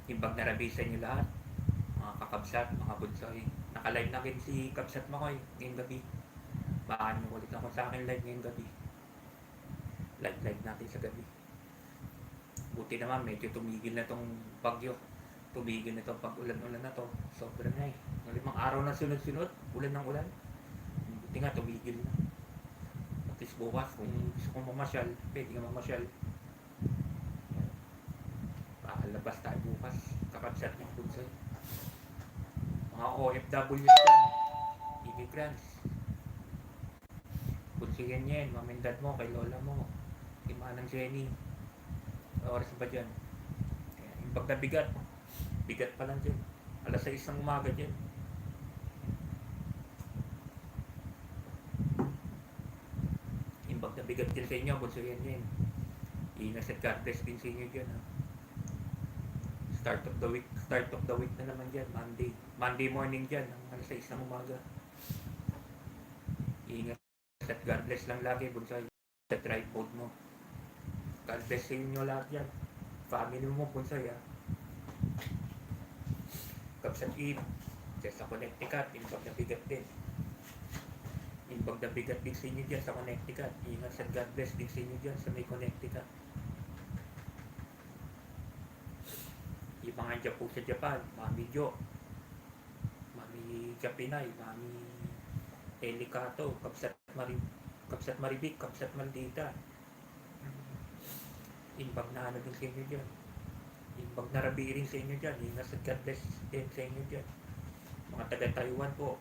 Imbag na rabisa nyo lahat, mga kakabsat, mga bunsoy. Naka-live na rin si Kabsat Makoy ngayong gabi. Baka nyo ulit ako sa akin live ngayong gabi. Live natin sa gabi. Buti naman medyo tumigil na tong bagyo. Tumigil na tong pag-ulan-ulan na to. Sobra na eh. Ng 5 araw na sunod-sunod, ulan ng ulan. Buti nga tumigil na. At least bukas, kung gusto kong mamasyal, pwede nga mamasyal. Labas tayo bukas. Kakabsat ng bunsoy. Mga OFWs dyan. Immigrants. Bunsiyan yan. Mamindad mo kay lola mo. Kay Manang Jenny. Oras ba dyan? Imbag na bigat. Bigat pa lang dyan. Alas 6 ng umaga dyan. Imbag na bigat dyan sa inyo. Bunsiyan yan. Ingat at God bless din sa inyo dyan. Ha? Start of the week na naman dyan. Monday morning dyan. Alas 6 ng umaga. Ingat at God bless lang lagi. Bunsoy. Sa tripod mo. God bless sa inyo lahat dyan. Family mo, bunsoy ha. Kabsat Eve, sa Connecticut, imbag na bigat din. Imbag na bigat din sa inyo dyan sa Connecticut. Ingat sa God bless din sa inyo dyan sa may Connecticut. Yung mga dyan po sa Japan, Mami Jo, Mami Japinay, Mami Elikato, Kabsat Maribik, Kabsat Maldita. Imbag na ano din sa inyo dyan. Imbag na rabi rin sa inyo dyan. Ingat sa God bless din sa inyo dyan. Mga taga-Taiwan po.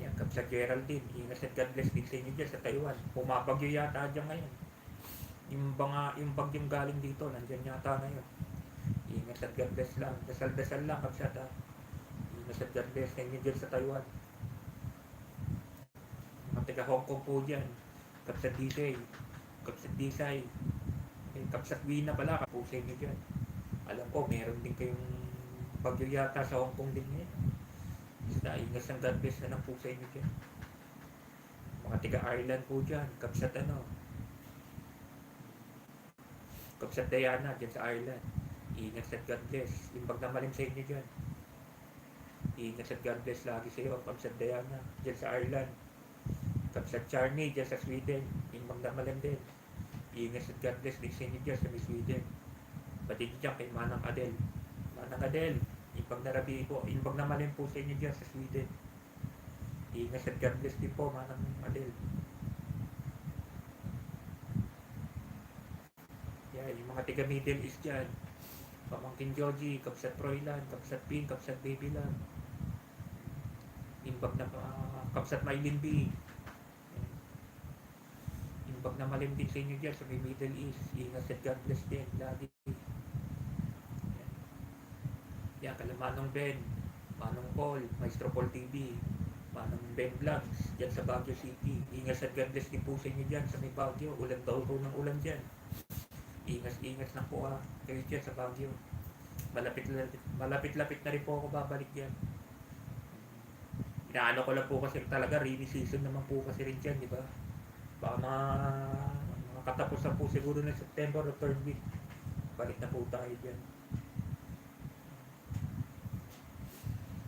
Yan, Kabsat Geraldine. Ingat sa God bless din sa inyo dyan sa Taiwan. Pumabagyo yata dyan ngayon. Yung bagyong galing dito, nandyan yata ngayon. Ingat sa God bless lang. Dasal-dasal lang, Kabsat ha. Ingat sa God bless sa inyo dyan sa Taiwan. Mga taga-Hong Kong po dyan. Kabsat Disay. Kabsat Disay. Kabsat Wina pala, kapusay nyo dyan. Alam ko, meron din kayong bagyo yata sa Hong Kong din ngayon. Basta ingat ng God bless na ng pusay nyo dyan. Mga tiga-Ireland po dyan, Kabsat Kabsat Diana dyan sa Ireland. Ingat sa God bless. Imbag na malim sa inyo dyan. Ingat sa God bless lagi sa iyo, Kabsat Diana dyan sa Ireland. Kabsat Charney dyan sa Sweden. Imbag na malim din. Ingat at God bless din sa inyo dyan sa Sweden. Pati dyan kay Manang Adel. Manang Adel, imbag na rabi po. Imbag na malim po sa inyo dyan sa Sweden. Ingat at God bless din po, Manang Adel. Yan, yung mga tiga Middle East dyan. Pamangkin Joji, Kabsat Roylan, Kabsat Pin, Kabsat Baby Lang. Imbag na Kabsat Maylin B. Pag namalim din sa inyo dyan sa may Middle East, ingat at God bless din lagi. Yan, kala Manong Ben, Manong Paul, Maestro Paul TV, Manong Ben Vlogs dyan sa Baguio City. Ingat at God bless din po sa inyo dyan sa may Baguio. Ulan daw po ng ulan dyan. Ingat na po ha, kayo dyan sa Baguio. Malapit-lapit na rin po ako babalik dyan. Inaano ko lang po kasi talaga, rainy season naman po kasi rin dyan, di ba? Baka mga katapusan po siguro ng September o 3rd week. Balik na po tayo dyan.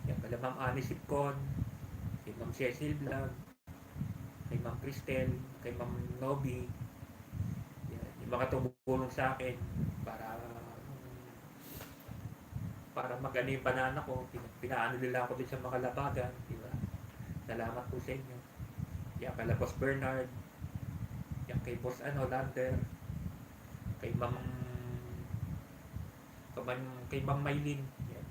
Yan, kala Ma'am Annie Sipcon, kay Ma'am Cecil Vlog, kay Ma'am Cristel, kay Ma'am Nobby. Yan, yung mga tumulong sa akin para magano yung banana ko. Pinaano nila ako din sa mga labagan. Diba? Salamat po sa inyo. Yan, kala Boss Bernard, yan kay Boss Lander, kay Ma'am Maylin, yan.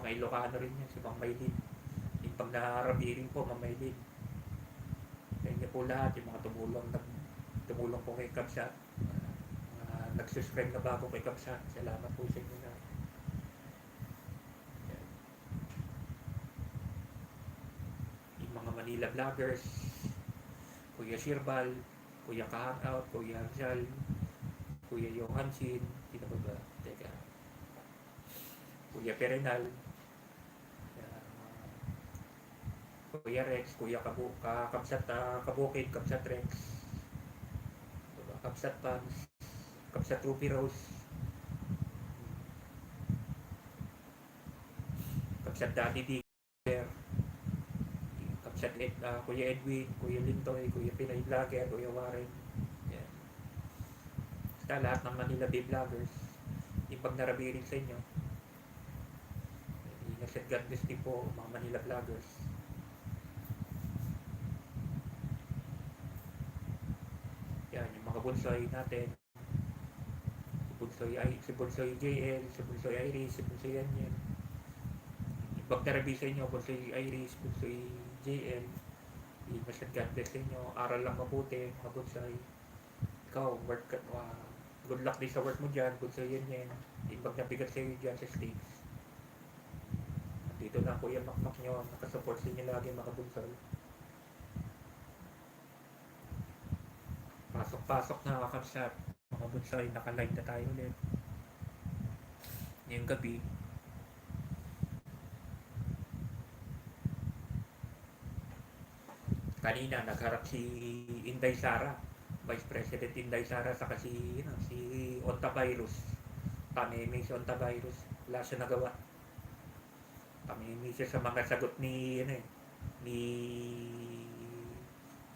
Mga Ilocano rin yan, si Ma'am Maylin. Yung pag nakarabirin po, Ma'am Maylin. Kaya niya po lahat, yung mga tumulong po kay Kabsat, nagsuscribe na bago kay Kabsat. Salamat po sa inyo na. Yan. Yung mga Manila vloggers, Kuya Sirbal, Kuya Kahangout, Kuya Rizal, Kuya Johanshin, sino ba? Teka. Kuya Perenal, Kuya Rex, Kuya Kabsat Kabukid, Kabsat Rex, Kabsat Pans, Kabsat Ruby Rose, Kapsat Daddy D, Kapsat Kuya Edwin, Kuya Lintoy, Kuya Pinay Vlogger, Kuya Warren. Yan. Basta lahat ng Manila Bay Vloggers, ipag narabirin sa inyo. Ingat at God bless din po mga Manila Vloggers. Yan, yung mga bunsoy natin. Si Bunsoy JL, si Bunsoy Iris, si Bunsoy Yanyan. Ipag narabirin sa inyo, Bunsoy Iris, Bunsoy JL. Ingat at God bless sa inyo. Aral lang mabuti, mga bunsoy. Ikaw, good luck din sa work mo dyan, Bunsoy Yanyan. Ipag nabigat sa iyo dyan sa States. Dito na Kuya Makmak nyo, nakasupport sa inyo lagi mga bunsoy. Pasok na kakapsat, mga bunsoy, naka-live na tayo ulit. Ngayong gabi, kanina nagharap si Inday Sara, Vice President Inday Sara, saka si Ontavirus. Tameme si Ontavirus, wala siya nagawa. Tameme siya sa mga sagot ni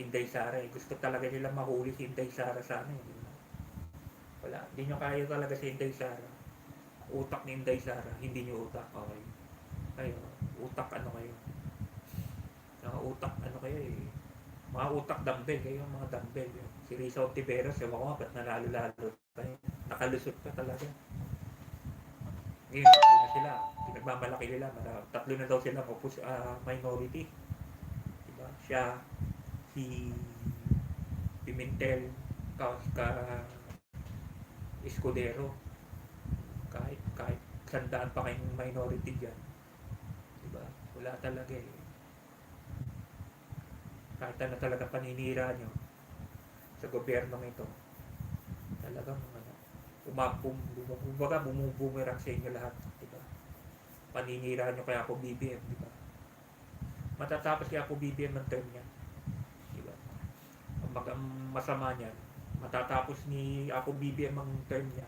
Inday Sara. Gusto talaga nila mahuli si Inday Sara sana wala, hindi nyo kaya talaga si Inday Sara. Utak ni Inday Sara, hindi nyo utak. Okay, kayo utak kayo, mga utak kayo mga utak dumbbell kayo, mga dumbbell yun. Si Risa Ontiveros, ewan ko nga ba't nalalo-lalo tayo, nakalusot pa talaga. Ngayon, na sila, pinagmamalaki nila, tatlo na daw sila minority, diba? Siya, si Pimentel, Escudero, kahit sandaan pa kayong minority dyan, diba? Wala talaga kahit ano talaga paninira nyo sa gobyernong ito, talagang bumubumerang sa inyo lahat, diba? Paninira nyo kaya ako BBM, diba? Matatapos kaya ako BBM ng term niya, diba? Ang masama niyan, matatapos ni ako BBM ang term niya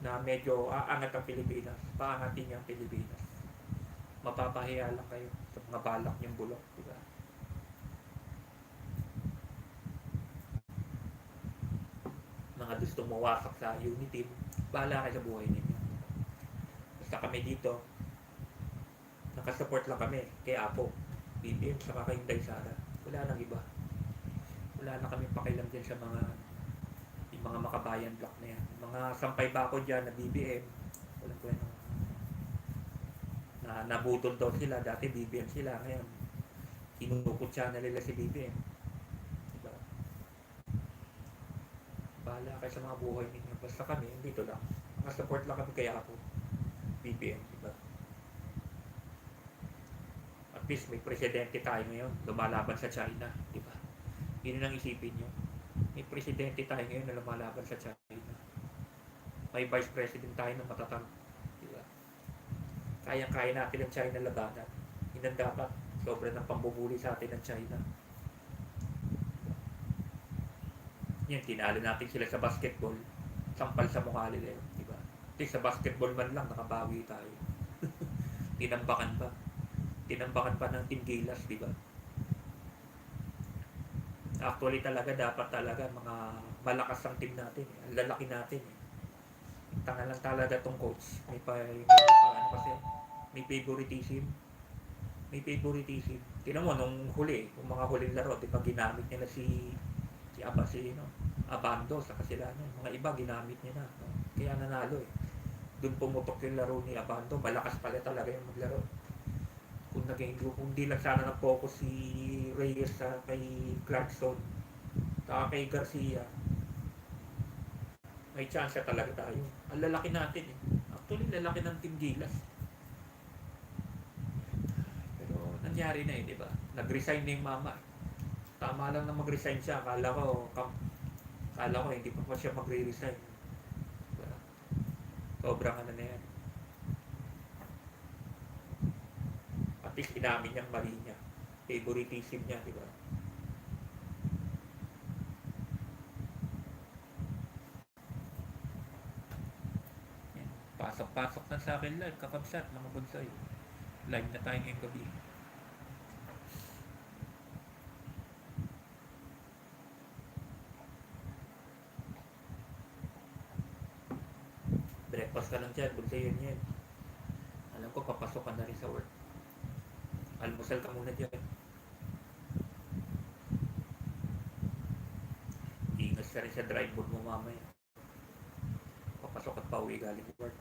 na medyo aangat ang Pilipinas, paangatin niya ang Pilipinas. Mapapahiya lang kayo sa mga balak niyang bulok, diba? Mga gustong mawasak sa unity, bahala kayo sa buhay ninyo. Basta kami dito, nakasupport lang kami kay Apo, BBM, saka kay Inday Sara. Wala nang iba. Wala na kami pakialam dyan sa yung mga makabayan block na yan. Mga sampay bako dyan na BBM, wala po yan. Nabutol daw sila, dati BBM sila, ngayon kinukutsa na nila si BBM. Diba? Bahala kayo sa mga buhay ninyo. Basta kami, dito lang. Nakasupport lang kami kay Apo, BBM, diba? At least may presidente tayo ngayon, lumalaban sa China, diba? Yun ang isipin nyo. May presidente tayo ngayon na lumalaban sa China. May vice president tayo na matatag, diba? Kaya-kaya natin ang China labanan. Yun ang dapat. Sobra ng pambubuli sa atin ng China. Yan, tinalo natin sila sa basketball. Sampal sa mukha nila yun, diba? Sa basketball man lang, nakabawi tayo. Tinambakan pa. Tinambakan pa ng Team Gilas, diba? Actually talaga, dapat talaga mga malakas ang team natin. Ang lalaki natin. Tanga lang talaga tong coach. May favoritism. May favoritism. Tingnan mo, nung huli, yung mga huling laro, di ba ginamit nila si Abando, saka sila, mga iba ginamit niya na. No? Kaya nanalo Doon pumutok yung laro ni Abando. Malakas pala talaga yung maglaro. Kung hindi lang sana nag-focus si Reyes kay Clarkson, saka kay Garcia, may chance talaga tayo. Ang lalaki natin Actually, lalaki ng Team Gilas. Pero nangyari na di ba? Nag-resign na yung mama. Tama lang na mag-resign siya. Akala ko hindi pa siya magre-resign. Diba? Sobrang na yan. At least inamin niyang mali niya. Favoritism niya, di ba? Pasok-pasok na sa akin live, kakabsat, mga bunsoy. Live na tayo ngayong gabi. Breakfast ka lang dyan, bunsa yan. Alam ko, papasok ka na rin sa work. Almusal ka muna dyan. Ingat ka rin sa drive board mo mamaya. Papasok at pauwi galing work.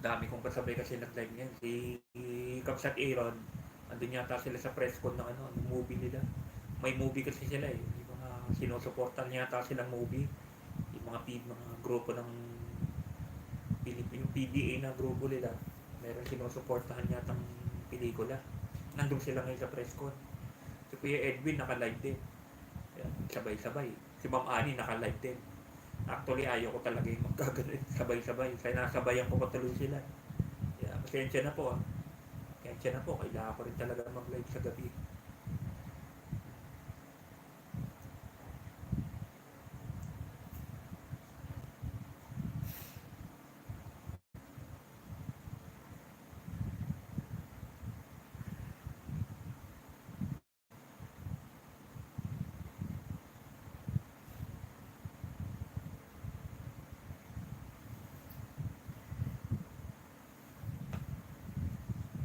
Dami kong kasabay kasi nag-live ngayon. Si Kapsat Aaron, andun yata sila sa press con ng ano, movie nila. May movie kasi sila eh. Yung mga sinusuportan yata silang movie. Yung mga grupo ng yung PBA na grupo nila. Meron sinusuportahan yata ng pelikula. Nandun sila ngayon sa press con. Si Kuya Edwin naka-live din. Ayan, sabay-sabay. Si Ma'am Annie naka-live din. Actually, ayaw ko talaga yung magkaganon sabay-sabay. Kaya nasabayan ko patuloy sila. Kaya, pasensya na po. Pasensya na po. Kailangan ko rin talaga mag-live sa gabi.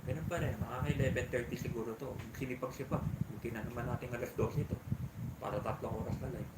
Ganun pa rin. Mga 11:30 siguro to. Sinipag-sipag. Buti na naman natin alas 12 ito. Para 3 oras na live.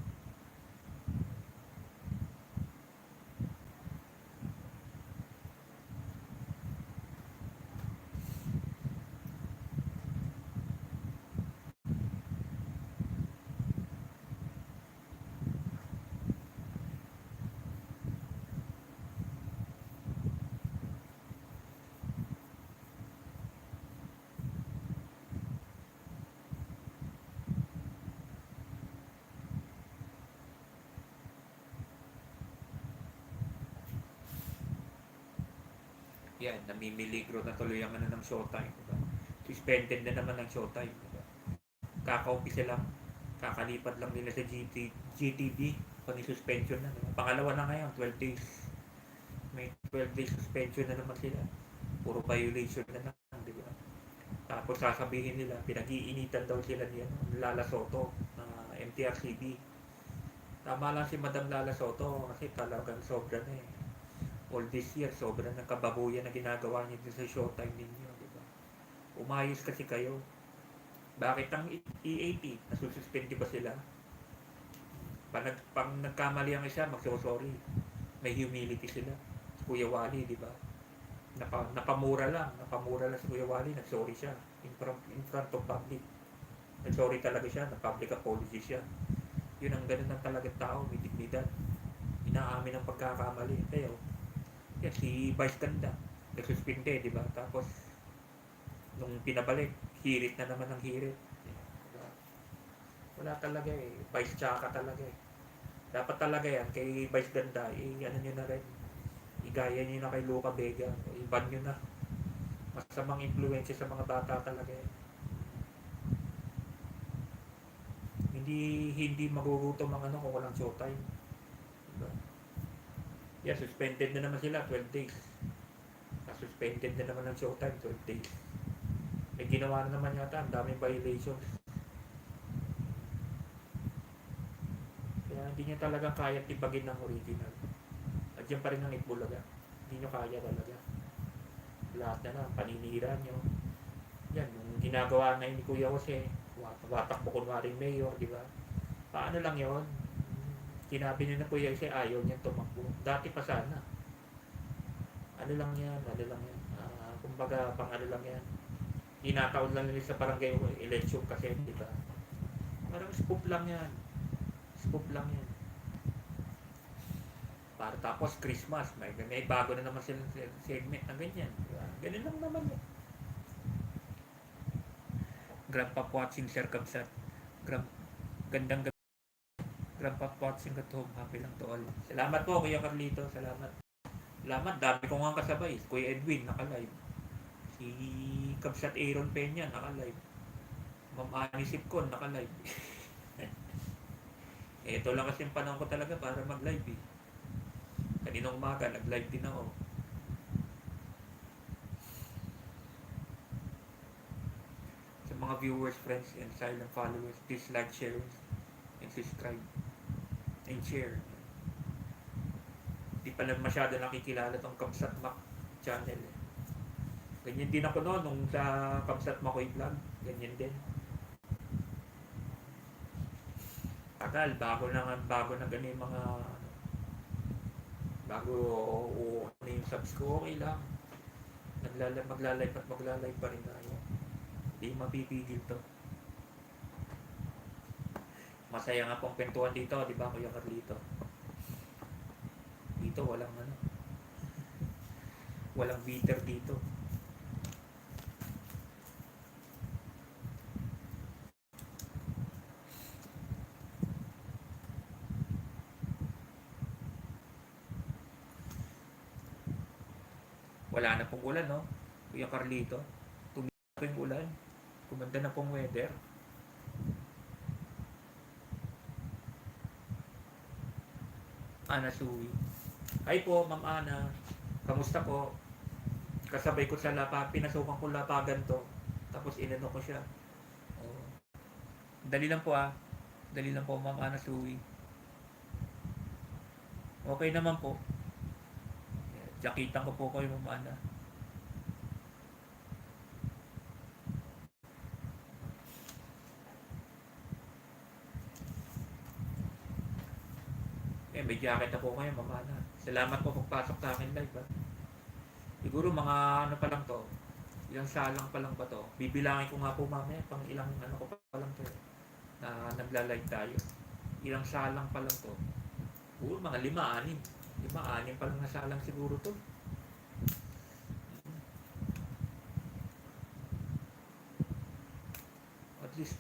Yan, namimiligro na tuloy ang ano ng showtime. Diba? Suspended na naman ang showtime. Diba? Kaka-umpisa lang. Kakalipat lang nila sa GTV. Pag-suspension na. Diba? Pangalawa na ngayon, 12 days. May 12 days suspension na naman sila. Puro violation na naman. Diba? Tapos sasabihin nila, pinag-iinitan daw sila niya, Lala Soto na MTRCB. Tama lang si Madam Lala Soto kasi talagang sobra na eh. All this year, sobrang nakababuyan na ginagawa niyo sa showtime ninyo, di ba? Umayos kasi kayo. Bakit ang EAP, nasususpend ba sila? Pag nagkamali ang isa, magso-sorry. May humility sila. Kuya Wally, di ba? Napamura lang si Kuya Wally, nag-sorry siya in front of public. Nag-sorry talaga siya, nag-public apology siya. Yun ang ganun ng talagang tao, may dignidad. Inaamin ang pagkakamali. Kaya, yan, si Vice Ganda, nagsuspinde, di ba? Tapos, nung pinabalik, hirit na naman ang hirit. Diba? Wala talaga eh. Vice tsaka talaga eh. Dapat talaga yan, kay Vice Ganda, ano nyo na rin. Igaya nyo na kay Luca Vega. Iban nyo na. Masamang influensya sa mga bata talaga eh. Hindi magugutom ang ano kung walang showtime. Diba? Yeah, suspended na naman sila 12 days. Suspended na naman ang showtime 12 days. May ginawa na naman yata, ang daming violations. Kaya hindi nyo talagang kaya tibagin ng original. At yan pa rin ang Itbulaga. Hindi nyo kaya talaga. Lahat na lang, paninira nyo. Yan, yung ginagawa na ni Kuya Jose, watak po kunwaring mayor, di ba? Paano lang yon? Sinabi niya na Kuya Jose, ayaw niya tumakbo. Dati pa sana. Ano lang yan. Kumbaga, pang ano lang yan. Tinataon lang nila sa barangay election kasi, di ba? Parang scoop lang yan. Para tapos Christmas, may bago na naman silang segment na ganyan. Diba? Ganun lang naman yun. Grandpa watching Sir Kabsat. Gandang gabi. Grandpa watching at home. Happy lang to all. Salamat po Kuya Carlito. Salamat. Salamat. Dami ko nga kasabay. Kuya Edwin, naka-live. Si Kabsat Aaron Peña, naka-live. Ma'am Ani Sipcon, naka-live. Ito lang kasi yung panahon ko talaga para mag-live eh. Kaninang umaga, nag-live din ako. Sa mga viewers, friends, and silent followers, please like, share, and subscribe. And share. Di pala masyado nakikilala tong Kamsat Mac channel eh. Ganyan din ako noon nung sa Kamsat Makoy Vlog. Ganyan din. Tagal, bago na ganyan mga bago ano yung subs ko, okay lang. Magla-live pa rin tayo. Hindi mapipigil to. Masaya nga pong kwentuhan dito, di ba Kuya Carlito? Dito walang walang bitter dito. Wala na pong ulan, no? Kuya Carlito. Tumigil na yung ulan. Kumanda na pong weather. Ana Sui. Hi po, Ma'am Ana. Kamusta po? Kasabay ko sa pinasukan ko lapagan to. Tapos inano ko siya. Oh. Dali lang po Dali lang po, Ma'am Ana Sui. Okay naman po. Jakitan ko po kayo, Ma'am Ana. May jacket na po kayo, Ma'am Ana. Salamat po pagpasok sa akin live. Siguro mga ano pa lang to. Ilang salang pa lang ba to? Bibilangin ko nga po mamaya pang ilang ano ko pa lang to na nagla-live tayo. Ilang salang pa lang to. Siguro mga 5-6. 5-6 pa lang na salang siguro to. At least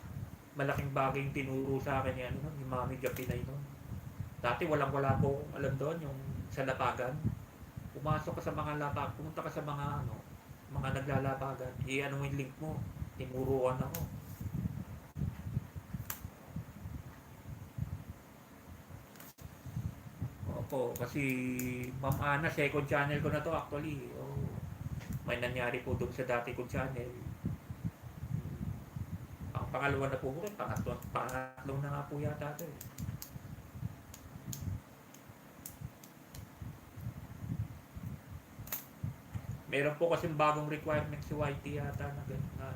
malaking bagay yung tinuro sa akin yan, ni Mami Japinay noon. Dati wala po alam doon yung sa lapagan. Pumasok ka sa mga lapag, pumunta ka sa mga mga naglalapagan. Ano mo yung link mo? Tinuruan ako. Opo, kasi Ma'am Ana, second channel ko na to actually. Oh, may nangyari po doon sa dati kong channel. Ang pangalawa na po ko rin, pangatlong na nga po yata ito eh. Meron po kasing bagong requirement si YT yata na gano'n.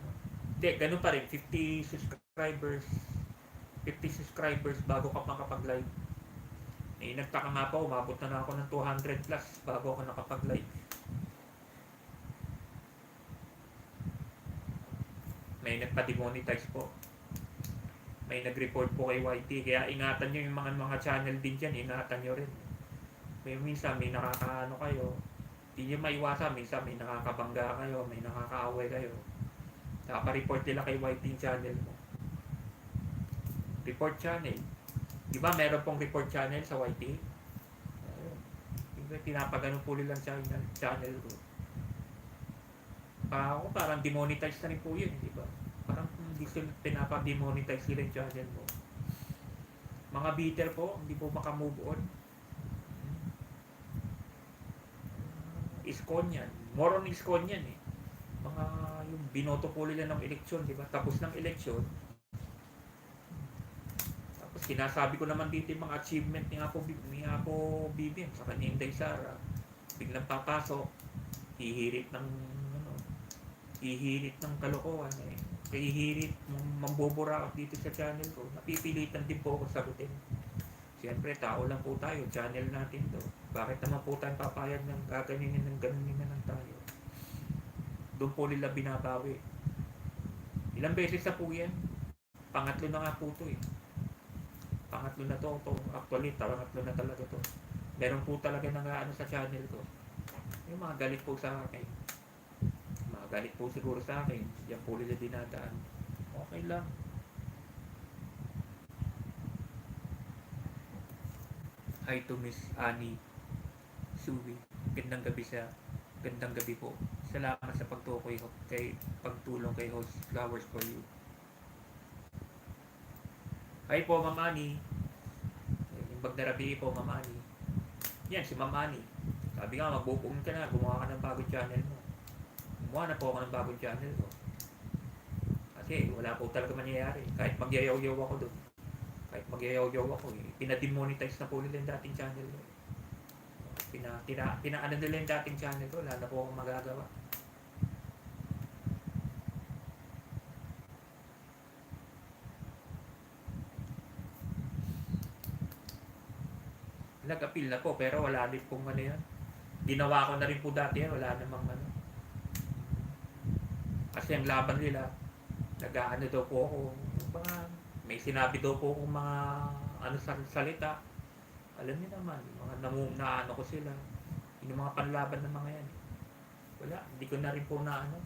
Hindi, ganun pa rin. 50 subscribers bago ka makapag-live. Nagtaka nga po, umabot na ako ng 200 plus bago ako nakapag-live. May nagpa-demonetize po. May nag-report po kay YT. Kaya ingatan nyo yung mga channel din dyan. Ingatan nyo rin. Minsan may nakakaano kayo. Hindi nyo maiwasan, minsan may nakakabangga kayo, may nakakaaway kayo. Nakapareport nila kay YT channel mo. Report channel. Di ba meron pong report channel sa YT? Pinapagano po nilang channel ko. Ako parang demonetize na rin po yun, di ba? Parang hindi sila pinapa-demonetize sila yung channel mo. Mga bitter po, hindi po makamove on. Iskon yan. More on iskon yan eh. Mga yung binoto po nila ng eleksyon, di ba? Tapos ng eleksyon. Tapos sinasabi ko naman dito yung mga achievement ni Apo Bibim sa kanya Inday Sara. Biglang papasok, hihirit ng kalokohan eh. Hihirit ng mambobora dito sa channel ko. Napipilitan din po ako sagutin. Siyempre, tao lang po tayo. Channel natin to. Bakit naman po tayo papayag ng gaganinin ng ganunin na lang tayo? Doon po nila binabawi. Ilang beses na po yan? Pangatlo na nga po to eh. Pangatlo na to. Actually, pangatlo na talaga to. Meron po talaga nag-aano sa channel ko. Yung mga galit po sa akin. Mga galit po siguro sa akin. Yan po nila dinadaan. Okay lang. Hi to Miss Annie Suwi. Gandang gabi po. Salamat sa pagtukoy kay pagtulong kay host Flowers for You. Hi po, Ma'am Annie. Yung Bagdarabi po, Ma'am Annie. Yan, si Ma'am Annie. Sabi nga, magbubuong ka na, gumawa ka ng bagong channel mo. Gumawa na po ako ng bagong channel ko. Kasi wala po talaga mangyayari. Kahit magyayaw-yaw ako doon. Kahit magyayaw-yaw ako, pinademonetize na po nila yung dating channel ko. Pinaano nila yung dating channel ko, wala na po akong magagawa. Nag-appeal na po, pero wala din pong ano yan. Ginawa ko na rin po dati yan, wala namang ano. Kasi ang laban nila, nag-aano daw po ako, mga, may sinabi daw po akong mga ano salita. Alam niyo naman, mga naano ko sila. Yung mga panlaban ng mga yan. Wala, hindi ko na rin po na ano.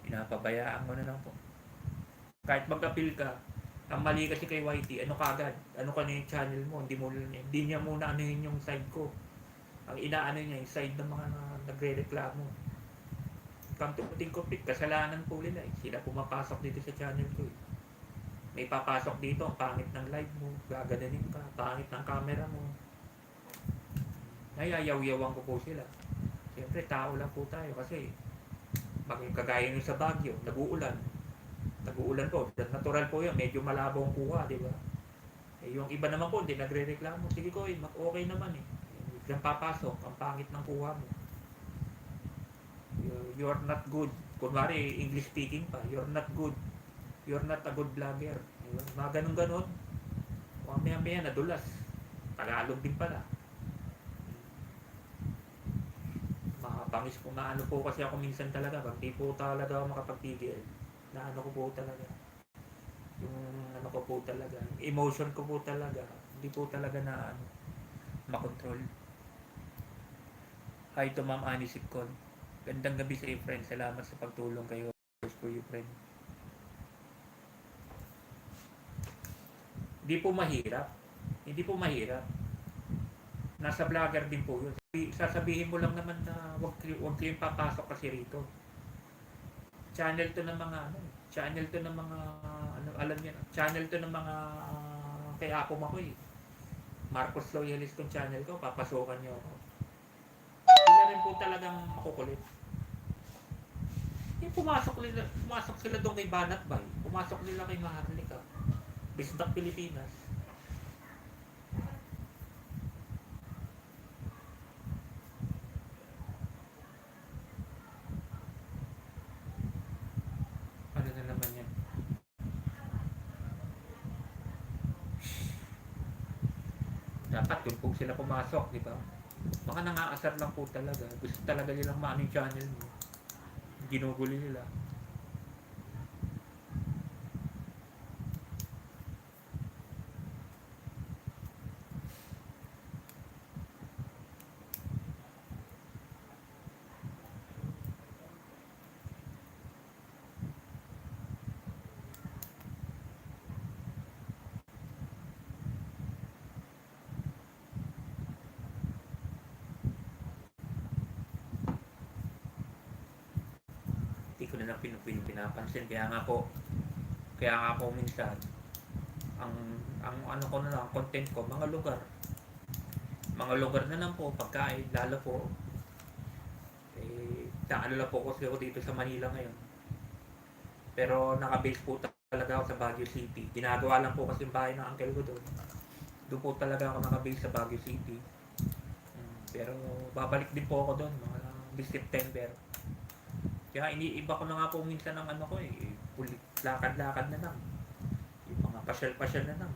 Pinapabayaan mo na lang po. Kahit mag-appeal ka, ang mali kasi kay YT, ano kagad? Ano ka na yung channel mo? Hindi niya muna ano yun yung side ko. Ang inaano niya, yung side ng mga nagre-reklamo. Come to think of it, kasalanan po nila eh. Sila pumapasok dito sa channel ko eh. May papasok dito, ang pangit ng live mo, gaganunin ka, pangit ng camera mo. Nayayaw-yawan ko po sila. Siyempre, tao lang po tayo kasi kagaya nyo sa Baguio, nag-uulan. Nag-uulan po, natural po yun, medyo malabo ang kuha, di ba? Eh, yung iba naman po, hindi nagre-reklamo. Sige ko, okay naman eh. Biglang papasok, ang pangit ng kuha mo. You're not good. Kunwari, English speaking pa, you're not good. You're not a good vlogger. Mga ganun-ganon. Mamaya-maya nadulas. Tagalog din pala. Makapangis po na ano po kasi ako minsan talaga. Pag di po talaga ako makapagpigil, na ano ko po talaga. Yung ano ko po talaga. Emotion ko po talaga. Hindi po talaga na ano, makontrol. Hi to Ma'am Annie Sipcon. Gandang gabi sa iyo, friend. Salamat sa pagtulong kayo. For you, friend. Hindi po mahirap. Hindi po mahirap. Nasa vlogger din po yun. Sasabihin mo lang naman na wag kayong papasok kasi rito. Channel to ng mga ano, channel to ng mga ano, alam niyo, channel to ng mga kaya ako eh. Marcos Loyalist tong channel ko, papasokan niyo ako. Sila rin po talagang makukulit. Pumasok sila doon kay Banat Bay. Pumasok nila kay Maharlika. Bisdak Pilipinas. Ano na naman yan? Dapat doon po sila pumasok, di ba? Mga nangaasar lang po talaga. Gusto talaga nilang maano yung channel mo. Ginugulo nila. Hindi ko na lang pinapansin. Kaya nga po minsan ang ano ko na lang, content ko, mga lugar na lang po, pagkain, lalo po ano lang po kasi ako dito sa Manila ngayon, pero naka-base po talaga ako sa Baguio City. Ginagawa lang po kasi yung bahay ng uncle ko doon po talaga ako naka-base sa Baguio City. Pero babalik din po ako doon mga this September. Kaya iniiba ko na nga po minsan ng ano ko lakad-lakad na lang, yung mga pasyal-pasyal na lang.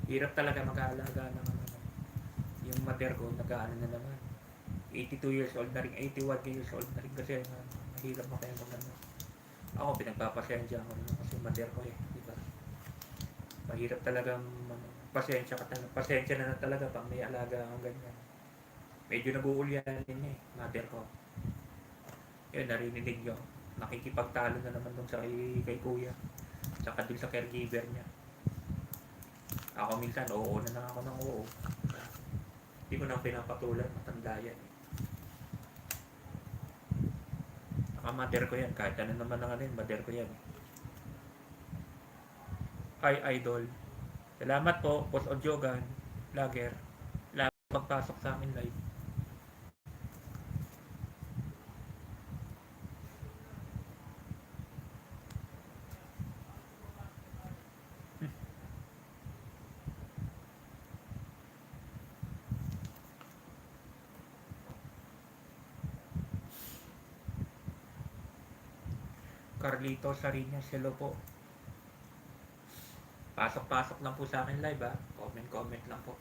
Hirap talaga mag-aalaga ng ano. Yung mother ko, nag-aano na naman. 82 years old na rin, 81 years old na rin kasi mahirap na kayo mag ano. Ako, pinagpapasensya ko rin kasi mother ko eh, di ba? Mahirap talagang pasensya na talaga pag may alaga kang ganyan. Medyo nag-uulyanin eh, mother ko. Yun, narinig nyo. Nakikipagtalo na naman dun sa kay kuya. Tsaka dun sa caregiver niya. Ako minsan, oo na lang ako ng oo. Hindi ko nang pinapatulan, matanda yan eh. Saka mother ko yan, kahit ano naman ang ano yun, mother ko yan. Hi, idol. Salamat po, Boss Odyogan, vlogger. Salamat pagpasok sa amin live. Carlito Sariñas, hello po. Pasok-pasok lang po sa akin live ha. Comment lang po.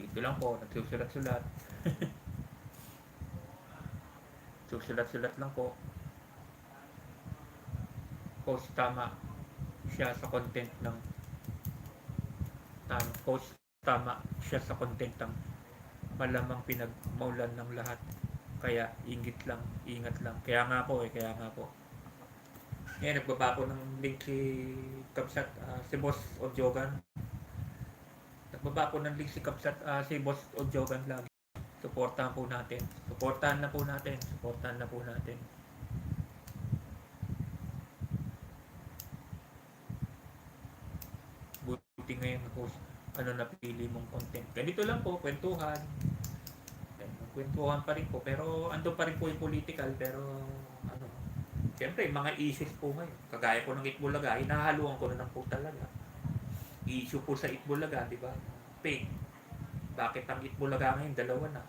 Dito lang po, nagsusulat-sulat. Susulat-sulat lang po. Post tama siya sa content ng post tama siya sa content ng malamang pinagmaulan ng lahat. Kaya ingat lang. Kaya nga po. Ngayon, nagbaba po ng link si Kapsat, si Boss Odyogan. Nagbaba po ng link si Kapsat, si Boss Odyogan lagi. Suportahan na po natin. Buti ngayon host, napili mong content. Ganito lang po, kwentuhan. Kwentuhan pa rin po, pero andun pa rin po yung political, pero siyempre, mga issues po ngayon. Kagaya po ng Itbulaga, hinahaluan ko na lang po talaga. Issue po sa Itbulaga, di ba? Fake. Bakit ang Itbulaga ngayon, dalawa na?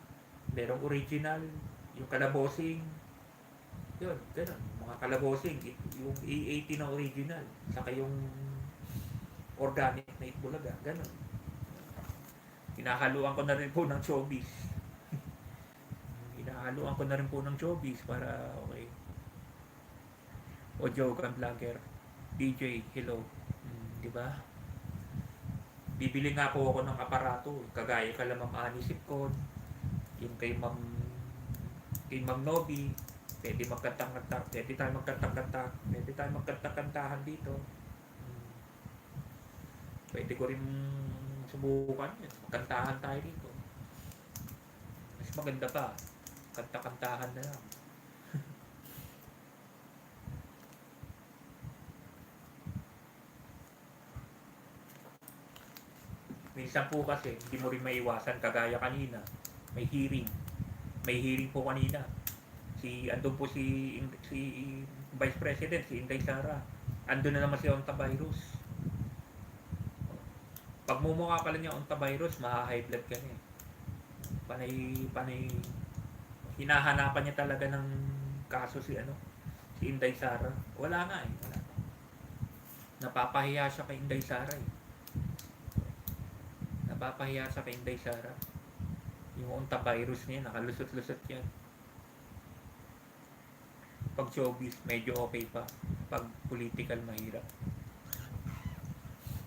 Merong original, yung kalabosing, yun, ganun. Mga kalabosing, yung E80 na original, saka yung organic na Itbulaga, ganun. Hinahaluan ko na rin po ng showbiz. Para okay. Odyogan vlogger, DJ, hello. Di ba? Bibili nga po ako ng aparato, kagaya kala Ma'am Ani Sipcon, yung kay Ma'am Nobi, pwede tayo magkantang-kantahan dito. Pwede ko rin subukan yun, magkantahan tayo dito. Mas maganda pa, kanta-kantahan na lang. Minsan po kasi, hindi mo rin maiwasan, kagaya kanina, may hearing po kanina. Andun po si Vice President, si Inday Sara. Andun na naman si Ontavirus. Pag mumukha pala niya Ontavirus, maha-high blood ka niya. Panay, hinahanapan niya talaga ng kaso si Inday Sara. Wala. Napapahiya siya kay Inday Sara eh. Yung ontavirus niya, nakalusot-lusot yan. Pag showbiz, medyo okay pa. Pag political, mahirap.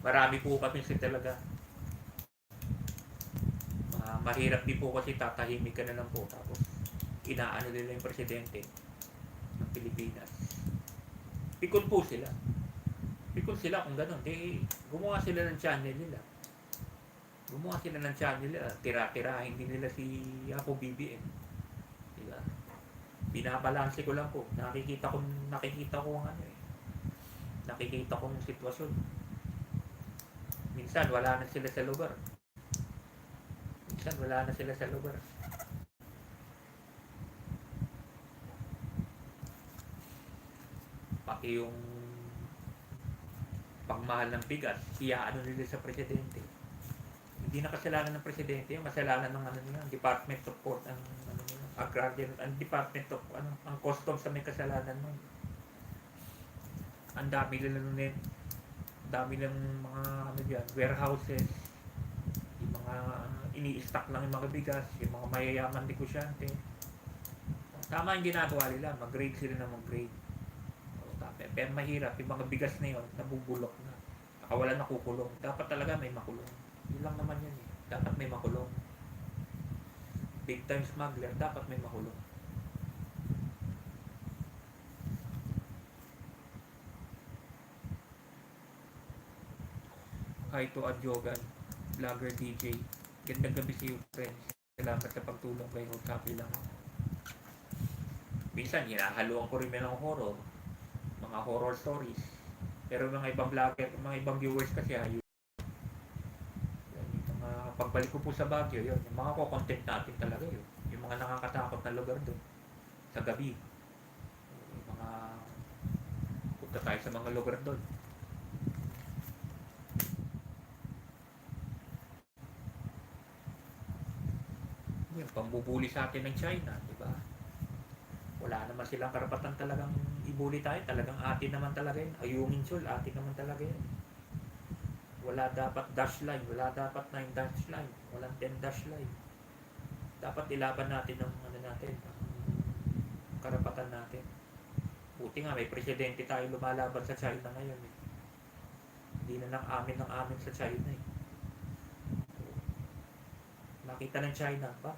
Marami po kami talaga. Mahirap din po kasi tatahimik ka na lang po. Tapos, inaano nila yung presidente ng Pilipinas. Pikon po sila kung gano'n. Gumawa sila ng channel nila. Tira-tirahin din nila si Apo BBM. Diba? Binabalanse ko lang po. Nakikita ko ang sitwasyon. Minsan wala na sila sa lugar. Pati yung pagmahal ng bigas, iyaano nila sa presidente. Hindi na kasalanan ng presidente, yung kasalanan ng ano nila, Department of Port, ang ano nila, Agrarian, ang Department of ano, ang Customs sa may kasalanan nun. Ang dami nilang dami ng mga ano diyan, warehouses, yung mga ini-stock lang yung mga bigas, yung mga mayayaman negosyante. Tama yung ginagawa nila, mag-grade sila na mag-grade. Pero mahirap, yung mga bigas na yun, nabubulok na. Wala nakukulong. Dapat talaga may makulong. Yun lang naman yun eh. Dapat may makulong. Big time smuggler, dapat may makulong. Hi to Adyogan, vlogger DJ. Gandang gabi sa iyo, friends. Salamat sa pagtulong kayo. Sabi lang. Minsan, hinahaluan ko rin ng horror. Mga horror stories. Pero mga ibang vlogger, mga ibang viewers kasi yung mga pagbalik ko po sa Baguio, yun, yung mga content natin talaga yun. Yung mga nakakatakot na lugar doon sa gabi. Yung mga punta tayo sa mga lugar doon. Yung pambubuli sa atin ng China, di ba? Wala naman silang karapatan talagang ibuli tayo. Talagang atin naman talaga yun. Ayungin sul, atin naman talaga yun. Wala dapat dash line, wala dapat 9 dash line, walang 10 dash line. Dapat ilaban natin ng ano natin, ang karapatan natin. Buti nga may presidente tayo lumalaban sa China ngayon eh. Hindi na ng amin sa China eh. Nakita ng China ba?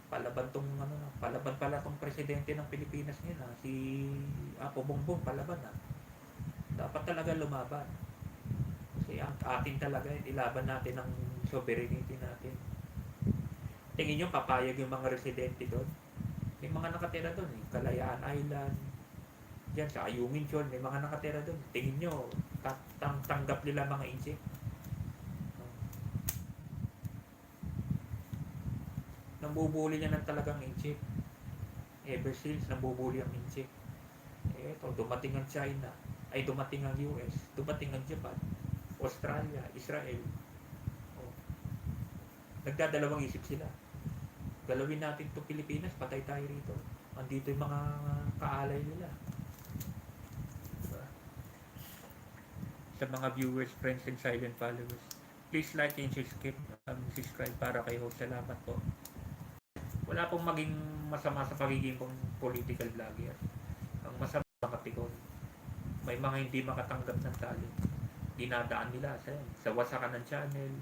Palaban tong ano, palaban pala tong presidente ng Pilipinas ngayon ha, si Apo Bongbong, palaban ha. Dapat talaga lumaban. Kasi ang atin talaga, ilaban natin ang sovereignty natin. Tingin nyo, papayag yung mga residente doon? May mga nakatira doon eh. Kalayaan Island, dyan sa Ayungin yun, may mga nakatira doon. Tingin nyo, tanggap nila mga inject. Nambubuli niya ng talagang inject. Ever since, nambubuli ang inject. Eto, dumating ang China, ay dumating ang US, dumating ang Japan, Australia, Israel. Oh. Nagdadalawang isip sila. Galawin natin to Pilipinas, patay tayo rito. Andito yung mga kaalay nila. Diba? Sa mga viewers, friends, and silent followers, please like and subscribe para kay host. Salamat po. Wala pong maging masama sa pagiging political vlogger. Ang masama makatikon. May mga hindi makatanggap ng talent. Dinadaan nila sa wasakan ng channel,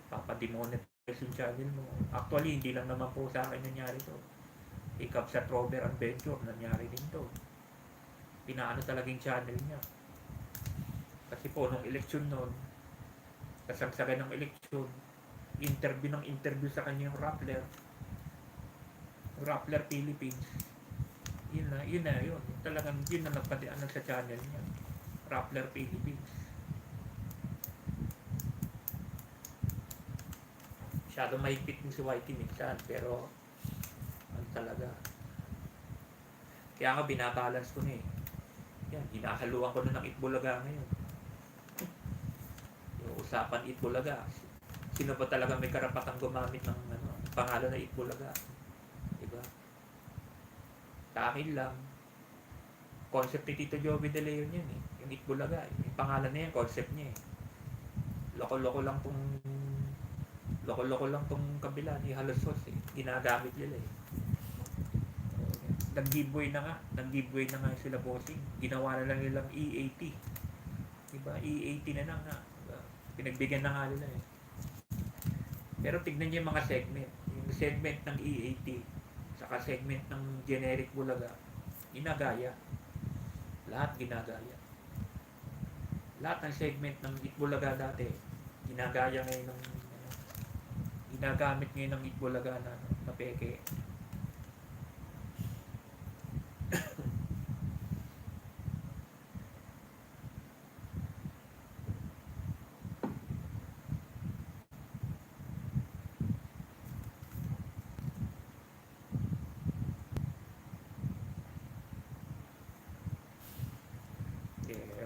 papademonetize yung channel mo. Actually, hindi lang naman po sa akin nangyari to. Ikap sa Trover Adventure, nangyari din to. Pinaano talagang channel niya. Kasi po, nung eleksyon noon, kasagsagan ng eleksyon, interview sa kanya yung Rappler Philippines. Yun. Talagang yun na nagpatianan sa channel niya. Rappler Philippines. Masyado mahigpit ni si Whitey minsan, pero ano talaga. Kaya nga binabalance ko na eh. Yan, hinahaluan ko na ng Itbulaga ngayon. Yung usapan Itbulaga. Sino ba talaga may karapatang gumamit ng pangalan na Itbulaga? Diba? Sa akin lang, concept ni Tito Joey De Leon yan eh. Yung Itbulaga, yung pangalan na yan, concept niya eh. Loko-loko lang tong kabila ni Halosos eh. Ginagamit nila eh. Nag-giveaway na nga sila bossing. Ginawa na lang nilang E80. Diba? E80 na lang na. Diba? Pinagbigyan na nga nila eh. Pero tignan niyo yung mga segment. Yung segment ng E80 saka segment ng generic Bulaga, ginagaya. Lahat ginagaya. Lahat ng segment ng Itbulaga dati, ginagaya ngayon ng ginagamit ngayon ng Itbulaga na peke.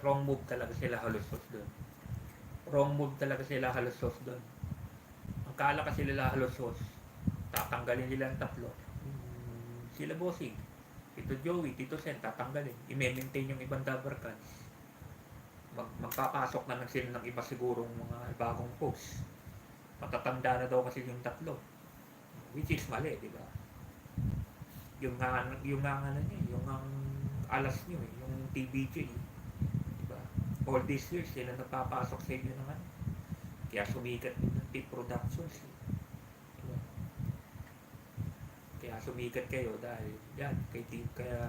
wrong move talaga sila halos doon. Wrong move talaga sila halos doon. Ang kala kasi nila halos tatanggalin nila ang tatlo. Sila bossing, Tito Joey, Tito Sen, tatanggalin. I-maintain yung ibang Dabber Cats. Magpapasok naman sila ng iba sigurong mga bagong post. Matatanda na daw kasi yung tatlo. Which is mali, di ba? Yung nga ano niya, yung ang alas niyo yung TBJ. Di ba? All these years, sila nagpapasok sa inyo naman. Kaya sumikat din ng Tip Productions. Diba? Kaya sumikat kayo dahil yan, kaya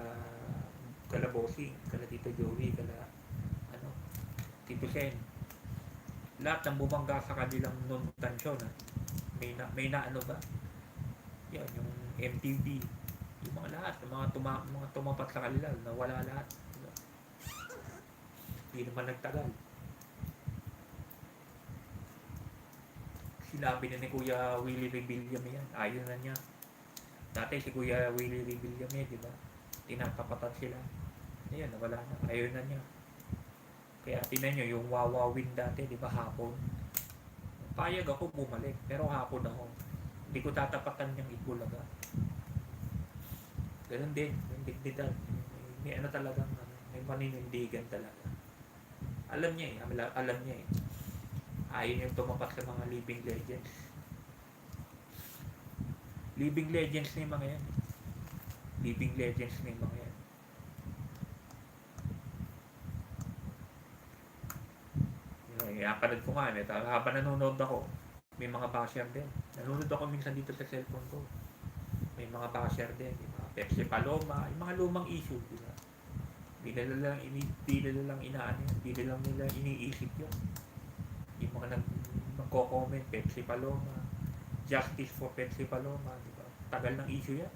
kala Bossing, kala Tito Joey, kala Tito Sen. Lahat ng bumangga sa kanilang non-tansyon, may na ano ba? Yan, yung MTV, yung mga lahat, mga tumapat sa kanila, nawala lahat. Diba? Hindi naman nagtagal. Sinabi na ni Kuya Willie Rebillame yan, ayaw na niya. Dati si Kuya Willie Rebillame, di ba? Tinatapatan sila. Ayan, nawala na, ayaw na niya. Kaya tinan nyo, yung Wawawin dati, di ba, hapon. Payag ako bumalik, pero hapon ako. Hindi ko tatapatan yung Itbulaga. Ganun din, yung dignidad. May ano talagang, may maninindigan talaga. Alam niya eh. Ayaw niyang tumapat sa mga living legends. Living legends na yung mga yan. Living legends na yung mga yan. Napanood ko nga, habang nanonood ako, may mga basher din. Nanonood ako minsan dito sa cellphone ko. May mga basher din, yung mga Pepsi Paloma, yung mga lumang issue, di ba? Hindi nila lang inaano, hindi nila iniisip yun. Yung mga nagko-comment, Pepsi Paloma, Justice for Pepsi Paloma, di ba? Tagal ng issue yan.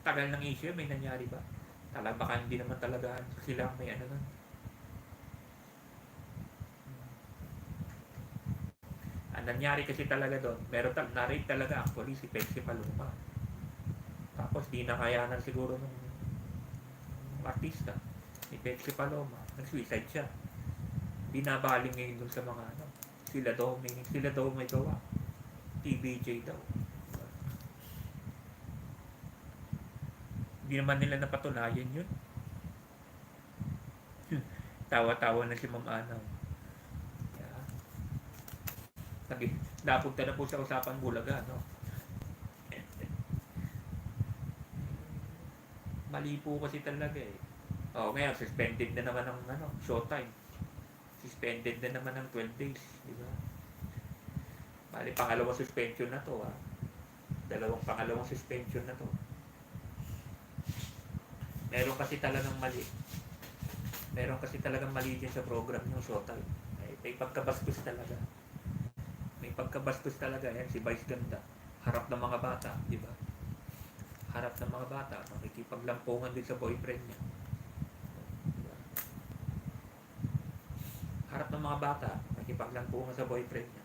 Tagal ng issue yan, may nangyari ba? Baka hindi naman talaga sila may ano nun. Ang nangyari kasi talaga doon, na-rape talaga actually si Pepsi Paloma. Tapos di nakayanan siguro ng artista ni Pepsi Paloma, nag-suicide siya. Binabaling ngayon dun sa mga sila daw may gawa. TBJ daw. Hindi naman nila napatunayan yun. Tawa-tawa na si Ma'am Anaw. Napunta na po sa usapan Bulaga, no? Mali po kasi talaga eh. Ngayon, suspended na naman ng Showtime. Suspended na naman ng 12 days, di ba? Bali, pangalawang suspension na to, ha? Pangalawang suspension na to. Meron kasi talagang mali. Meron kasi talagang mali din sa program ng Showtime. May pagkabastos talaga. May pagkabastos talaga yan, si Vice Ganda. Harap ng mga bata, di ba? Harap ng mga bata, makikipaglampungan din sa boyfriend niya. Diba? Harap ng mga bata, makikipaglampungan sa boyfriend niya.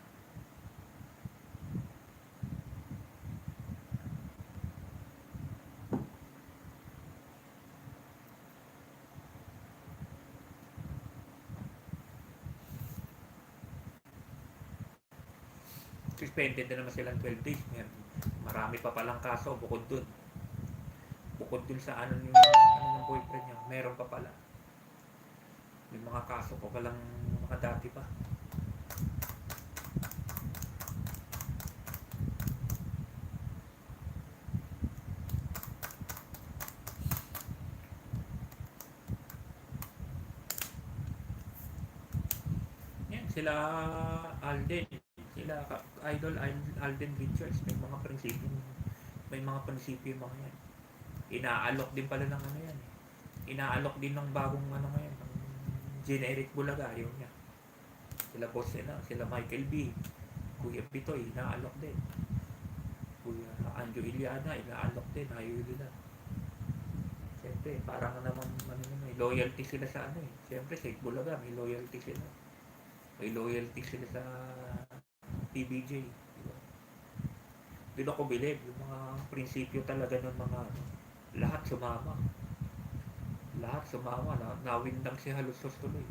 Suspended na naman silang 12 days. Marami pa palang kaso bukod dun sa ano ng boyfriend niya, meron pa pala. May mga kaso pa palang mga dati pa. Yan, sila Alden, sila Idol Alden Richards, may mga prinsipyo mga yan. Inaalok din pala ng ano yan. Inaalok din ng bagong ngayon, ng generic Bulaga, yun niya. Sila boss sila Michael B, Kuya Pitoy, inaalok din. Kuya Anjo Iliana, inaalok din, ayaw nila. Siyempre, parang naman may loyalty sila sa Siyempre, sa Bulaga, may loyalty sila. May loyalty sila sa TBJ. Diba? Doon ako bilib, yung mga prinsipyo talaga ng mga lahat sumama. Lahat sumama na. Nawindang si Halusos tuloy.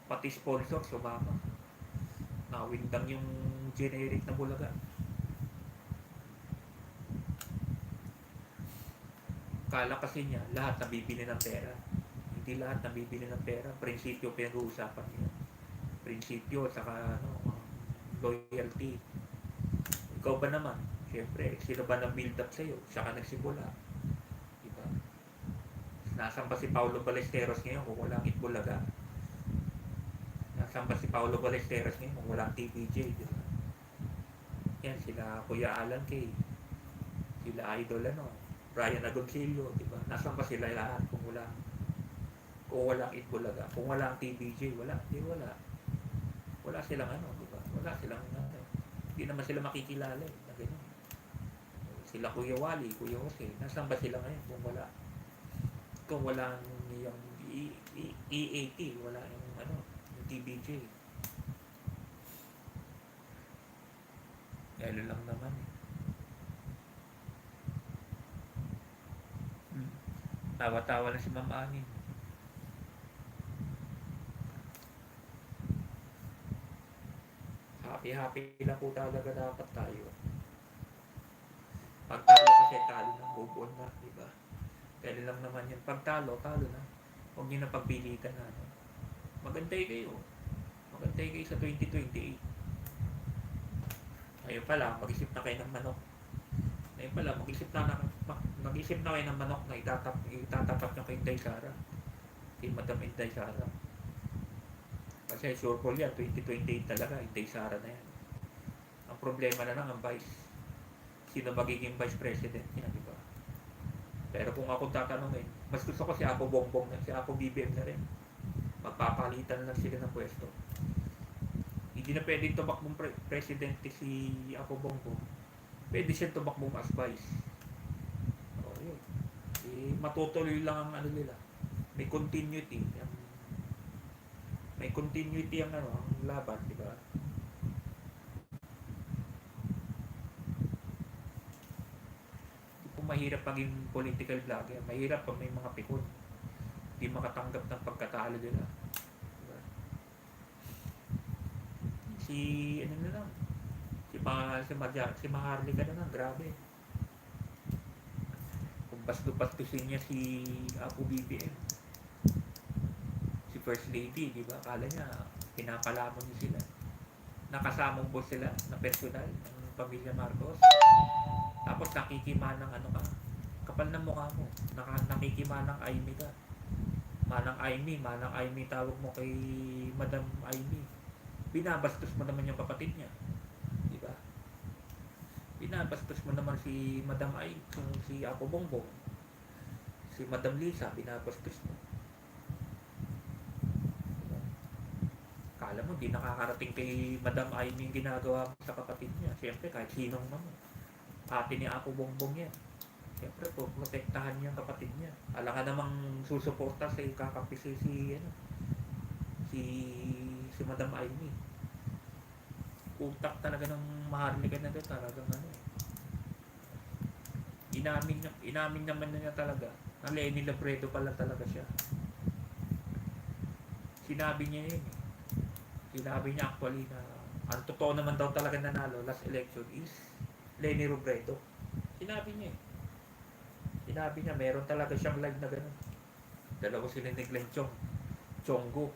Pati sponsor sumama. Nawindang yung generic na Bulaga. Kala kasi niya, lahat nabibili ng pera. Hindi lahat nabibili ng pera. Prinsipyo pinag-uusapan niya. Prinsipyo, saka loyalty. Ikaw ba naman? Siyempre, sino ba nang-build up sa'yo? Siya ka nagsimula. Diba? Nasaan ba si Paulo Ballesteros ngayon kung walang Itbulaga? Nasaan ba si Paulo Ballesteros ngayon kung walang TVJ? Diba? Yan, sila Kuya Alan Kay. Sila Idol Brian Agoncillo, diba? Nasaan ba sila lahat kung walang Itbulaga? Kung walang TVJ, wala. Wala. Wala silang diba? Wala silang hindi naman sila makikilala na ganyan. Sila Kuya Wally, Kuya Jose, nasaan ba sila ngayon kung walang yung EAT, wala yung yung TVJ. Gano'n lang naman Tawa-tawa na si Ma'am Anin. Happy-happy lang po talaga dapat tayo. Pag talo kasi talo na, move on na, diba? Kaya lang naman yun. Pag talo na. Huwag nyo na pagpilitan na. Magantay kayo. Magantay kayo sa 2028. Ngayon pala, mag-isip na kayo ng manok. Ngayon pala, mag-isip na kayo ng manok na itatapat nyo kay Inday Sara. Kay Madam Inday Sara. Kasi sure po yan, 2028 talaga, Inday Sara na yan. Ang problema na lang ang vice. Sino magiging vice president niya, di ba? Pero kung ako tatanungin, mas gusto ko si Apo Bongbong na, si Apo BBM na rin. Magpapalitan lang sila ng pwesto. Hindi na pwede tumakbong presidente si Apo Bongbong. Pwede siya tumakbong as vice. O yun. Matutuloy lang ang nila. May continuity. May continuity ang laban, di ba? Mahirap maging political vlogger. Mahirap pag may mga pikon. Hindi makatanggap ng pagkatalo nila. Diba? Si Maharlika na lang, grabe. Kung basto-bastusin niya si Apo BBM, si First Lady, di ba? Akala niya, pinapalamon niya sila. Nakasamong boss sila na personal ng pamilya Marcos. Tapos nakikimanang kapal ng mukha mo. Nakikimanang Aimee ka. Manang Aimee tawag mo kay Madam Aimee. Binabastos mo naman yung kapatid niya. Di ba? Binabastos mo naman si Madam Aimee, si Apo Bongbong. Si Madam Lisa, binabastos mo. Diba? Kala mo, di nakakarating kay Madam Aimee yung ginagawa mo sa kapatid niya. Siyempre, kahit sinong naman. Ate ni Apo Bongbong yan. Siyempre po, protektahan niya kapatid niya. Alam ka namang susuporta sa kakampi si Madam Aimee. Utak talaga ng Maharlika na doon, talagang inamin naman niya talaga na Leni Labredo pala talaga siya. Sinabi niya yun Sinabi niya actually na ang totoo naman daw talaga nanalo last election is Leni Robredo. Sinabi niya Sinabi niya, meron talaga siyang live na gano'n. Dalawa sila ni Glenn Chonggo.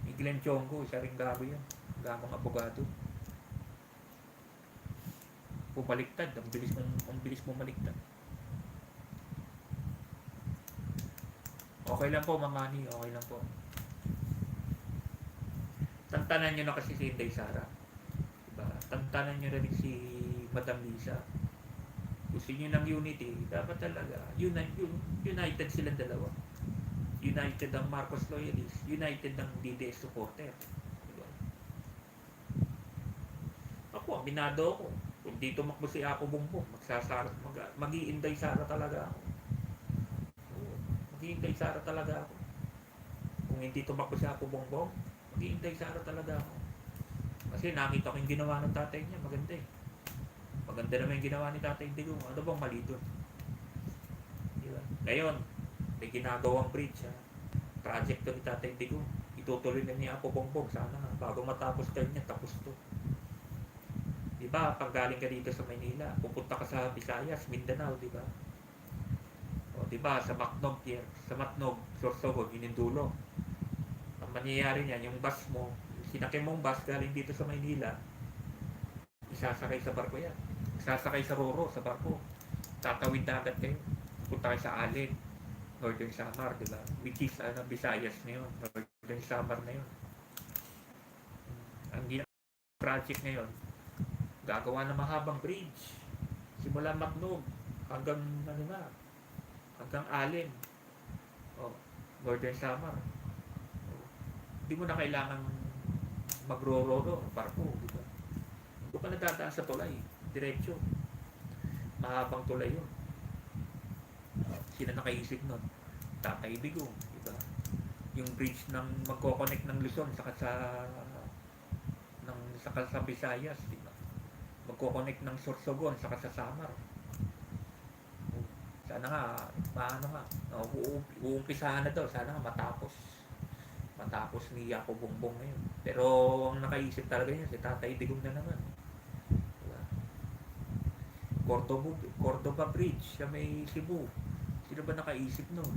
Ni Glenn Chonggo, isa rin gabi yun. Gamang abogado. Pumaliktad, ang bilis mo maliktad. Okay lang po, Mamani, okay lang po. Tantanan nyo na kasi si Inday Sara. Diba? Tantanan nyo rin si Madam Lisa. Gusto nyo ng unity, dapat talaga united silang dalawa. United ang Marcos loyalists, united ang DDS supporter. Diba? Ako, aminado ako. Kung dito tumakbo si Apo Bongbong, mag-iinday Sara talaga ako. Mag-iinday Sara talaga ako. Kung hindi tumakbo si Apo Bongbong, mag-iinday Sara talaga ako. Kasi nakita ko yung ginawa ng tatay niya, maganda Maganda naman yung ginawa ni Tatay Digong. Ano bang mali doon? Diba? Ngayon, may ginagawang bridge project to ni Tatay Digong. Itutuloy na ni Apo Bongbong. Sana bago matapos tayo niya, tapos to. Diba, pag galing ka dito sa Maynila, pupunta ka sa Visayas, Mindanao, diba? O, diba, sa Macnog, sa Macnog, Sorsogon, yun yung dulo. Ang mangyayari niyan, yung bus mo, sinakay mong bus galing dito sa Maynila, isasakay sa barko yan. Isasakay sa Roro, sa barko. Tatawid dagat kayo. Punta kayo sa Alin, Northern Samar, diba? Which is, Visayas na yun. Northern Samar na yun. Ang project ngayon, gagawa ng mahabang bridge. Simula Macnog hanggang hanggang Alin. O, Northern Samar. Hindi mo na kailangan magro-roro, barko, diba? Doon ka nadadaan sa tulay, diretso. Mahabang tulay yun. Sino nakaisip nun? Tatay Digong, diba? Yung bridge ng magko-connect ng Luzon saka sa Visayas, diba? Magko-connect ng Sorsogon saka sa Samar. Sana nga, uumpisahan na daw. Sana nga matapos ni Apo Bongbong ngayon. Pero ang nakaisip talaga niya, si Tatay Digong na naman. Diba? Cordoba Bridge sa may Cebu. Sino ba nakaisip nun?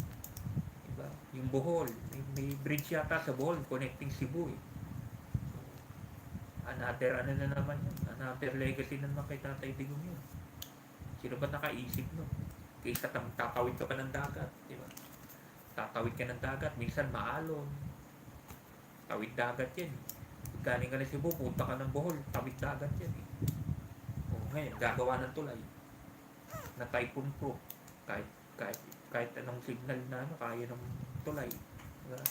Diba? Yung Bohol. May bridge yata sa Bohol connecting Cebu eh. Another na naman yun. Another legacy na naman kay Tatay Digong yun. Sino ba nakaisip nun? Kaysa tatawid ka pa ng dagat, di ba? Tatawid ka ng dagat, minsan maalon. Tawid dagat yan. Galing ka na Cebu, punta ka ng Bohol, tawid dagat yan. O ngayon, gagawa ng tulay na typhoon proof. Kahit anong signal na kaya ng tulay. Diba?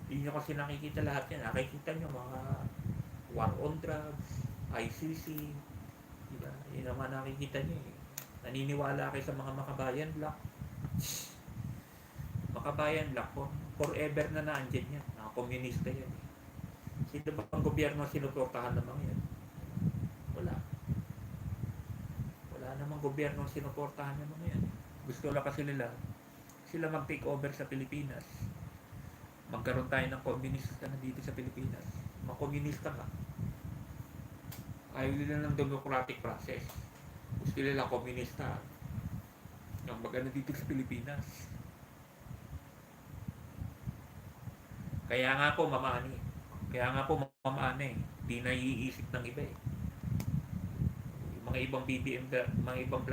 Hindi nyo kasi nakikita lahat yan. Nakikita nyo mga war on drugs, ICC, diba? Yun naman nakikita nyo eh. Naniniwala kayo sa mga Makabayan Black. Makabayan Black po, forever na naandyan yan. Nakakomunista yan eh. Sino ba ang gobyerno sinuportahan ng mga yan? Wala. Wala namang gobyerno sinuportahan ng mga yan. Gusto lang kasi sila mag-take over sa Pilipinas. Magkaroon tayo ng komunista na dito sa Pilipinas. Makomunista ka. Ayaw nila ng democratic process. Gusto nila komunista. Yung magana dito sa Pilipinas. Kaya nga po mamani. Di naiisip ng iba eh. Yung mga ibang BBM, mga ibang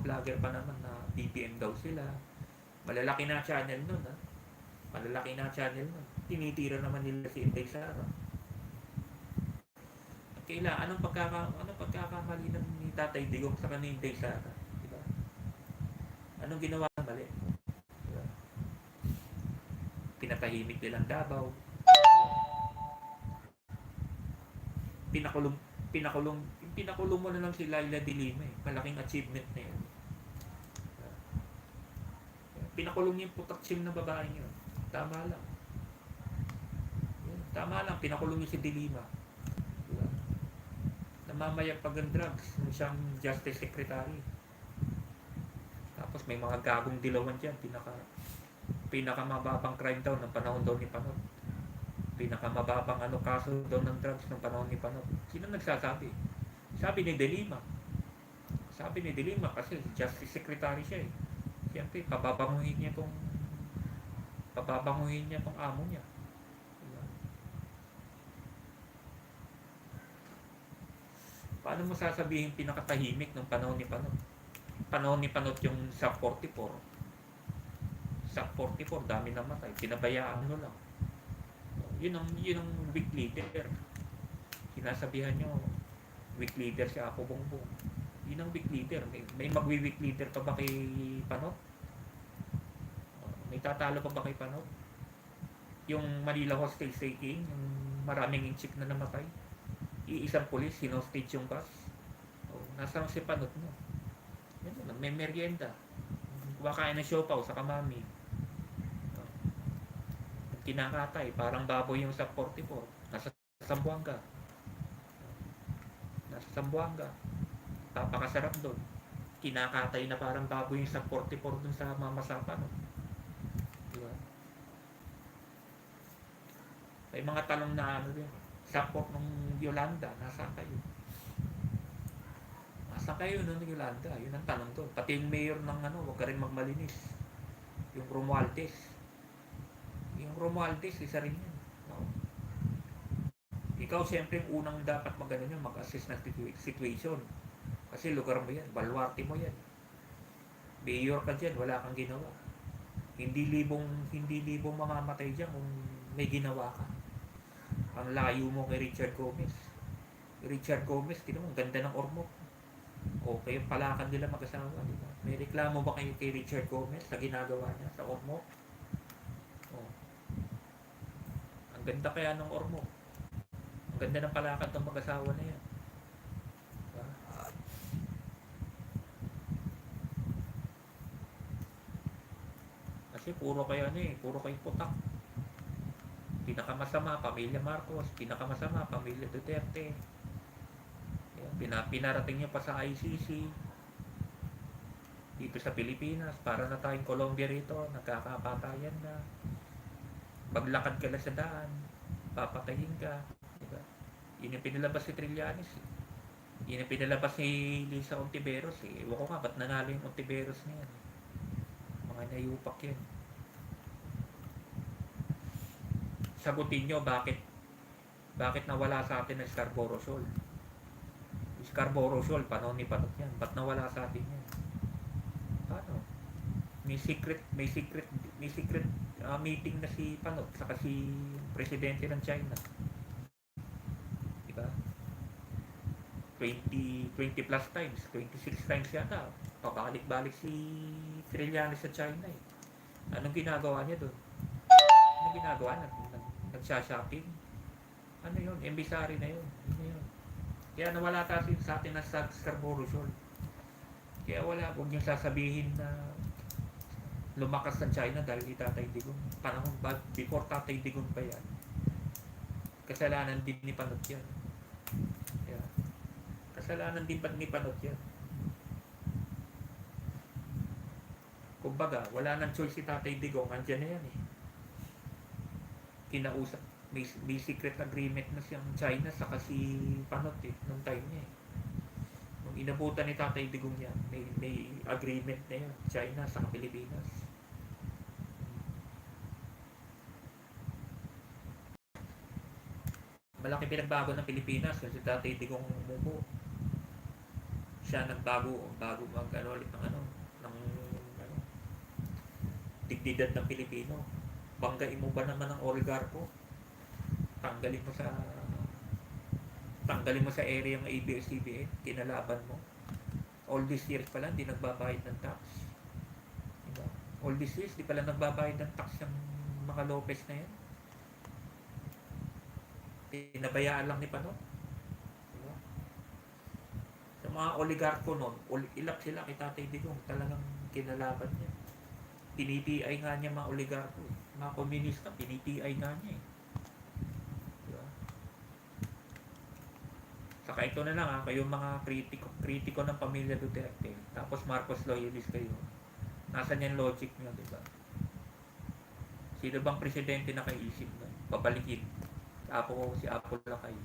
vlogger pa naman na BBM daw sila. Malalaki na channel nun ha. Malalaki na channel nun. Tinitira naman nila si Inday Sara. Anong pagkakamali ni Tatay Digong sa kanina Inday Sara? Diba? Anong ginawa ng mali? Diba? Pinatahimik nilang Davao. Pinakulong mo na lang si Laila de Lima eh. Malaking achievement na yun. Pinakulong niya yung putaksim na babae niyo. Tama lang. Tama lang, pinakulong niya si de Lima. Diba? Namamayag pag ang drugs nung siyang Justice Secretary. Tapos may mga gagong dilawan dyan. Pinakamababang crime daw ng panahon daw ni Panot. Pinakamababang kaso daw ng drugs ng panahon ni Panot. Sino nagsasabi? Sabi ni de Lima kasi Justice Secretary siya eh. Siyempre, pababanguhin niya tong amo niya. Diba? Paano mo sasabihin pinakatahimik ng panahon ni Panot? Panahon ni Panot yung sa 44. Sa 44, dami namatay. Pinabayaan mo lang. Yun ang weak leader. Sinasabihan nyo, weak leader si Apo Bongbong. Yun ang weak leader. May magwi-weak leader pa ba kay Panot? May tatalo pa ba kay Panot? Yung Manila hostage taking, yung maraming inchik na namatay. Iisang polis, sinostage yung bus. Nasaan si Panot mo? May merienda. Kumakain ng siopaw sa kamami. Kinakatay, parang baboy yung sa 44. Nasa Zamboanga. Papakasarap doon. kinakatay na parang baboy yung sa 44 dun sa Mamasapa, no? Diba? May mga tanong na ano din, support ng Yolanda, nasaan kayo? Nasaan kayo nun ng Yolanda? Yun ang tanong doon. Pati yung mayor ng ano, huwag ka rin magmalinis. Yung Romualdez. Yung Romualdez, isa rin yun. No? Ikaw siyempre yung unang dapat mag-assess ng situation. Kasi lugar mo yan, baluarte mo yan. Mayor ka dyan, wala kang ginawa. Hindi libong mamamatay dyan kung may ginawa ka. Ang layo mo kay Richard Gomez. Richard Gomez, tinan mo, ang ganda ng ormo. Okay, yung palakad nila mag-asawa, di ba? May reklamo ba kayo kay Richard Gomez sa ginagawa niya sa ormo? Oh. Ang ganda kaya ng ormo. Ang ganda ng palakad ng mag-asawa na yan. Diba? Kasi puro kayo puro kayo putak. Pinakamasama, pamilya Marcos. Pinakamasama, pamilya Duterte. Pinarating niyo pa sa ICC dito sa Pilipinas. Para na tayong Colombia rito. Nagkakapatayan na. Maglakad ka lang sa daan. Papatayin ka. Diba? Yun yung pinalabas si Trillanes. Yun yung pinalabas ni Lisa Ontiveros. Ewan ko nga, ba't nanalo yung Ontiveros na yan? Mga nayupak yan. Sagutin nyo bakit nawala sa atin ang Scarborough Shoal. Scarborough Shoal, panahon ni Panot yan. Ba't nawala sa atin yan? Paano? May secret meeting na si Panot saka si presidente ng China. Diba? 20 plus times, 26 times yata. Pabalik-balik si Trillanes sa China eh. Anong ginagawa niya doon? Anong ginagawa? Nagsha-shopping? Ano yun? Embisary na yun. Ano yun? Kaya nawala kasi sa atin na sa Scarborough Shoal. Kaya wala, huwag niyong sasabihin na lumakas sa China dahil ni Tatay Digong. Panahon before Tatay Digong pa yan. Kasalanan din ni Panot yan. Kaya, kasalanan din ni Panot yan. Kumbaga, wala nang choice si Tatay Digong, andyan na yan eh. Kinausap, may secret agreement na siyang China saka si Panot eh, nung time niya eh. Nung inabutan ni Tatay Digong yan, may agreement na yan, China saka Pilipinas. Malaki pinagbago ng Pilipinas kasi si Tatay Digong umupo. Siya bago mag-ano ulit ng dignidad ng Pilipino. Banggain mo ba naman ang oligarko? Tanggalin mo sa area ng ABS-CBN, kinalaban mo. All these years pala, hindi nagbabayad ng tax. Diba? All these years, di pala nagbabayad ng tax yung mga Lopez na yan. Pinabayaan lang ni Panot. Diba? Sa mga oligarko nun, ilap sila kay Tatay Digong, talagang kinalaban niya. Pinitiay nga niya mga oligarko. Mga komunista, pinitiay nga niya eh. Saka ito na lang kayong mga kritiko ng pamilya Duterte, tapos Marcos loyalist kayo. Nasaan yung logic nyo, diba? Sino bang presidente na kaisip nun? Babalikin. Si Apo Lakay.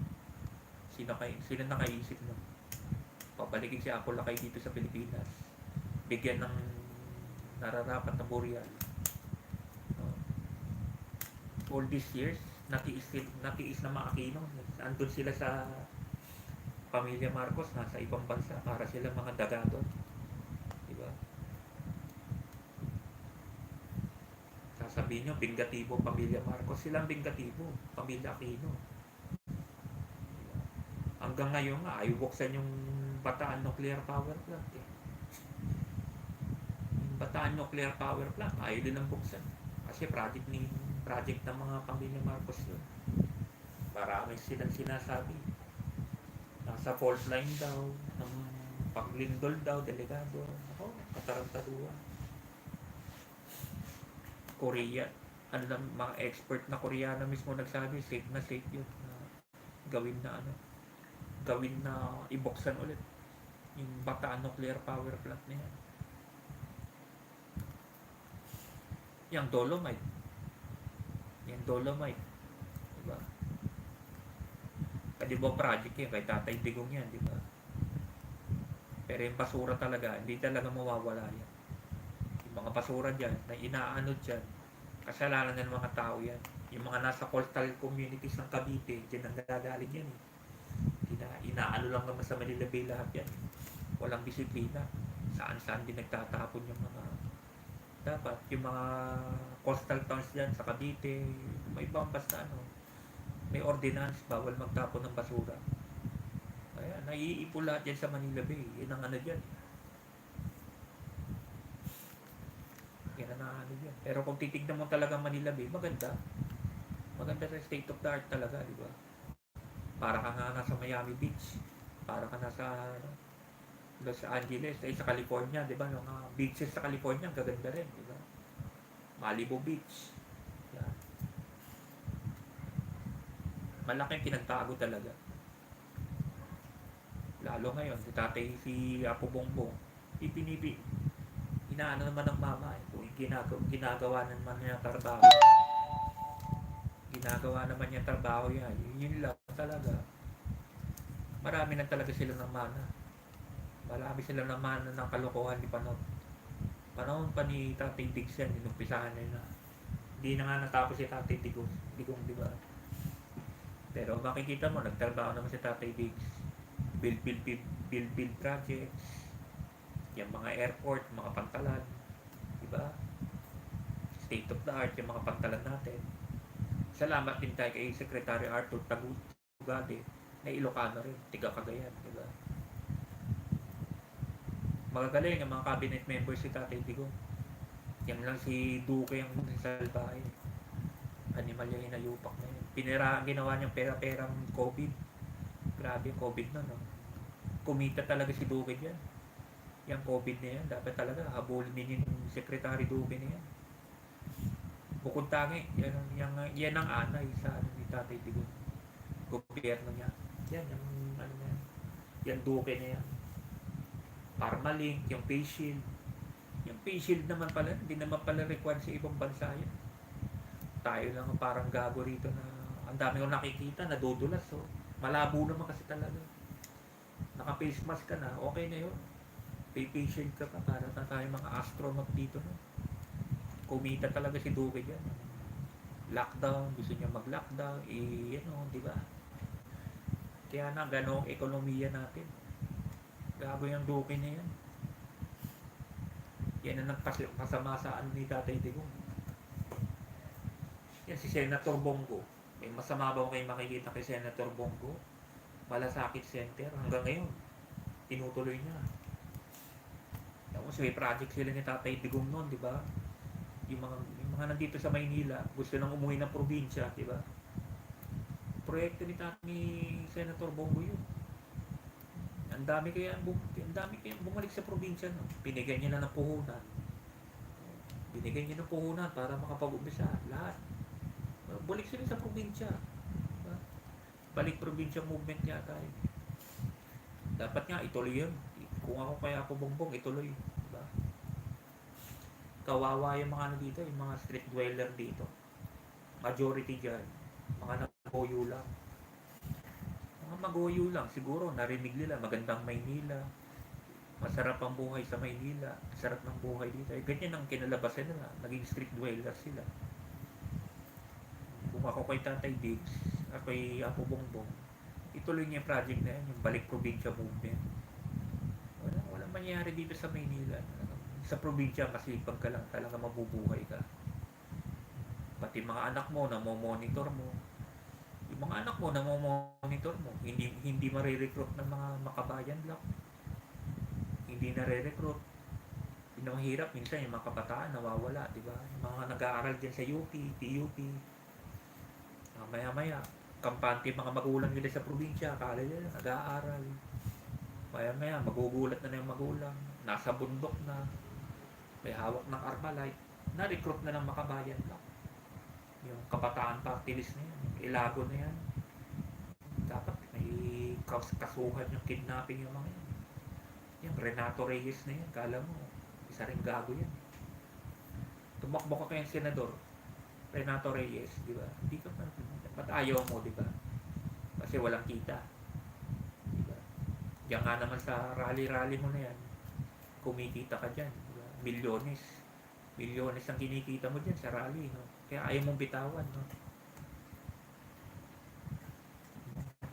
Sino nakaisip nun? Babalikin si Apo Lakay dito sa Pilipinas. Bigyan ng nararapat na burial. All these years, natiis na mga Aquino. Andun sila sa pamilya Marcos, nasa ibang bansa para sila mga dagado. Diba? Sasabihin nyo, bingatibo pamilya Marcos. Silang bingatibo, pamilya Aquino. Diba? Hanggang ngayon nga, ayaw buksan yung Bataan Nuclear Power Plant eh. Yung Bataan Nuclear Power Plant, ayaw din ang buksan. Kasi project ng mga pamilya Marcos yun. Marami silang sinasabi. Nasa fault line daw, ng paglindol daw, delegado. Ako, katarantaduan. Korea, mga expert na Koreano mismo nagsabi, safe yun. Gawin na ibuksan ulit. Yung Bataan Nuclear Power Plant na yan. Yung Dolomite. Yung Dolomite. Diba? Kadibo project yan, kay Tatay Digong yan, diba? Pero yung basura talaga, hindi talaga mawawala yan. Yung mga basura dyan, na inaano dyan, kasalanan ng mga tao yan. Yung mga nasa coastal communities ng Cavite, dyan ang nagagaling yan eh. Inaano lang naman sa Manila Bay lahat yan. Walang disiplina. Saan-saan din nagtatapon yung mga dapat. Yung mga coastal towns dyan sa Cavite, may ibang basta ano, may ordinance, bawal magtapon ng basura. Kaya naiipo lahat yan sa Manila Bay. Yan ang ano dyan. Yan ang ano dyan. Pero kung titignan mo talaga Manila Bay, maganda. Maganda sa state of the art talaga, di ba? Para ka nga nasa Miami Beach. Para ka nasa Los Angeles, sa California, di ba? Yung beaches sa California, gaganda rin, di ba? Malibu Beach. Yan. Malaking pinagtago talaga. Lalo ngayon, si Apo Bongbong, inaano naman ng mama eh. Kung ginagawa naman niya trabaho. Ginagawa naman niya trabaho yan. Yun lang talaga. Marami na talaga sila ng mana. Marami sila ng mana ng kalokohan ni Panon. Panahon pa ni Tatay Diggs yan, inumpisahan na. Hindi na nga natapos si Tatay Digong, di ba? Pero makikita mo, nagtrabaho naman si Tatay Diggs. Build projects, yung mga airport, mga pantalan, di ba? State of the art, yung mga pantalan natin. Salamat din tayo kay Secretary Arthur Tagugade na Ilocano rin, tiga Cagayan, di ba? Magagaling ang mga cabinet members si Tatay Digong. Yan lang si Duque ang salbahe. Animal yung hinayupak na yun. Ginawa niyang pera-perang COVID. Grabe yung COVID na, no? Kumita talaga si Duque dyan. Yung COVID na yan, dapat talaga habulin din yung Secretary Duque na yan. Bukod tangi, yan ang anay sa ni Tatay Digong. Gobyerno niya. Yan, yan Duque na yan. Parmalink, yung face shield. Yung face shield naman pala, hindi naman pala required sa ibang bansa yan. Tayo lang parang gago rito na ang dami kong nakikita, nadudulas. So, malabo naman kasi talaga. Naka-face mask ka na, okay na yun. Face shield ka pa, para na tayo mga astronaut dito. No? Kumita talaga si Duque dyan. Lockdown, gusto niya mag-lockdown, di ba? Kaya na, ganong ekonomiya natin. Gago yung Duque na yan. Yan ang nagpasama sa ano ni Tatay Digong. Yan si Senator Bongo. May masama ba kayo makikita kay Senator Bongo? Malasakit Center. Hanggang ngayon, tinutuloy niya. Tapos may project sila ni Tatay Digong noon, di ba? Yung mga nandito sa Maynila, gusto nang umuwi ng probinsya, di ba? Proyekto ni Senator Bongo yun. Ang dami kayang bumalik sa probinsya, no? Binigyan niya na ng puhunan. Binigyan niya ng puhunan para makapag-umpisa lahat. Balik sila sa probinsya. Diba? Balik probinsya movement niya tayo. Dapat nga ituloy yun. Kung ako kaya ako Bongbong, ituloy. Diba? Kawawa yung mga dito, yung mga street dweller dito. Majority dyan, mga nagoyo lang. Mga magoyo lang, siguro narinig nila magandang Maynila, masarap ang buhay sa Maynila, sarap ng buhay dito. Ganyan ang kinalabasan nila, naging street dweller sila. Kung ako kay Tatay Diggs, ako kay Apo Bongbong, ituloy niya yung project na yan, yung balik probinsya movement. Walang mangyari dito sa Maynila. Sa probinsya kasi pag ka lang talaga mabubuhay ka. Pati mga anak mo na monitor mo, yung mga anak mo na monitor mo, hindi marirecruit ng mga makabayan lang. Hindi nare-recruit. Yung mahirap, minsan yung mga kabataan nawawala, di ba? Yung mga nag-aaral dyan sa UP, PUP, maya-maya, kampante mga magulang nila sa probinsya, akala nila nag-aaral. Maya-maya, magugulat na yung magulang, nasa bundok na, may hawak ng Armalite, na-recruit na ng makabayan lang. Yung kabataan party list na yan, yung Ilago na yan, dapat may kasuhan yung kidnapping yung mga yan. Yung Renato Reyes na yan, kala mo, isa rin gago yan. Tumakbo ka kayong senador, Renato Reyes, di ba? Hindi ka pa, ba't ayaw mo, di ba? Kasi walang kita. Di ba? Diyan nga naman sa rally-rally mo na yan, kumikita ka dyan. Di ba? Milyones. Milyones ang kinikita mo dyan sa rally, no? Kaya ayaw mong bitawan, no?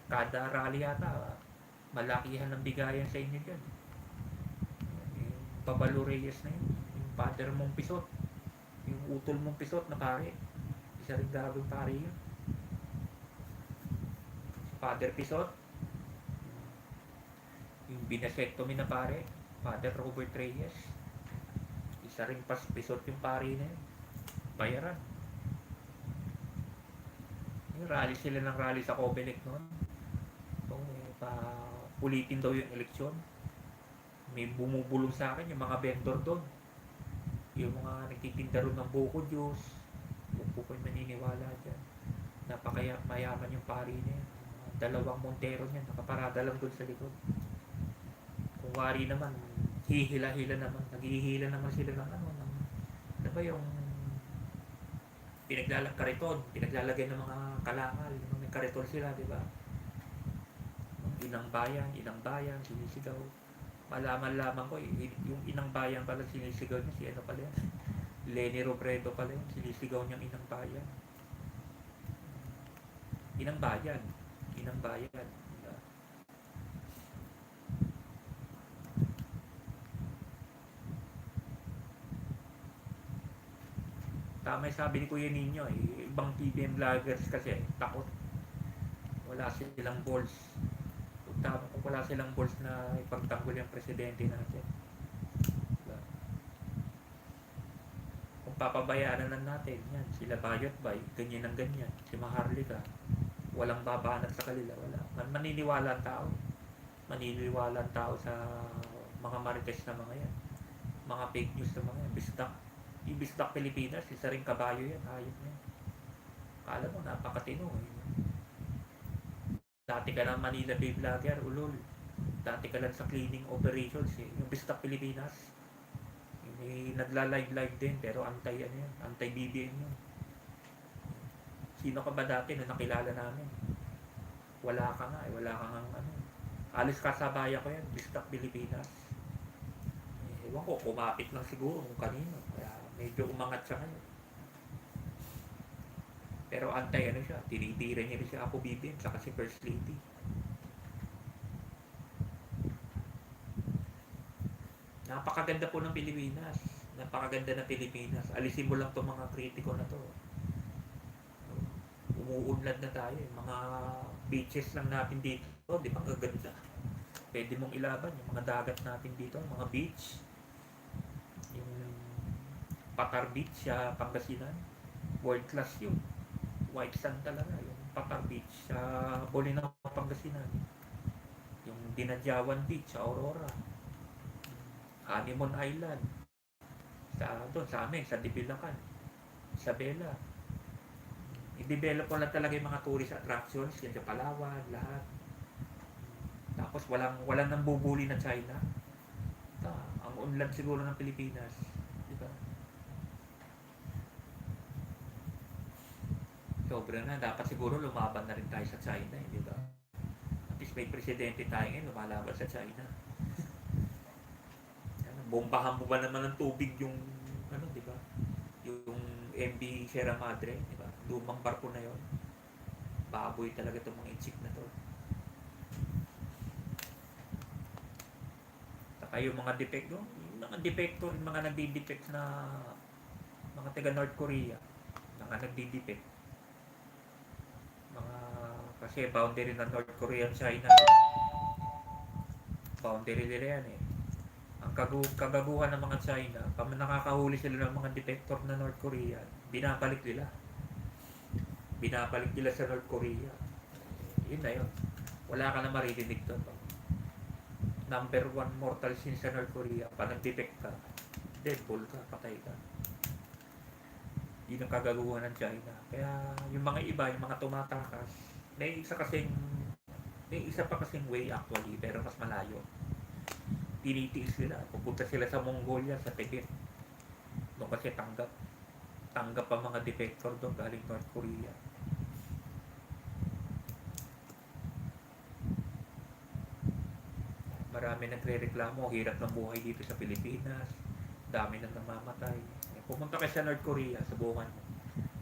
Kada rally yata, malakihan ng bigayan sa inyo dyan. Yung Babalo Reyes na yun. Yung father mong pisot. Yung utol mong pisot na pare. Isa rin gagawin pare yun. Father Pisot. Yung binasectomy na pare. Father Robert Reyes. Isa rin pisot yung pare na yun. Bayaran. Yung rally sila ng rally sa Comelec noon. Ulitin daw yung eleksyon. May bumubulong sa akin yung mga vendor doon. Yung mga nagtitinda ron ng buko juice. Kung po kayo maniniwala dyan. Napakamayaman yung pari niya. Dalawang Montero niya. Nakaparada lang doon sa likod. Kung wari naman, hihila-hila naman. Naghihila naman sila ng ano. Ano ba yung kariton. Pinaglalagay ng mga kalangal. Yung may kariton sila, di ba? Inang bayan, sinisigaw. Malaman lamang ko, yung inang bayan pala sinisigaw niya, si ano pala yan? Leni Robredo pala yan, sinisigaw niyang inang bayan. Inang bayan. Diba? Tama yung sabi ni Kuya Nino, ibang PBM vloggers kasi takot. Wala silang balls. Kung wala silang balls na ipagtanggol yung presidente natin. Diba? Kung papabayaan na natin, yan, sila Bayot Bay, ganyan ang ganyan. Si Maharlika, walang babanat sa kanila, wala. Maniniwala ang tao. Maniniwala ang tao sa mga marites na mga yan. Mga fake news na mga yan. Ibisdak Pilipinas, isa rin kabayo yan, hayop yan. Kala mo, napakatino. Dati ka ng Manila Bay Vlogger, ulol. Dati ka lang sa cleaning operations, yung Bistak Pilipinas. May nagla-live din, pero anti-BBM yun. Sino ka ba dati na nakilala namin? Wala ka nga, wala ka nga ano. Alis kasabaya ko yan, Bistak Pilipinas. Ewan ko, kumapit lang siguro kung kanino. Kaya medyo umangat siya ngayon. Pero ano siya, tinitira niya rin siya ako BBM, saka si First Lady. Napakaganda po ng Pilipinas. Napakaganda ng Pilipinas. Alisin mo lang itong mga kritiko na to. Umuunlad na tayo. Mga beaches lang natin dito. Di ba gaganda? Pwede mong ilaban yung mga dagat natin dito, mga beach. Yung Patar Beach sa Pangasinan. World class yun. White sand talaga, yung Patar Beach sa Bolinao, Pangasinan. Yung Dinadyawan Beach sa Aurora. Honeymoon Island. Sa amin, sa Dibilacan. Isabela. I-develop ko lang talaga yung mga tourist attractions, yan sa Palawan, lahat. Tapos walang nang bubuli na China. Ang unlad siguro ng Pilipinas. Diba? Sobra na. Dapat siguro lumaban na rin tayo sa China, di ba? At least may presidente tayo ngayon, lumalaban sa China. Bombahan mo ba naman ng tubig yung, di ba? Yung MV Sierra Madre, di ba? Lumang barko na yon. Baboy talaga itong mga ichik na to. Saka yung mga defecto, yung mga nagdi-defect na mga taga North Korea, mga nagdi-defect. Kasi boundary ng North Korea at China. Boundary nila yan Ang kagaguhan ng mga China, pag nakakahuli sila ng mga detector na North Korea, binabalik nila sa North Korea. Yun na yun. Wala ka na maririnig doon. Number 1 mortal sin sa North Korea, pag nag-detect ka, dead ball ka, patay ka. Yun ang kagaguhan ng China. Kaya yung mga iba, yung mga tumatakas, may isa pa kasing way actually, pero mas malayo. tinitiis nila. Pupunta sila sa Mongolia, sa Tibet. Doon kasi tanggap ang mga defector doon galing North Korea. Marami nagre-reklamo, hirap ng buhay dito sa Pilipinas, dami nang namamatay. Pumunta kayo sa North Korea, subukan mo.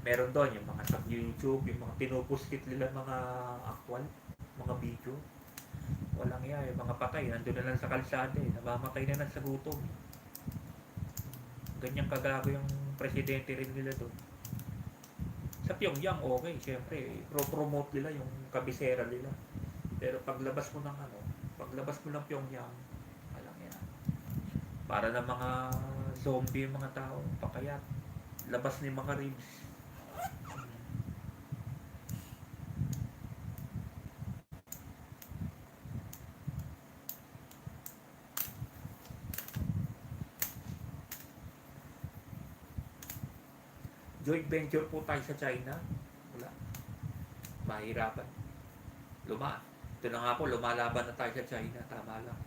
Meron doon yung mga sa YouTube, yung mga pinupuskit nila mga aktwal, mga video. Walang iya, yung mga patay, nandun na lang sa kalsada eh, namamatay na lang sa gutom. Ganyang kagago yung presidente rin nila doon. Sa Pyongyang, okay, syempre, pro-promote nila yung kabisera nila. Pero paglabas mo ng Pyongyang, alam yan. Para ng mga zombie yung mga tao, pakayat. Labas ni mga ribs. Joint venture po tayo sa China. Wala. Mahirapan. Ito na nga po, lumalaban na tayo sa China. Tama lang.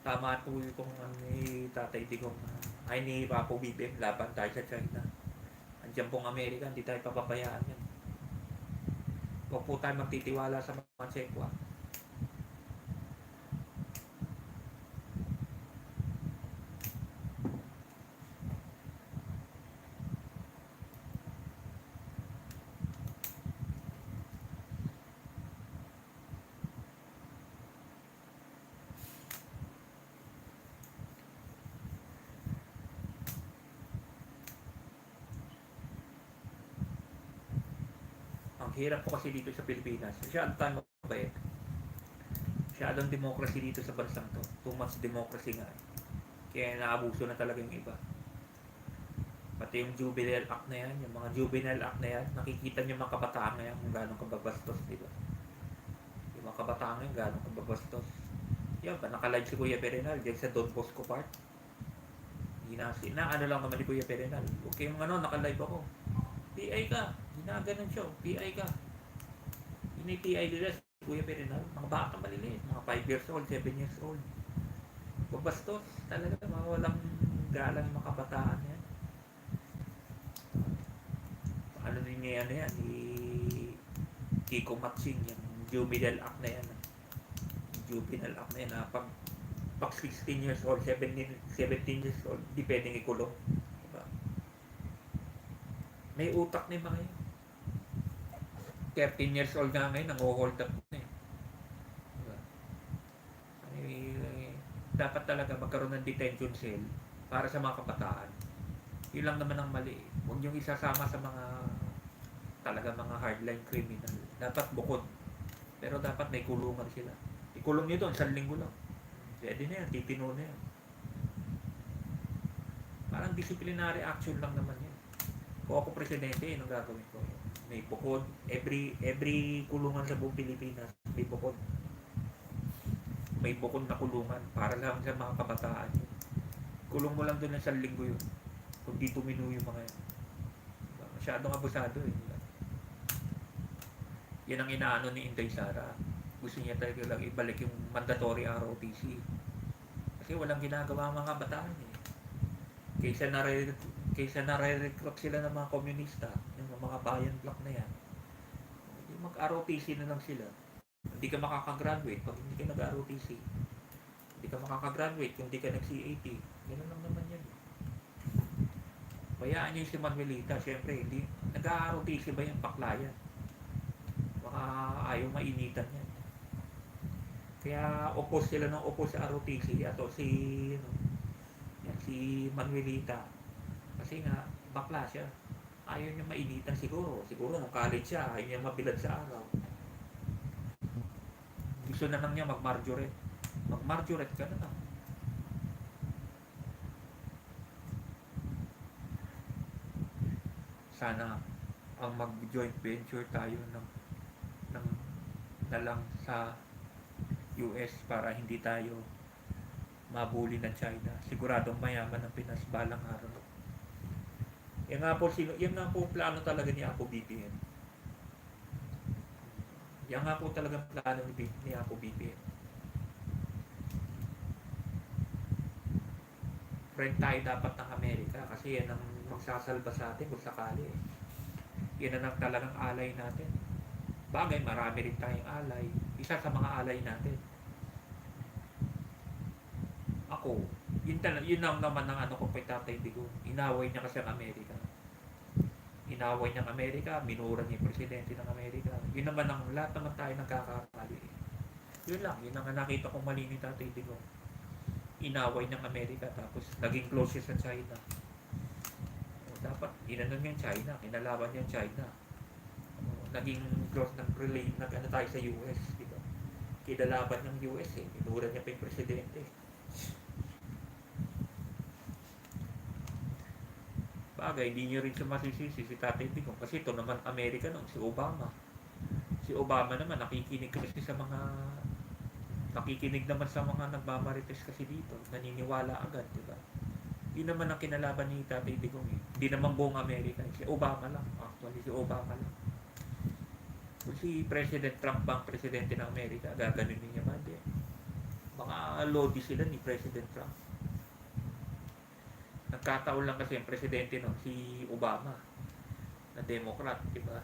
Tama po itong ni Tatay Digong, ni Papo Bibem, laban tayo sa China. Andiyan pong Amerika, hindi tayo papabayaan yan. Huwag po tayo magtitiwala sa mga Tsekwa. Ang hirap po kasi dito sa Pilipinas. Masyadong tayo mabait. Masyadong democracy dito sa bansang to. Too much democracy nga. Kaya naabuso na talaga yung iba. Pati yung Juvenile Act na yan, yung mga Juvenile Act na yan, nakikita niyo mga kabataan ngayon kung gano'ng kababastos, di ba? Yung mga kabataan ngayon, gano'ng kababastos. Yan ba, nakalive si Kuya Perenal dyan sa Don Bosco Park. Ano lang naman ni Kuya Perenal. Okay, yung nakalive ako. PI ka. Ginaganon siya. PI ka. Ini-PI nila si Kuya Perenal. Mga bata maliliit. Mga 5 years old, 7 years old. Babastos. Talaga. Mga walang galang mga kabataan yan. Ano din niya yan? Ni Kiko Matsing. Yung Juvenile Act na yan. Juvenile Act na yan. Pag 16 years old, 17 years old, di pwedeng ikulong. Diba? May utak na yung mga yun. 13 years old nga ngayon, nang-hold up na eh. Diba? Dapat talaga magkaroon ng detention cell para sa mga kabataan. Yun lang naman ang mali. Huwag niyong isasama sa talaga mga hardline criminal. Dapat bukod. Pero dapat may kulungan sila. Ikulong niyo doon, 1 linggo lang. Pwede na yan, titino na yan. Parang disciplinary action lang naman yan. Kung ako presidente, anong gagawin ko? May bukod. Every kulungan sa buong Pilipinas, may bukod. May bukod na kulungan para lang sa mga kabataan. Kulong mo lang doon ng 1 linggo yun. Kung di tumino yung mga yan. Masyadong abusado eh. Yan ang inaano ni Inday Sara. Gusto niya talaga lang ibalik yung mandatory ROTC. Kasi walang ginagawa mga bataan eh. Kaysa nare-recruit sila ng mga komunista, yung mga bayan block na yan. Mag-ROTC na lang sila. Hindi ka makakagraduate pag hindi ka nag-ROTC. Hindi ka makakagraduate kung hindi ka nag-CAT. Ganun lang naman yan. Bayaan niyo si Manuelita, syempre, hindi. Nag-ROTC ba yung baklayan? Baka ayaw mainitan yan. Kaya oppose sila ng oppose sa ROTC at si Manuelita. Kasi nga, bakla siya. Ayaw niya mainitan siguro. Siguro nung college siya, ayaw niya mabilad sa araw. Gusto na lang niya mag-marjorette. Mag-marjorette ka na lang. Sana ang mag-joint venture tayo ng na lang sa US para hindi tayo mabuli ng China. Siguradong mayaman ang Pinas balang araw. Yan nga po plano talaga ni Apo BBM. Yan nga po talaga plano ni Apo BBM. friend tayo dapat ng Amerika kasi yan ang magsasalba sa atin kung sakali. Yan ang talagang alay natin. Bagay, marami rin tayong alay. Isa sa mga alay natin. Ako, yun lang naman ng ano ko kay Tatay Digong. Inaway niya kasi ang Amerika. Inaway niya ang Amerika, minura niya yung presidente ng Amerika. Yun naman ang lahat naman tayo nagkakamali. Yun lang, yun ang nakita kong mali ni Tatay Digong. Inaway ng Amerika tapos naging close siya sa China. O, dapat inanon niya China, kinalaban niya China. O, naging close relate ano tayo sa US, di ba? Kinalaban ng US eh, minura niya pa yung presidente. Bagay, hindi niyo rin siya masisisi si Tatay Digong kasi ito naman Amerika noon, si Obama. Si Obama naman nakikinig kasi sa mga nakikinig naman sa mga nagmamarites kasi dito, naniniwala agad, di ba? Yun naman ang kinalaban ni Tatay Digong eh. Hindi naman buong Amerika, si Obama lang. Actually, si Obama lang. Kung si President Trump bang presidente ng Amerika, gaganunin niya ba? Hindi. Baka lodi sila ni President Trump. Nagkataon lang kasi ang presidente no, si Obama na Democrat, di ba?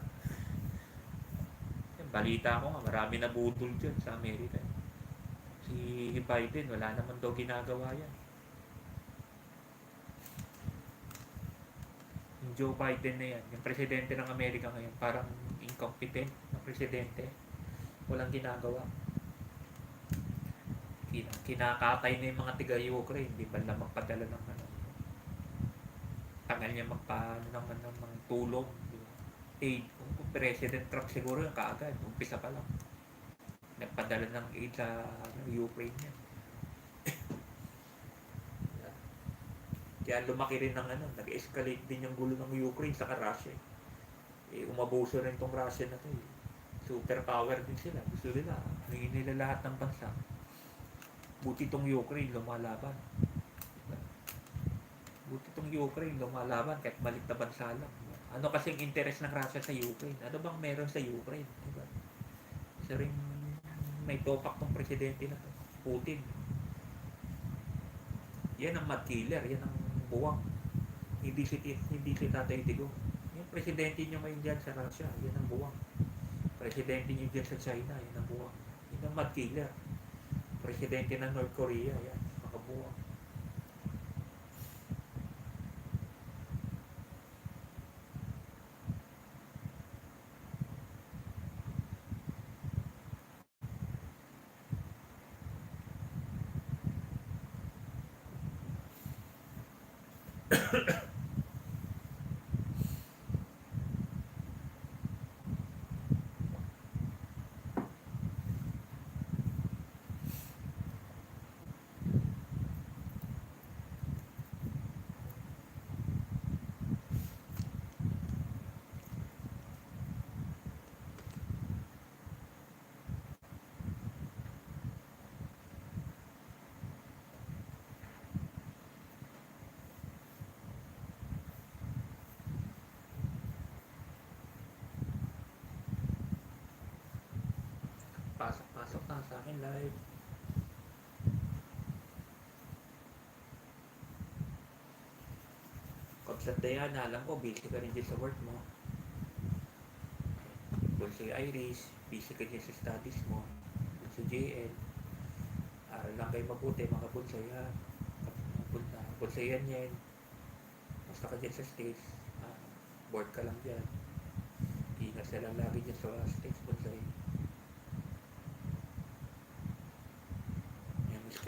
Balita ko nga, marami na budol dyan sa Amerika. Si Biden, wala naman daw ginagawa yan. Yung Joe Biden na yan, yung presidente ng Amerika ngayon, parang incompetent na presidente. Walang ginagawa. Kinakatay na yung mga tiga-Ukraine, hindi ba lang magpadala ng ano. Tagal niya magpaano naman ng mga tulong. Aid. Kung President Trump siguro yung kaagad, umpisa pa lang. Nagpadala ng aid sa Ukraine yan. Kaya lumaki rin ng ano, nag-escalate din yung gulo ng Ukraine sa Russia. Eh, umabuso rin tong Russia na to eh. Super power din sila. Gusto nila, hingin nila lahat ng bansa. Buti tong Ukraine lumalaban. Buti tong Ukraine lumalaban kahit balik na bansa lang. Ano kasing interest ng Russia sa Ukraine? Ano bang meron sa Ukraine? Diba? Isa rin may topak tong presidente na to. Putin. Yan ang mad killer. Yan ang buwang. Hindi si Tatay Digong. Yung presidente nyo ngayon dyan sa Russia, yan ang buwang. Presidente nyo dyan sa China, yan ang buwang. Yan ang mad killer. Presidente ng North Korea, yan. Makabuwang. Pasok na sa akin live. Kapsat Diana, alam ko, busy ka rin dyan sa work mo. Bulso Iris, busy ka dyan sa studies mo. Bulso JL, aral lang kayo mabuti, mga bulso yan. Bulso yan yan. Basta ka dyan sa stage, board ka lang dyan. Ingat na lang lagi dyan sa stage, bulso yan.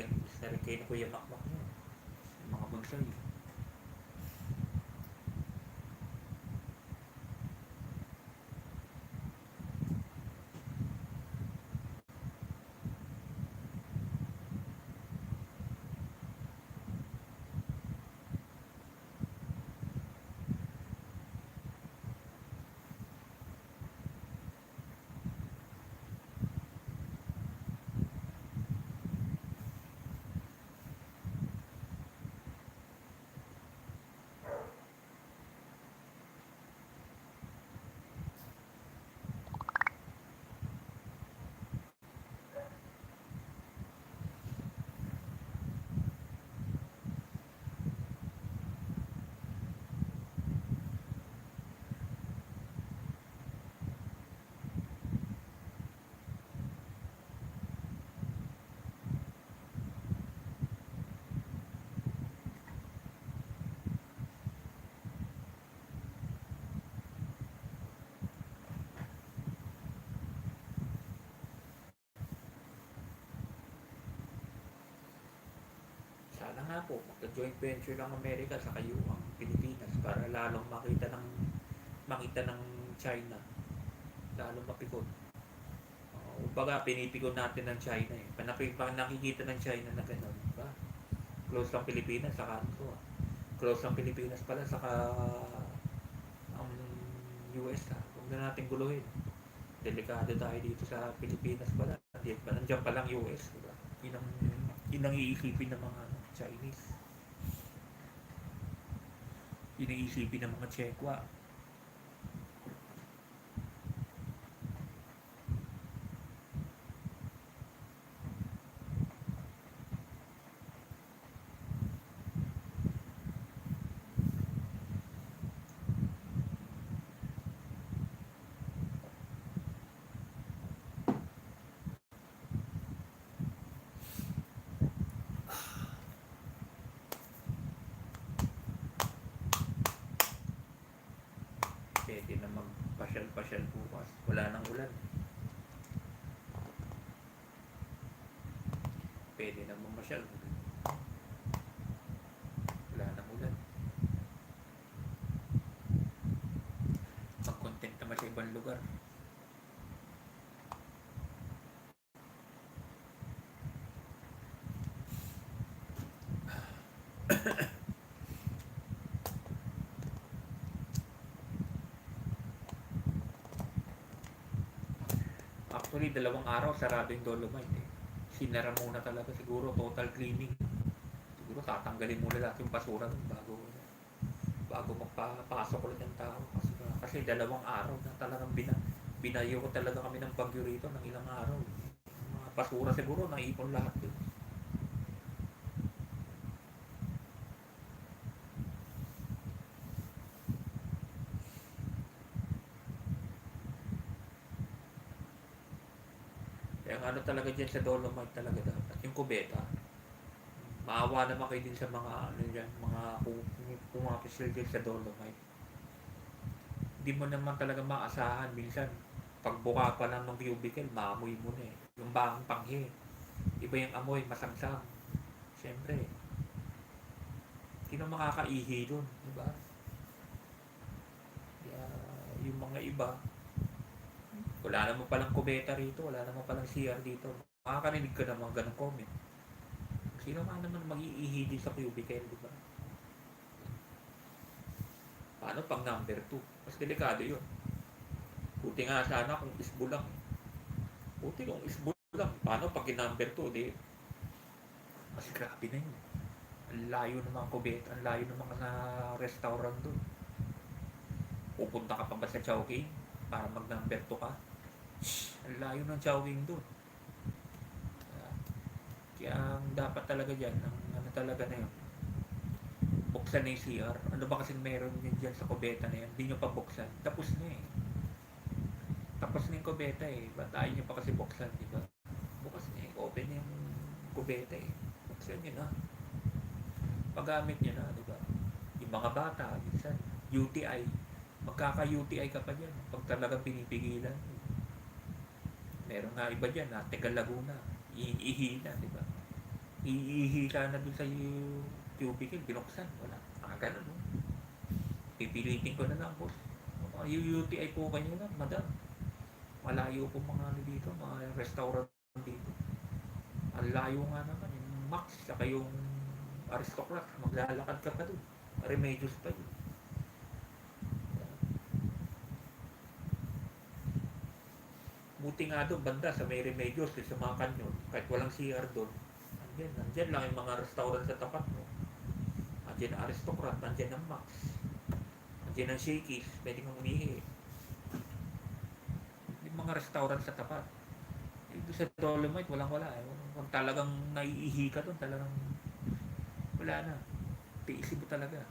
Miss na rin kayo na Kuya Makmak nyo. Mga bulso yun. Sana nga po, magka-joint venture ng Amerika sa ang Pilipinas para lalong makita ng China, lalong mapikon. Kumbaga, pinipikon natin ng China eh. Pag nakikita ng China na gano'n, diba? Close lang Pilipinas, saka ano to ah. Close lang Pilipinas pala, saka ang US ha. Huwag na natin guluhin. Delikado tayo dito sa Pilipinas pala. Nandiyan pa lang US, diba? Yun ang iisipin ng mga Chinese. Yun ang iisipin ng mga Chekwa. Pwede na magpasyal-pasyal bukas. Wala nang ulan. Pwede na mamasyal. Wala nang ulan. Mag-content naman sa ibang lugar. Actually, 2 araw sarado yung Dolomite eh. Sinara muna talaga siguro, total cleaning. Siguro tatanggalin muna lahat yung basura bago magpapasok ulit ng tao. Kasi 2 araw na talagang binayo ko talaga kami ng bagyo rito ng ilang araw. Mga basura siguro, naipon lahat dun. Kaya ano talaga dyan sa Dolomite talaga dapat, yung kubeta. Maawa naman kayo din sa mga ano dyan, mga pumapisil dyan sa Dolomite. Hindi mo naman talaga maasahan minsan. Pagbuka pa lang ng cubicle, maamoy mo na eh. Yung bahang panghi. Iba yung amoy, masamsam. Siyempre, sino makakaihi dun, di ba? Kaya, yung mga iba, wala naman palang kubeta rito, wala naman palang CR dito. Makakarinig ka naman ganong comment. Sino man naman mag-iihi din sa cubicle, di ba? Paano pang number 2? Mas delikado yun. Buti nga sana kung isbo lang. Buti kung isbo lang. Paano pag number 2, di? Mas grabe na yun. Ang layo ng mga kubeta, ang layo ng mga restaurant doon. Pupunta ka pa ba sa Chowking para mag number 2 ka? Ang layo ng Chowking doon. Kaya ang dapat talaga dyan, ang ano talaga na yun, buksan na yung CR. Ano ba kasing meron yun dyan sa kubeta na yan? Hindi nyo pa buksan. Tapos na eh. Tapos na yung kubeta eh. Ba't ayaw nyo pa kasi buksan, di ba? Bukas na eh. Open na yung kubeta eh. Buksan nyo na. Paggamit nyo na, di ba? Yung mga bata, minsan, UTI. Magkaka-UTI ka pa dyan. Pag talagang pinipigilan. Meron nga iba dyan, Taga Laguna. Iihi na, di ba? Iihi ka na dun sa cubicle, binuksan. Wala. Ganun, no? Pipilitin ko na lang, boss. UTI po kayo lang, madam. Malayo po mga ano dito, mga restaurant dito. Ang layo nga naman, yung Max, saka yung Aristocrat. Maglalakad ka pa dun. Remedios pa yun. Buti nga doon, banda sa may Remedios, sa mga kanyon, kahit walang CR doon, nandyan lang yung mga restaurant sa tapat mo. Nandyan ang Aristocrat, nandyan ang Max, nandyan ang Shakey's, pwede kang umihi. Yung mga restaurant sa tapat. Doon sa Dolomite, walang-wala. Kung talagang naiihi ka doon, talagang wala na. Tiisin mo talaga.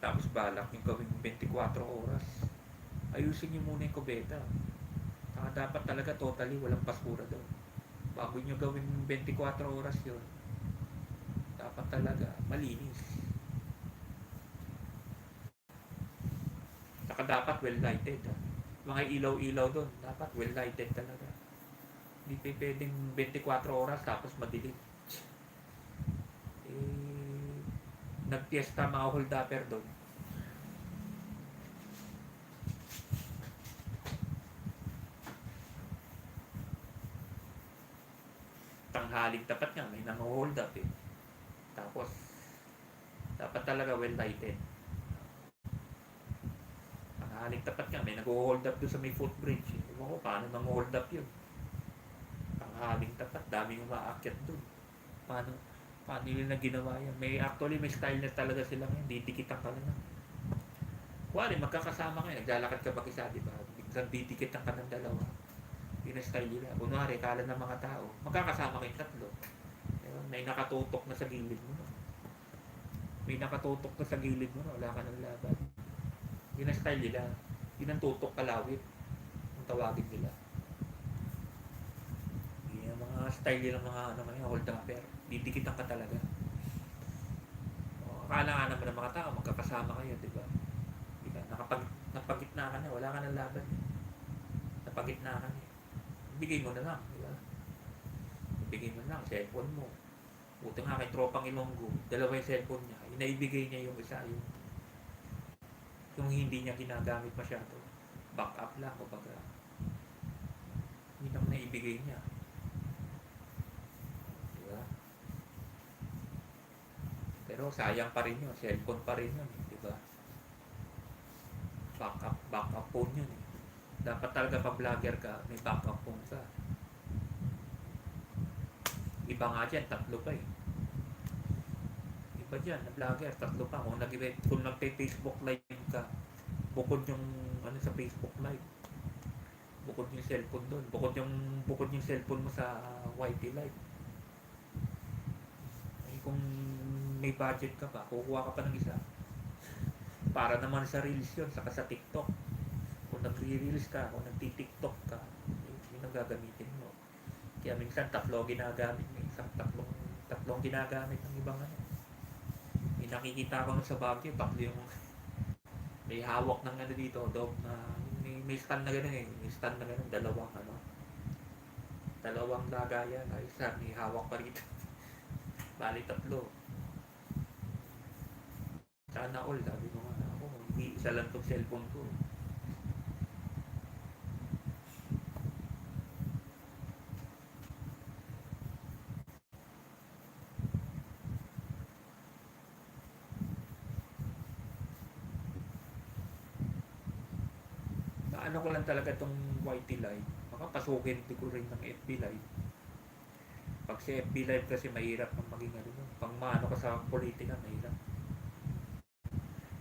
Tapos balak yung gawing 24 oras. Ayusin nyo muna yung kubeta. Dapat talaga totally walang basura doon. Bago nyo gawin 24 oras yun, dapat talaga malinis. Saka dapat well lighted. mga ilaw-ilaw doon, dapat well lighted talaga. Hindi pa pwedeng 24 oras tapos madilim. Eh, nagpiesta mga hold-upper doon. Tanghaling tapat nga, may nang-hold up eh. Tapos, dapat talaga well lighted. Tanghaling tapat nga, may nag-hold up doon sa may footbridge. Ewan ko, paano nang-hold up yun? Tanghaling tapat, daming umaakyat doon. Paano nila ginawa yan? May style na talaga sila ngayon. Didikitan ka na. Kuwari, magkakasama kayo. Naglalakad ka mag-isa, di ba? Biglang didikitan ka ng dalawa. Yun ang style nila. Kunwari, kala ng mga tao. Magkakasama kayong tatlo. Diba? May nakatutok na sa gilid mo. May nakatutok na sa gilid mo. Wala ka ng laban. Yun ang style nila. Yun ang tutok kalawit. Ang tawagin nila. Yun ang mga style nila, mga hold-upper. Didikitan ka talaga. Akala nga naman ng mga tao, magkakasama kayo, di ba? Diba? Napagitna ka na, wala ka ng laban. Napagitna ka na. Bigay mo na lang, di ba? Bigay mo na lang, cellphone mo. Buti nga kay tropang Ilonggo, dalawa yung cellphone niya. Inaibigay niya yung isa, yung hindi niya ginagamit masyado. Backup lang, kumbaga. Yun ang naibigay niya. Pero sayang pa rin yun, cellphone pa rin yun, di ba? Backup phone yun eh. Dapat talaga pag vlogger ka, may backup phone ka. Iba nga dyan, 3 pa eh. Iba dyan, na vlogger, 3 pa. Kung nagpe-Facebook live ka, bukod yung sa Facebook live. Bukod yung cellphone doon. Bukod yung cellphone mo sa YT live. Kung may budget ka pa, kukuha ka pa ng isa. Para naman sa reels yun, saka sa TikTok. Kung nagre-reels ka, kung nagti-TikTok ka, yun ang gagamitin mo. Kaya minsan 3 ginagamit, minsan tatlong ginagamit ng ibang ano. May nakikita ko sa Baguio, 3 yung may hawak ng dito, dog na may stand na gano'n eh. May stand na gano'n, dalawang lagayan, isa may hawak pa rito. Bali 3. Sana all, sabi ko nga ako, hindi isa lang itong cellphone ko. Ano ko lang talaga itong YT Live, makapasukin ko rin ng FB Live. Pag sa FB Live kasi mahirap ng maging pang maano ka sa politika, mahirap.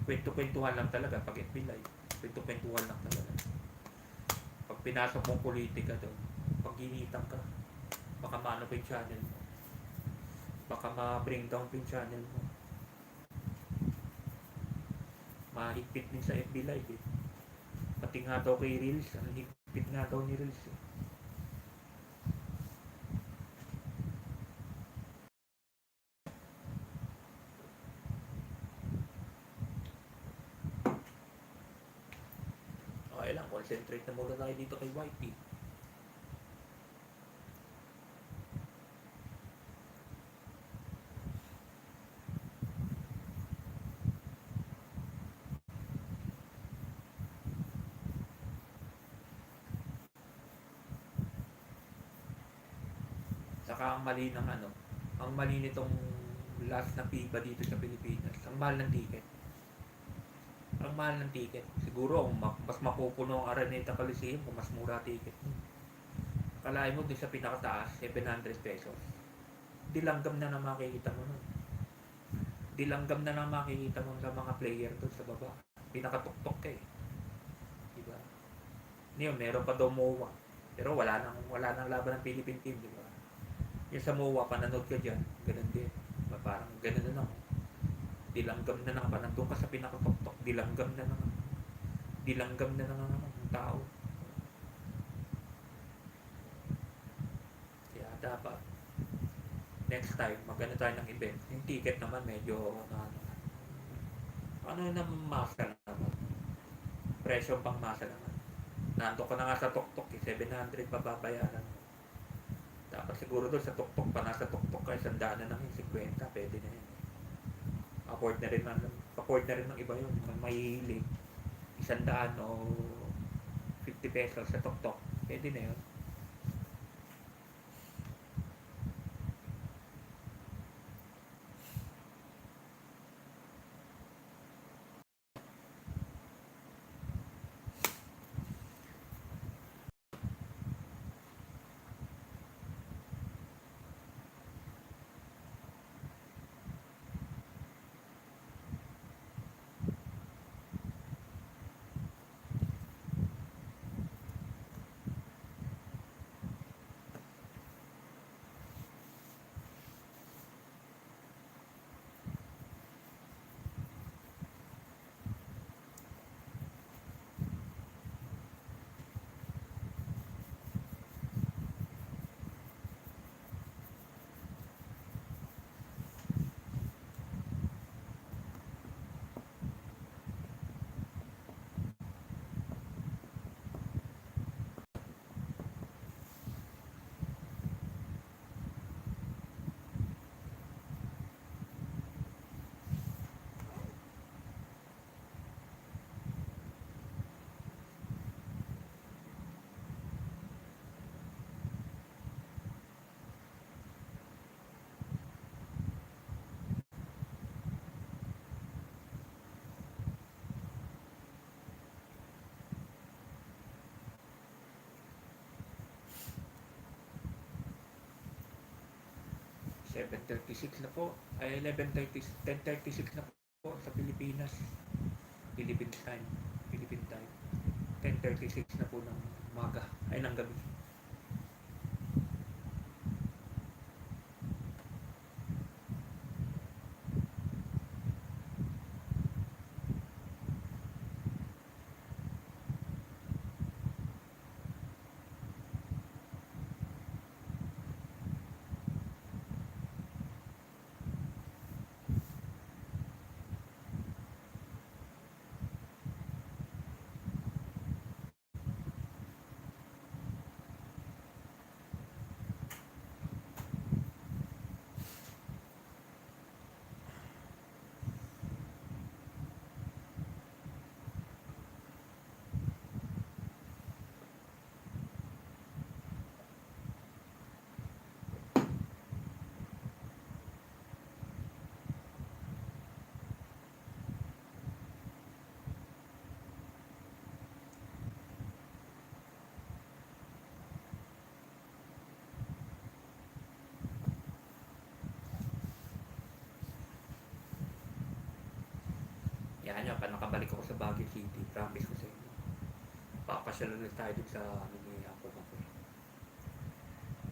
Kwento-kwentuhan lang talaga pag FB Live. Kwento-kwentuhan lang talaga. Pag pinasok mong politika doon, pag ginitan ka, baka maano pa yung channel mo. Baka ma-bring down pa yung channel mo. Mahigpit din sa FB Live eh. Pati nga daw kay Reels, ang higpit nga daw ni Reels eh. Okay lang, concentrate na muna tayo dito kay YT. Saka ang mali ng ang mali nitong last na FIBA dito sa Pilipinas, ang mahal ng ticket. Ang mahal ng ticket. Siguro mas mapupuno ang Araneta Coliseum kung mas mura ticket. Kalahin mo din sa pinakataas, 700 pesos. Dilanggam na makikita mo nun. Dilanggam na makikita mo sa mga player doon sa baba. Pinakatuktok ka eh. Diba? Ngayon, meron pa daw MOA. Pero wala nang laban ng Philippine team, diba? Yung sa MOA, pananood ka dyan, ganun din. Diba? Parang ganun na lang. Dilanggam na naman, nandun ka sa pinakatuktok, dilanggam na naman ang tao. Kaya dapat next time magano tayo ng event, yung ticket naman medyo ano naman, masa naman, presyo pang masa naman, nandun ka na nga sa tuktok, 700 pababayaran mo. Dapat siguro doon sa tuktok pa, nasa tuktok ka, 100 na lang yung 50, pwede na yan. Afford na rin ng iba yun, may hilig. 100 o 50 pesos sa tuktok, pwede na yun. $7:36 na po, ay 10:36 na po sa Pilipinas, Philippine time, 10:36 na po ng umaga, ay ng gabi. Yan yan, pa nakabalik ako sa Baguio City, promise ko sa inyo. Papasyal ulit tayo dun sa ni Apo ko.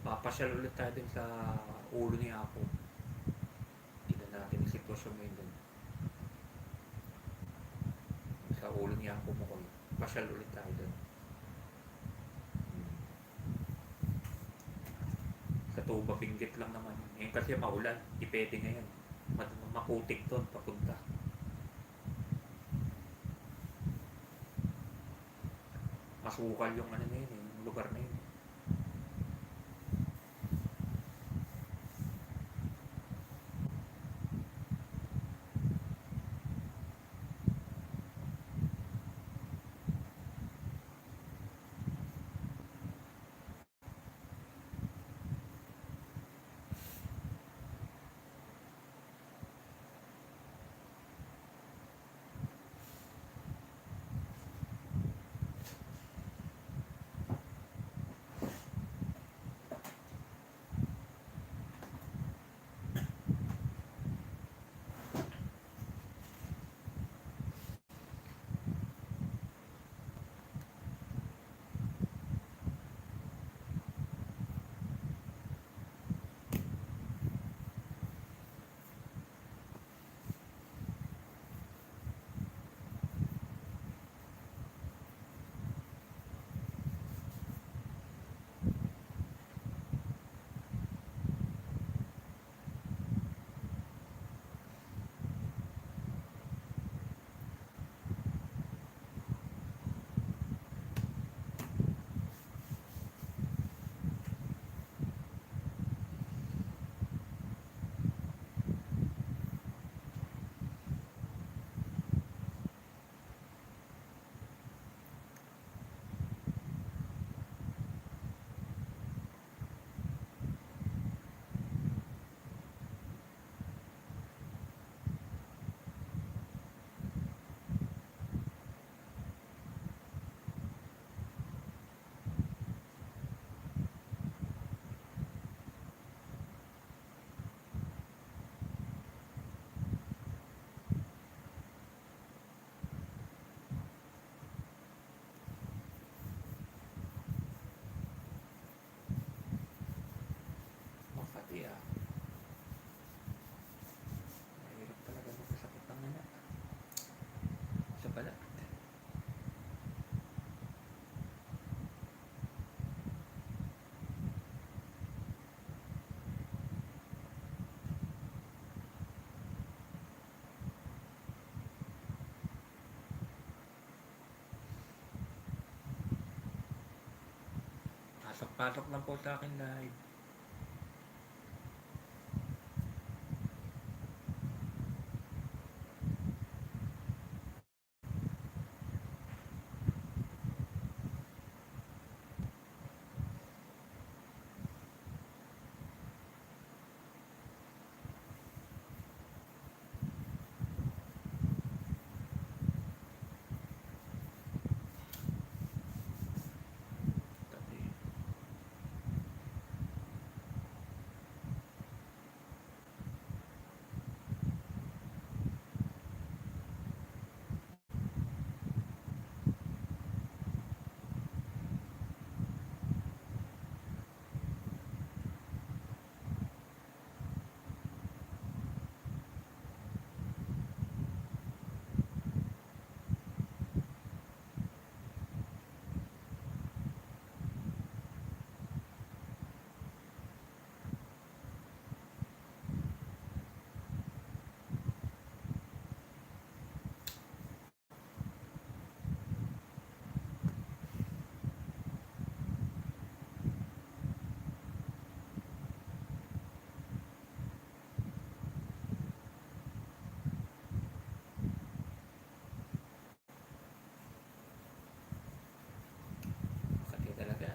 Papasyal ulit tayo dun sa ulo ni Apo. Tignan natin yung sitwasyon ngayon dun. Sa ulo ni Apo mo ko. Pasyal ulit tayo dun. Sa Tuba, Benguet lang naman. Ngayon kasi maulan, di pwede ngayon. Maputik doon, papunta. Masukal yung ano na yun, yung lugar na yun. Pasok lang po sa akin live. Sakit talaga.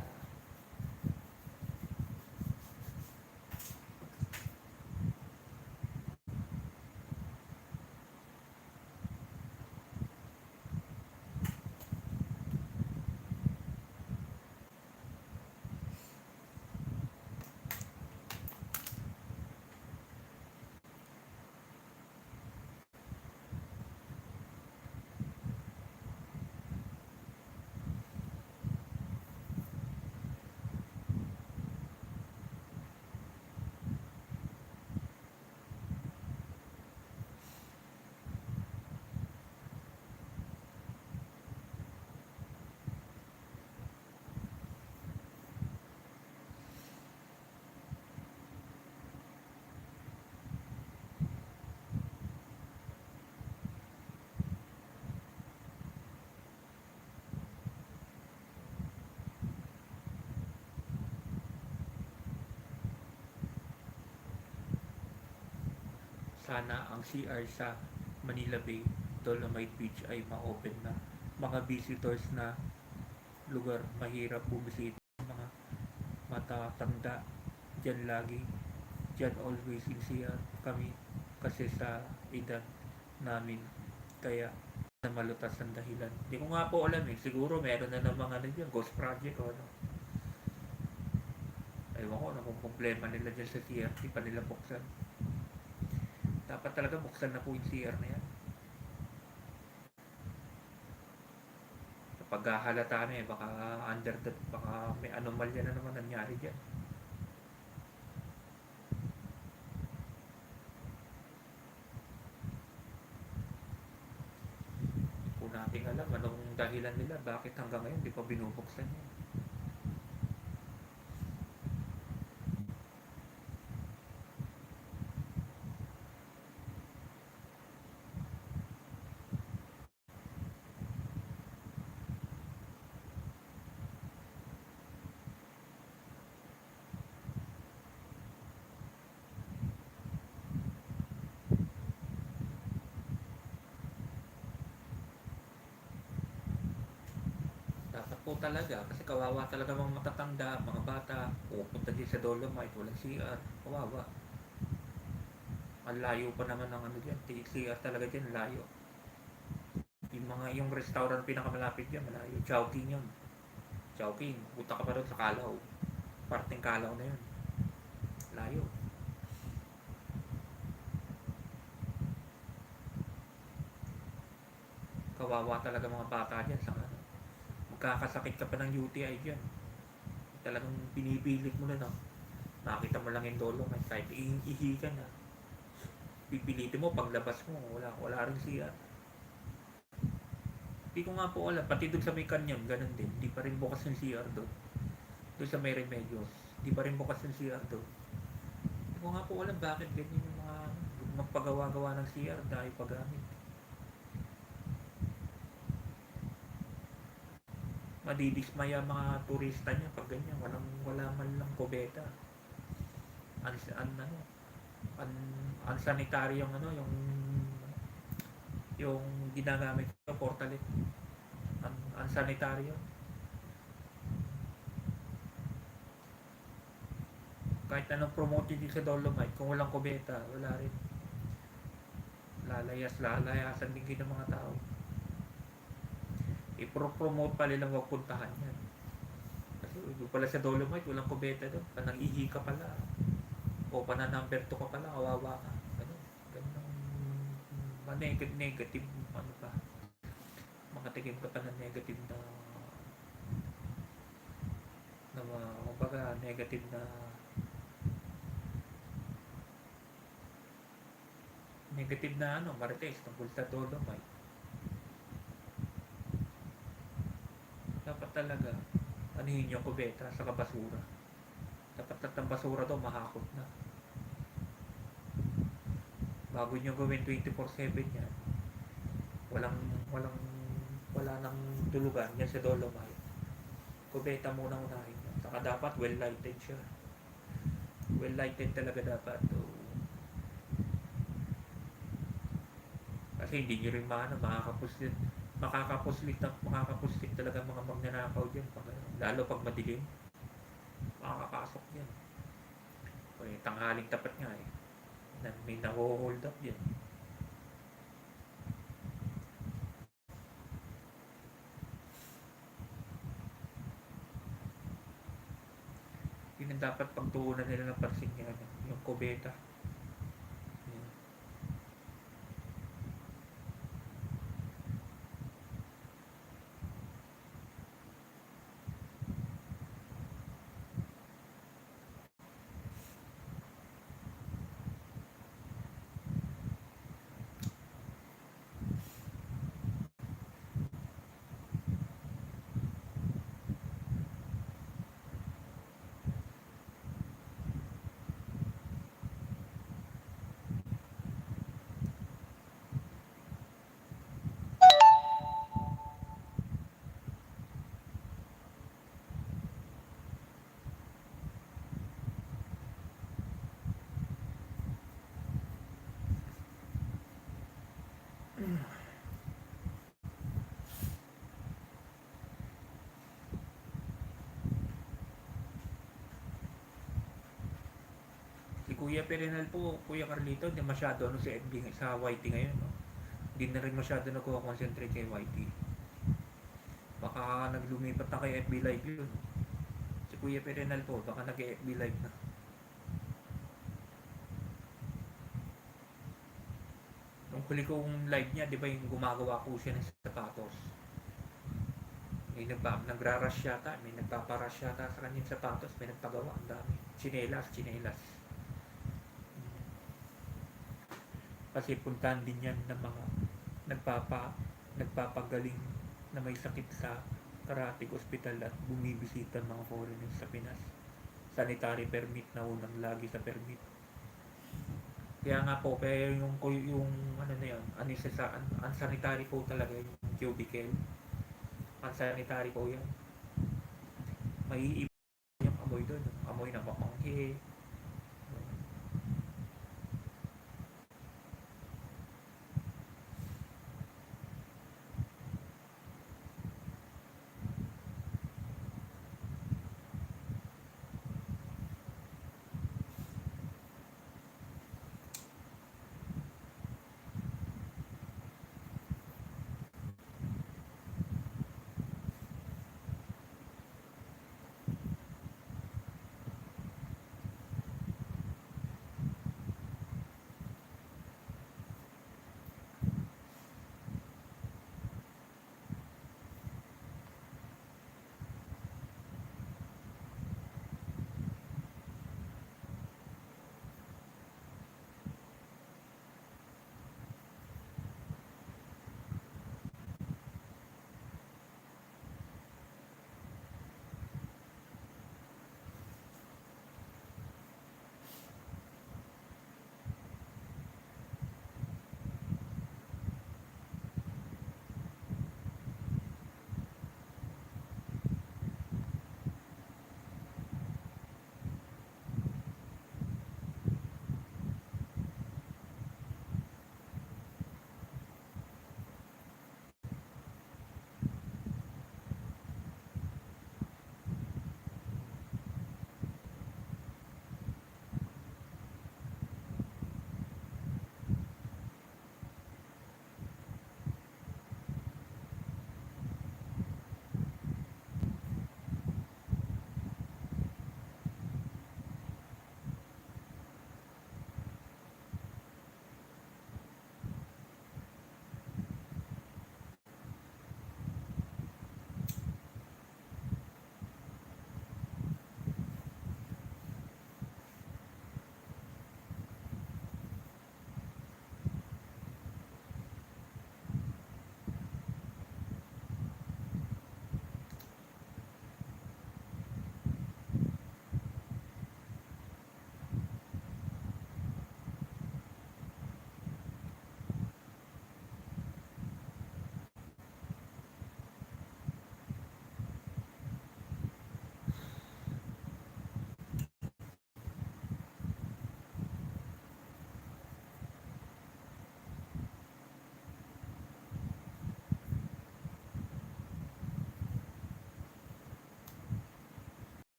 Sana ang CR sa Manila Bay, Dolomite Beach ay ma-open na. Mga visitors na lugar, mahirap bumisita. Mga matatanda, dyan lagi, dyan always in CR kami kasi sa edad namin. Kaya na malutas ang dahilan. Hindi ko nga po alam eh. Siguro meron na namang ano dyan, ghost project o ano. Ewan ko ano kung problema nila dyan sa CR. Di pa nila buksan. Dapat talaga buksan na po yung CR na yan. Kapag hahalata kami, baka under the, baka may anomalya na naman nangyari dyan. Hindi po natin alam anong dahilan nila, bakit hanggang ngayon di pa binubuksan yan. Dapat po talaga, kasi kawawa talaga mga matatanda, mga bata, pupunta din sa Dolomite, walang CR, kawawa. Ang layo pa naman ng ano dyan, CR talaga dyan, layo. Yung restaurant pinakamalapit dyan, malayo. Chowking yun. Chowking, punta ka pa rin sa Kalaw. Parting Kalaw na yun. Layo. Kawawa talaga mga bata dyan sa ano. Magkakasakit ka pa ng UTI dyan. Talagang pinipilit mo na no. Nakita mo lang yung Dolomite kahit ihi ka na. Pipilitin mo paglabas mo, wala rin siya. Hindi ko nga po alam, pati doon sa may kanyon, ganun din. Hindi pa rin bukas yung CR doon. Doon sa may Remedios, hindi pa rin bukas yung CR doon. Hindi ko nga po alam bakit ganyan yung mga magpagawa-gawa ng CR dahil paggamit. madidismaya ang mga turista niya pag ganyan, wala man lang kubeta. Ano, unsanitary yung ano, yung ginagamit ko portalet. Unsanitary yun. Kahit anong promote din sa Dolomite, kung walang kubeta, wala rin. Lalayasan din kayo ng mga tao. I-promote pa nilang wag puntahan yan. Kasi doon pala sa Dolomite, walang kubeta doon. Panang-ihi ka pala. O pananumber 2 ka pala, kawawa ka. Ganun ang negative, ano pa. Makatigim ka pa ng negative kumbaga, negative na marites tungkol sa Dolomite. Dapat talaga anuhin yung kubeta sa basura. Dapat ang basura daw mahakot na bago nyo gawin 24/7 yan. Wala nang tulugan yan sa Dolomite. Kubeta muna unahin yan. Saka dapat well lighted siya. Well lighted talaga dapat. Kasi hindi nyo rin makakapuslit talaga mga magnanakaw dyan lalo pag madilim, makakapasok yan. Tanghaling tapat nga may naho-hold up yan. Yun ang dapat pagtuunan nila ng pansin yan, yung kubeta. Si Kuya Perenal po, Kuya Carlito, hindi masyado sa FB, sa YT ngayon. No? Hindi na rin masyado nagko-concentrate kay YT. Baka naglumipat na kay FB Live yun. Si Kuya Perenal po, baka nag-FB Live na. Yung huli kong live niya, di ba yung gumagawa ko siya ng sapatos. May nagra-rush yata, may nagpaparush yata sa kanyang sapatos, may nagpagawa, ang dami. Chinelas. Kasi puntahan din yan ng mga nagpapagaling na may sakit sa Karatig Hospital at bumibisita ng mga foreigners sa Pinas. Sanitary permit na unang lagi sa permit. Kaya nga po, pero yung ano na yun, unsanitary po talaga yung cubicle. Unsanitary po yan. May yung amoy doon, amoy na mapanghi.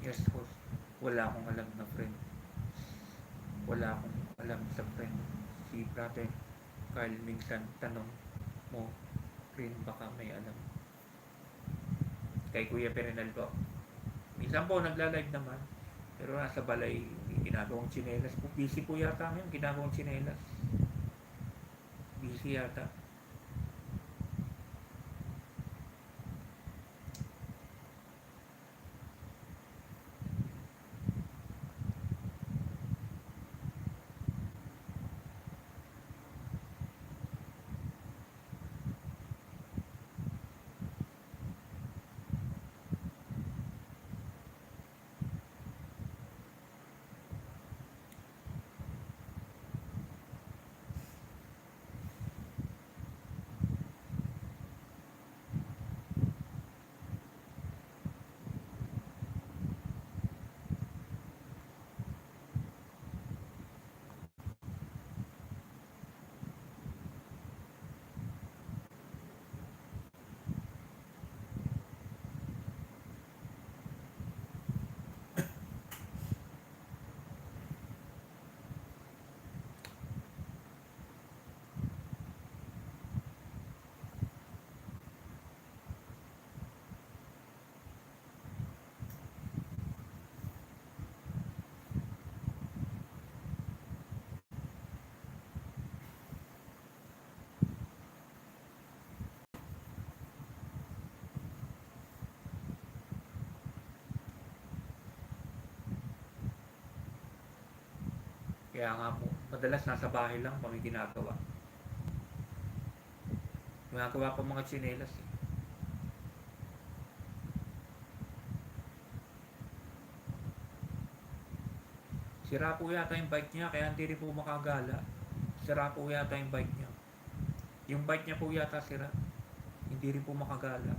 Yes, host. Wala akong alam na friend. Wala akong alam sa friend. Si brother Carl minsan tanong mo, rin baka may alam. Kay Kuya Perenal po. Minsan po nagla-live naman. Pero nasa balay, ginagawang tsinelas po. Busy po yata ngayon, ginagawang tsinelas. Busy yata. Kaya nga po, madalas nasa bahay lang kami ginagawa. Ginagawa ko mga tsinelas eh. Sira po yata yung bike niya, kaya hindi rin po makagala. Sira po yata yung bike niya. Yung bike niya po yata sira. Hindi rin po makagala.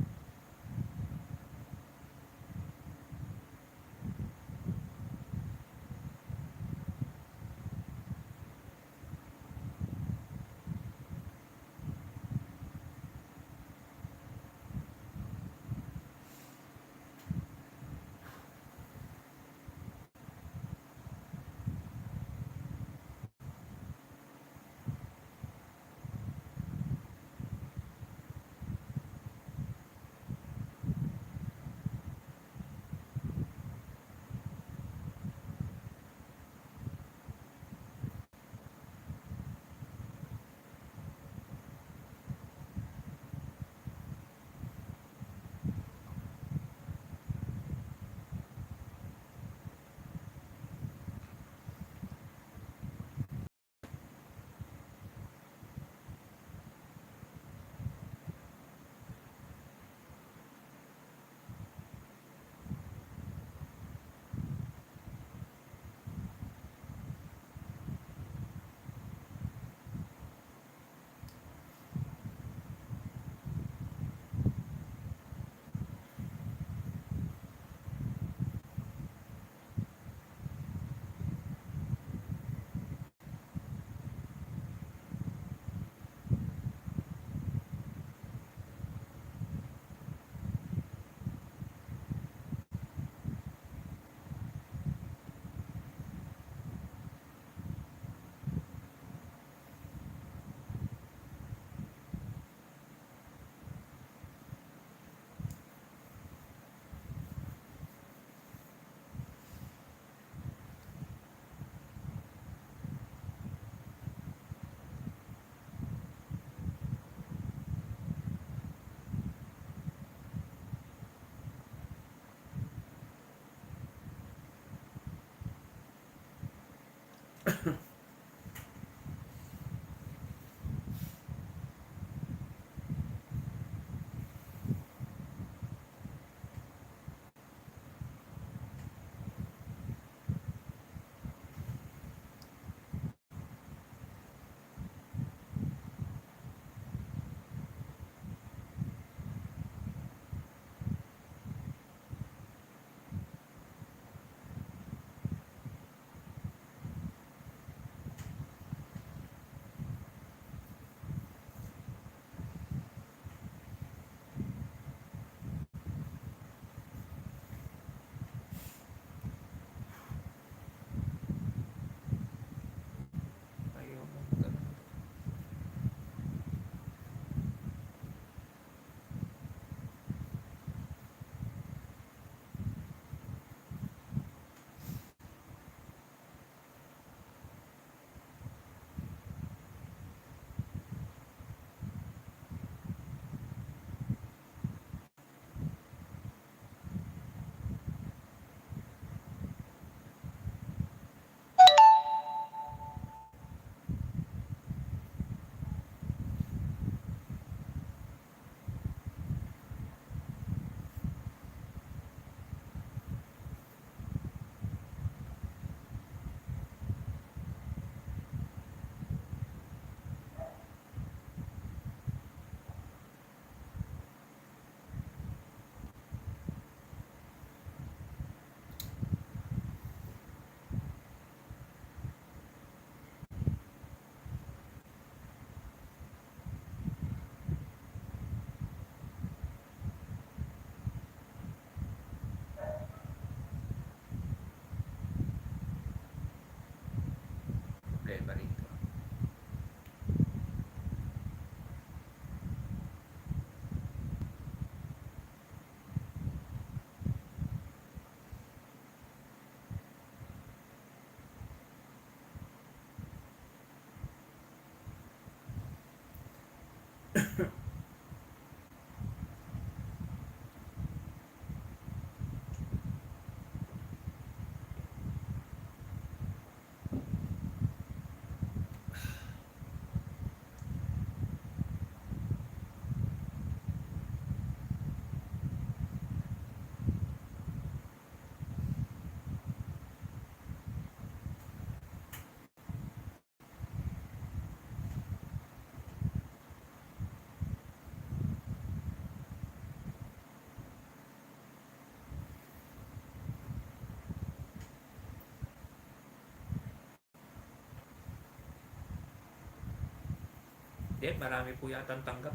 Marami po yata ang tanggap.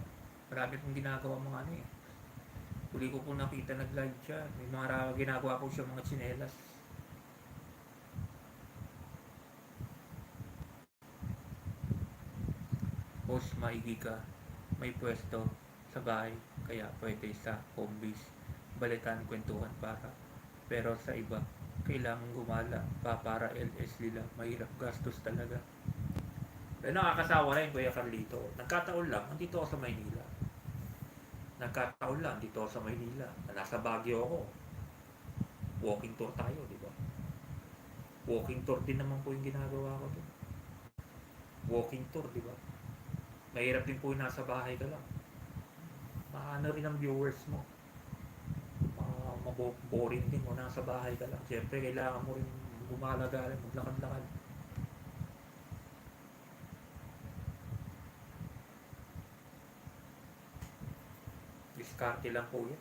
Marami pong ginagawa mga ano eh. Huli ko po nakita nag-live siya. May mga ginagawa po siya mga tsinelas. Boss, maigi ka. May pwesto sa bahay. Kaya pwede sa home base. Balitan, kwentuhan para. Pero sa iba, kailangan gumala pa para LS nila. Mahirap gastos talaga. Pero nakakasawa rin, Kuya Carlito. Nagkataon lang, nandito ako sa Maynila. Nagkataon lang, dito ako sa Maynila. Nasa Baguio ako. Walking tour tayo, di ba? Walking tour din naman po yung ginagawa ko doon. Walking tour, di ba? Mahirap din po yung nasa bahay ka lang. Maano rin ang viewers mo. Maboring din mo, nasa bahay ka lang. Siyempre, kailangan mo rin gumalaga, maglakad-lakad. Diskarte lang po yan.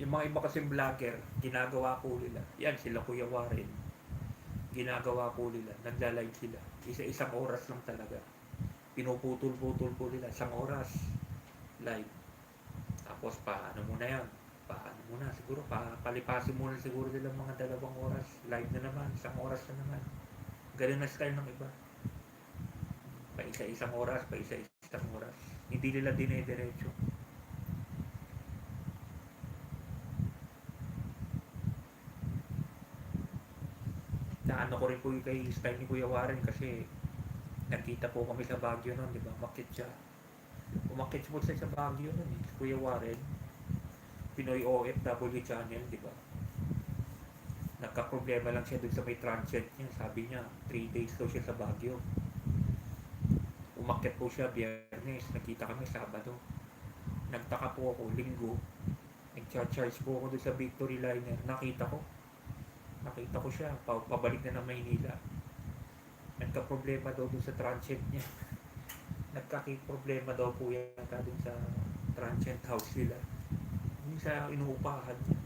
Yung mga iba kasing vlogger, ginagawa po nila. Yan, sila Kuya Warren. Ginagawa po nila. Nagla-live sila. Isa-isang oras lang talaga. Pinuputol-putol po nila. Isang oras. Live. Tapos paano muna yan? Paano muna? Siguro palipasin muna siguro nila mga 2 oras. Live na naman. Isang oras na naman. Ganun na style ng iba. Pa isa-isang oras. Pa isa-isang oras. Hindi nila dinediretso. Naano ko rin po kay style ni Kuya Warren kasi nakita po kami sa Baguio noon, di ba? Umakit siya. Umakit po siya sa Baguio noon eh. Kuya Warren, Pinoy OFW channel, di ba? Nagka-problema lang siya dun sa may transient niya. Sabi niya, 3 days daw siya sa Baguio. Umakit po siya Biyernes, nakita kami Sabado. Nagtaka po ako, Linggo. Nag-charge po ako dun sa Victory Liner. Nakita ko siya, pabalik na ng Maynila. Nagka-problema daw dun sa transient niya. Nagkaki-problema daw po yata dun sa transient house nila. Yung sa inuupahan niya.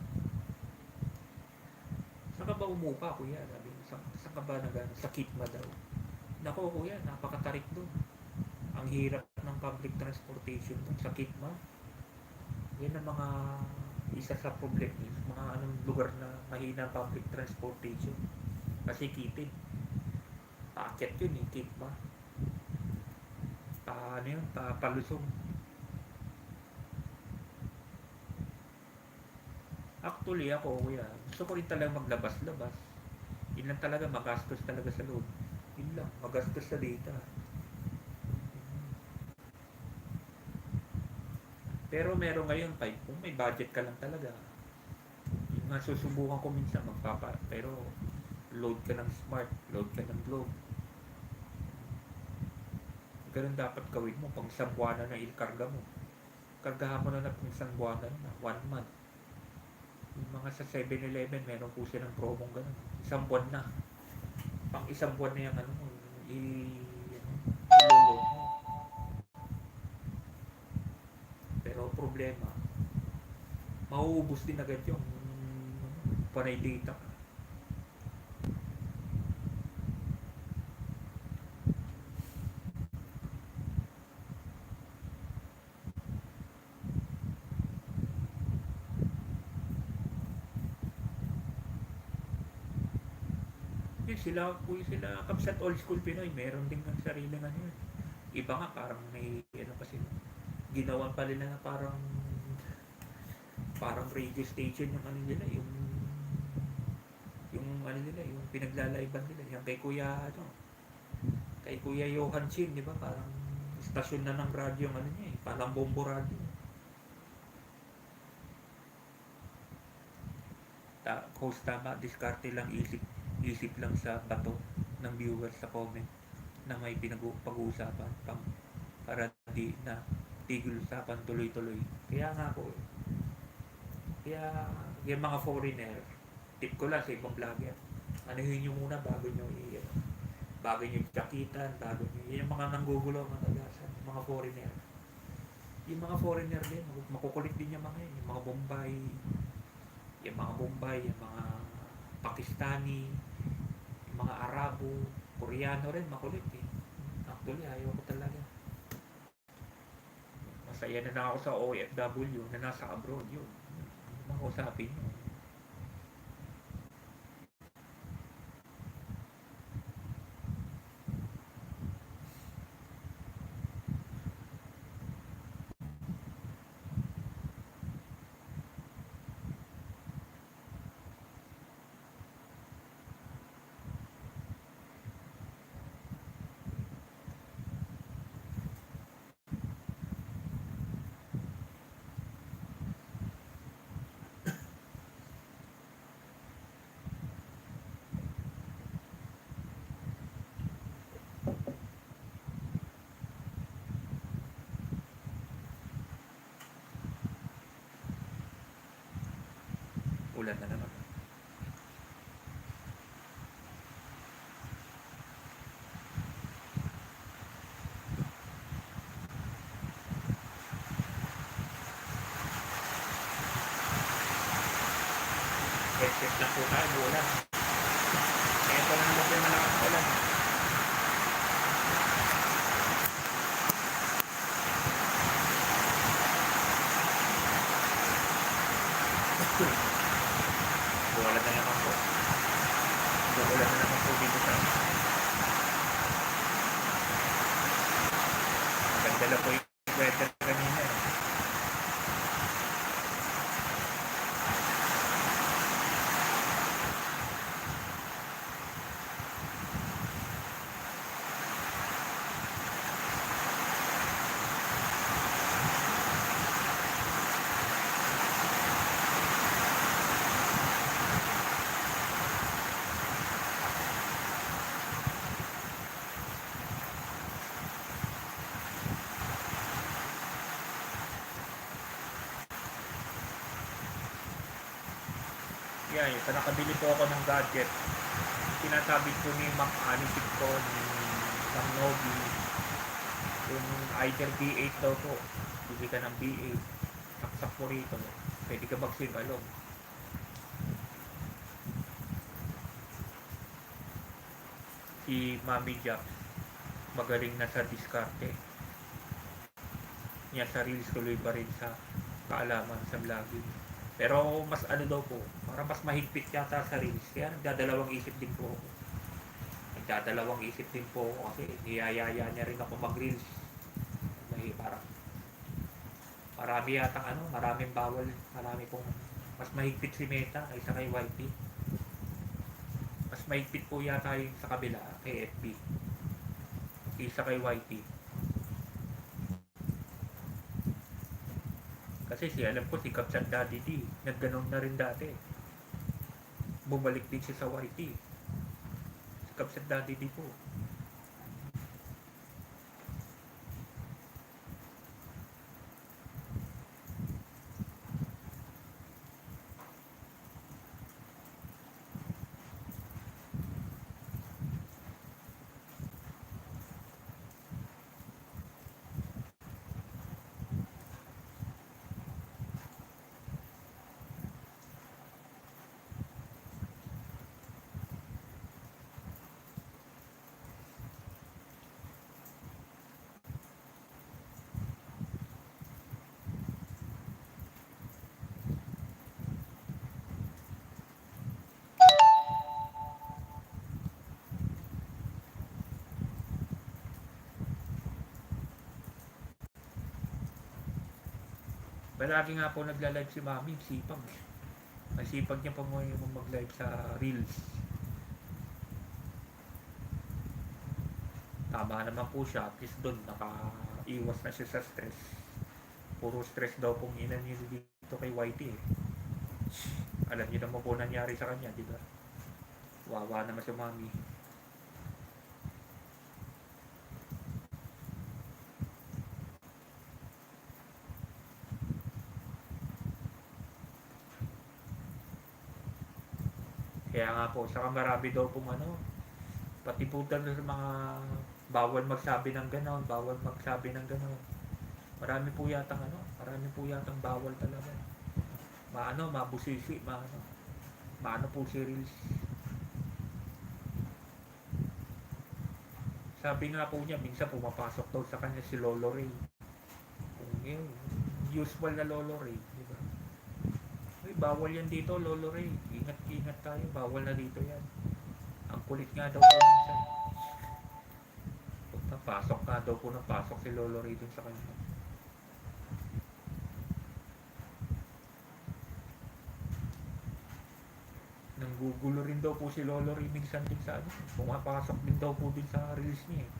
Saan ka ba umupa, kuya? Sabi, saan ka ba sa Kitma daw? Nako, kuya, napakatarik doon. Ang hirap ng public transportation doon sa Kitma. Yan ang mga isa sa problem mga anong lugar na mahina public transportation. Kasi kitid. Paakyat yun eh, Kitma. Paano yun? Palusong. Actually ako, kuya, gusto ko rin talaga maglabas-labas. Yun lang talaga, magastos talaga sa loob. Yun lang, magastos sa data. Pero meron ngayon, kung may budget ka lang talaga, yung nga susubukan ko minsan pero load ka ng Smart, load ka ng Globe. Ganun dapat gawin mo, pang isang buwanan na ilkarga mo. Kargahan mo na pang isang buwanan na, 1 month. Yung mga sa 7-Eleven, meron po silang promong ganun. Isang buwan na. Pang isang buwan na yung ilulog mo. Pero problema, mauubos din agad yung panay data. Sila Kamsat Old School Pinoy, meron din ng sariling ano yun. Iba nga parang may kasi ginawan pa nila na parang parang radio station yung ano nila, yung ano nila, yung pinaglalaiban nila, yung kay Kuya Johan Chin, di ba? Parang stasyon na ng radyo yung ano niya eh, parang bombo radyo. Host tama, diskarte lang, isip lang sa bato ng viewers sa comment na may pag-uusapan para di na tigil usapan tuloy-tuloy. Kaya nga po, kaya yung mga foreigner, tip ko lang sa ibang vlogger, anuhin nyo muna bago nyo jakitan, yung mga nanggugulo, mga tagasan, yung mga foreigner. Yung mga foreigner din, makukulit din yung mga yun, yung mga Pakistani, yung mga Arabo, Koreano rin, makulit eh. Actually, ayaw ko talaga. Masaya na ako sa OFW na nasa abroad yun. Makausapin nyo. Ulan na naman. Headset lang po tayo, ulan. Ito lang naman yung malakas na ulan. Ulan na naman po. Ulan na naman po dito sa maganda lang po yung weather kanina eh. Yeah, so nakabili po ako ng gadget. Sinasabi ko ni Ma'am Anisip ko, ni Ma'am Nobi, yung either B8 daw po. Bili ka ng B8. Saksak po rito. Pwede ka mag-swim along. Si Mami Jack, magaling na sa diskarte. Niya sa reels tuloy pa rin sa kaalaman sa vlogging. Pero mas ano daw po, para mas mahigpit yata sa reels. Kaya nagdadalawang isip din po ako. Kasi niyayaya niya rin ako mag-reels. May parang maraming bawal. Marami pong mas mahigpit si Meta kaysa kay YT. Mas mahigpit po yata yung sa kabila kay FB kaysa kay YT. Kasi alam ko si Kapsat Daddy D, nagganon na rin dati. Bumalik din siya sa YT. Si Kapsat Daddy D po. Palagi nga po nagla-live si Mami, sipag. Masipag niya po mo yung mag-live sa Reels. Tama naman po siya, at least doon nakaiwas na siya sa stress. Puro stress daw pong inan niyo dito kay Whitey eh. Alam niyo naman po nangyari sa kanya, di ba? Wawa naman si Mami. Kaya nga po, saka marami daw pong pati po sa mga bawal magsabi ng ganon, bawal magsabi ng ganon. Marami po yatang marami po yatang bawal talaga. Mabusisi, maano po si Reels. Sabi nga po niya, minsan pumapasok daw sa kanya si Lolo Ray. Yun, usual na Lolo Ray, di ba? Uy, bawal yan dito, Lolo Ray. Ingat tayo, bawal na dito yan. Ang kulit nga daw po minsan. Pasok nga daw po ng pasok si Lolo Ray dun sa kanya. Nanggugulo rin daw po si Lolo Ray minsan din sa pumapasok din daw po din sa reels niya eh.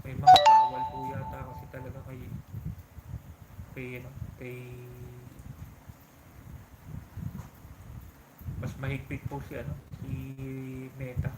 May mga bawal po yata kasi talaga kay mas mahigpit po si Meta.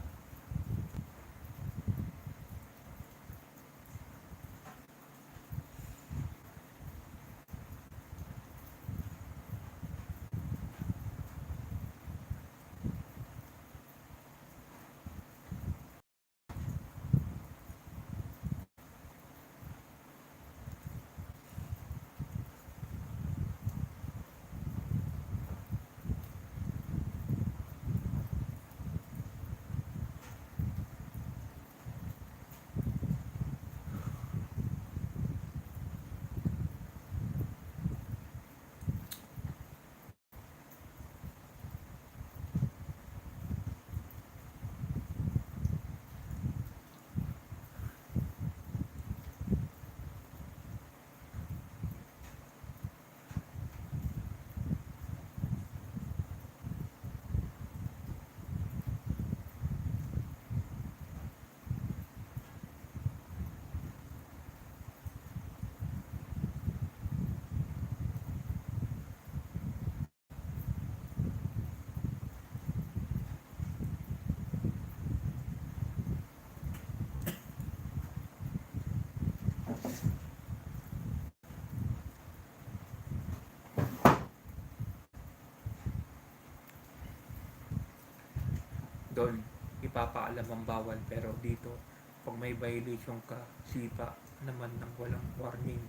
Doon ipapaalam ang bawal, pero dito pag may violation ka, sipa naman ng walang warning.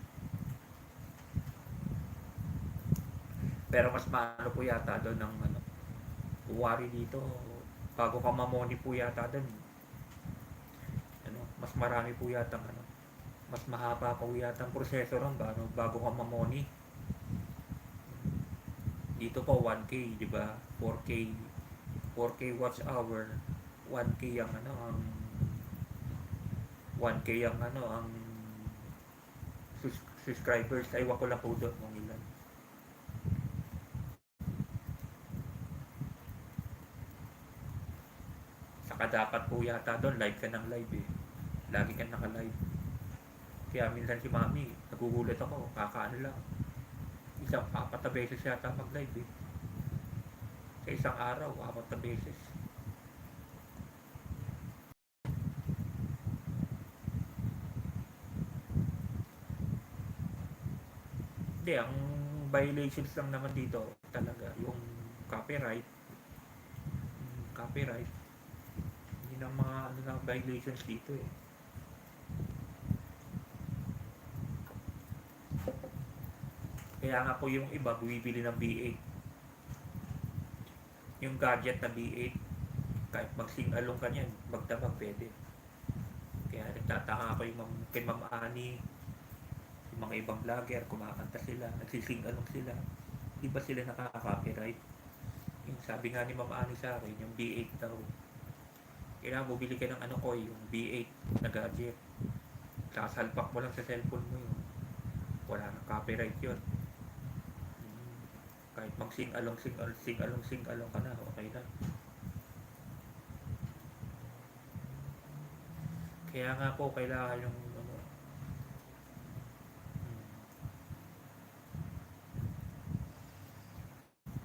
Pero mas maano po yata doon ng wari dito, bago ka mamoni po yata doon, mas marami po yata mas mahaba po yata ang proseso ron bago ka mamoni. Dito po 1K, di ba? 4K watch hour, 1K ang 1K ang subscribers. Aywan ko lang po doon kung ilan. Saka dapat po yata doon live ka ng live eh. Lagi ka naka-live. Kaya minsan si Mami, nagugulat ako, kakaano lang. Isang 4 na beses yata mag-live eh. Sa isang araw, 4 na beses. Hindi, ang violations lang naman dito talaga yung copyright. Hindi ng mga violations dito eh. Kaya nga po yung iba bumibili ng B8. Yung gadget na B8, kahit mag-sing-along ka niyan, magdamag pwede. Kaya nagtataka ako yung kay Ma'am Ani, yung mga ibang vlogger, kumakanta sila, nagsising-along sila. Di ba sila nakaka-copyright? Sabi nga ni Mama Ani sa akin, yung B8 daw. Kailangan bumili ka ng ano ko, yung B8 na gadget. Sasalpak mo lang sa cellphone mo yun. Wala nang copyright yun. Kahit mag-sing along ka na, okay na. Kaya nga po, kailangan yung ano,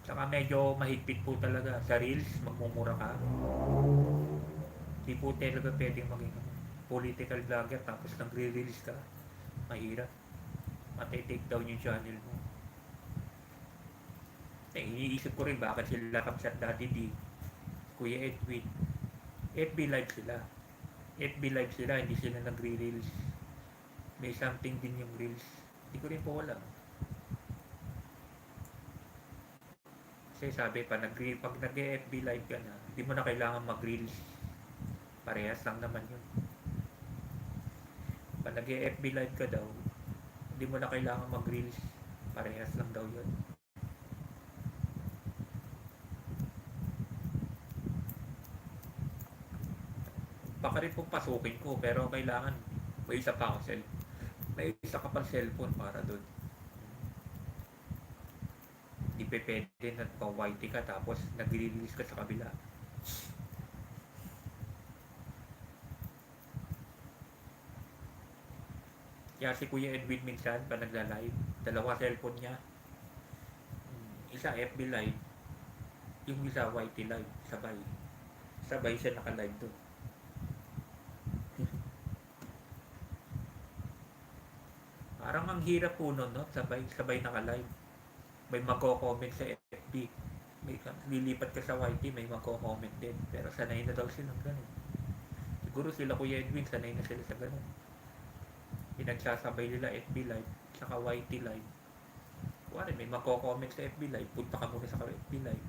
saka medyo mahigpit po talaga. Sa Reels, magmumura ka. Di po talaga pwedeng maging political vlogger tapos nagre-reels ka. Mahirap. Mati-take down yung channel mo. Iniisip ko rin bakit sila Kamsat Daddy D, Kuya Edwin. FB live sila. FB live sila, hindi sila nagre-reels. May something din yung reels. Hindi ko rin po alam. Kasi sabi pa, pag nag-FB live ka na, hindi mo na kailangan mag-reels. Parehas lang naman yun. Pag nag-FB live ka daw, hindi mo na kailangan mag-reels. Parehas lang daw yun. Baka rin pong pasukin ko, pero kailangan may isa pa ako may isa ka pang cellphone para doon. Hindi pwede na pa-YT ka tapos nag-release ka sa kabila. Kaya si Kuya Edwin minsan pa nagla-live, dalawa cellphone niya. Isa FB live, yung isa YT live, sabay siya naka-live doon. Parang ang hirap po nun, no? Sabay naka-live. May magko-comment sa FB. May lilipat ka sa YT, may magko-comment din. Pero sanay na daw silang ganun. Siguro sila Kuya Edwin, sanay na sila sa ganun. Pinagsasabay nila FB live, saka YT live. Kuwari, may magko-comment sa FB live, punta ka muna sa FB live.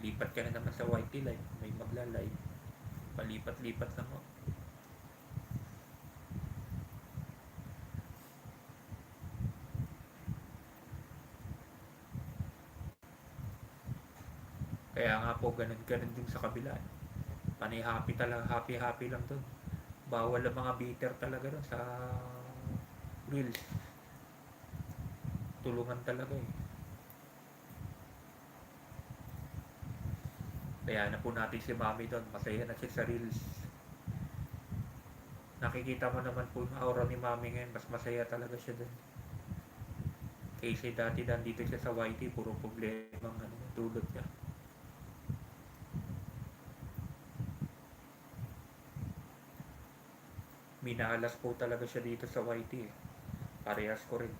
Lipat ka na naman sa YT live, may magla-live. Palipat-lipat lang mo. Kaya nga po, ganun din sa kabila. Panay happy lang dun. Bawal ang mga bitter talaga dun sa reels. Tulungan talaga eh. Kaya na po natin si Mami doon. Masaya na siya sa reels. Nakikita mo naman po yung aura ni Mami ngayon. Mas masaya talaga siya doon. Kasi dati nandito siya sa YT, puro problema ang dulot niya. Minalas po talaga siya dito sa YT eh. Parehas ko rin.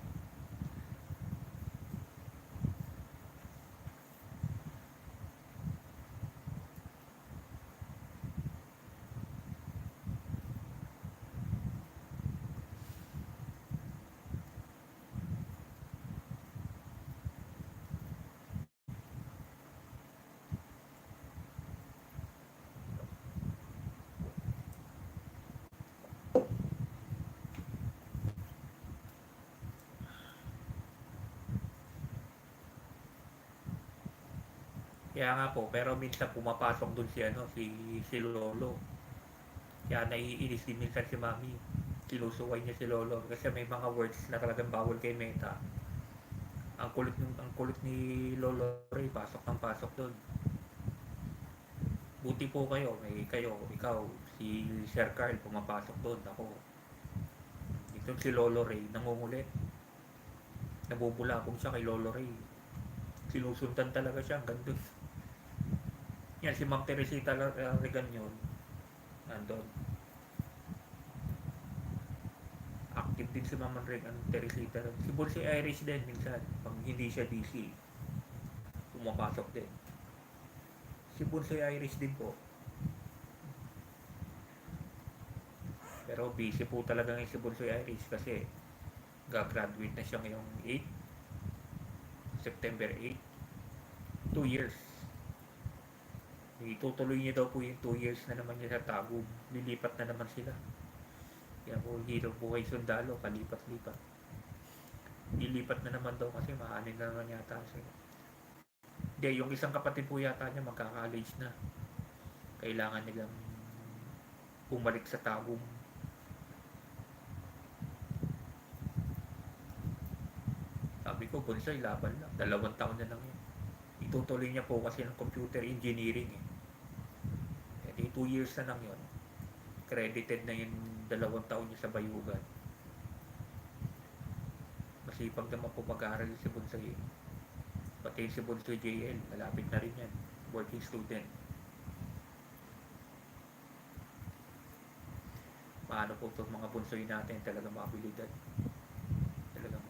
Kaya nga po, pero minsan pumapasok dun si Lolo. Kaya naiinis din minsan si Mami. Sinusuway niya si Lolo kasi may mga words na talagang bawal kay Meta. Ang kulit ni Lolo Ray, pasok doon. Buti po ikaw, si Sir Carl pumapasok doon. Ako, itong si Lolo Ray, nangungulit. Nabubulabog siya kay Lolo Ray. Sinusundan talaga siya hanggang doon. Yan, si Ma'am Teresita Regan yun. Nandun. Active din si Ma'am Regan Teresita. Si Irish din minsan. Pag hindi siya DC, pumapasok din. Si Irish din po. Pero busy po talaga ngayon si Irish kasi gagraduate na siya ngayong 8 September 8. 2 years. Itutuloy niya daw po yung 2 years na naman niya sa Tagum. Lilipat na naman sila. Kaya po, hirap buhay sundalo, palipat-lipat. Lilipat na naman daw kasi maanin na naman yata sila. Hindi, yung isang kapatid po yata niya magka-college na. Kailangan nilang bumalik sa tagong. Sabi ko, Bonsoy, laban lang. 2 taon na lang yun. Itutuloy niya po kasi ng computer engineering eh. Kaya 2 years na lang yun. Credited na yung 2 taon niya sa bayugan. Masipag naman po mag-aaral si Bonsoy eh. Pati si Bonsoy JL, malapit na rin yan. Working student. Paano po itong mga Bonsoy natin talagang mabilidad. Talagang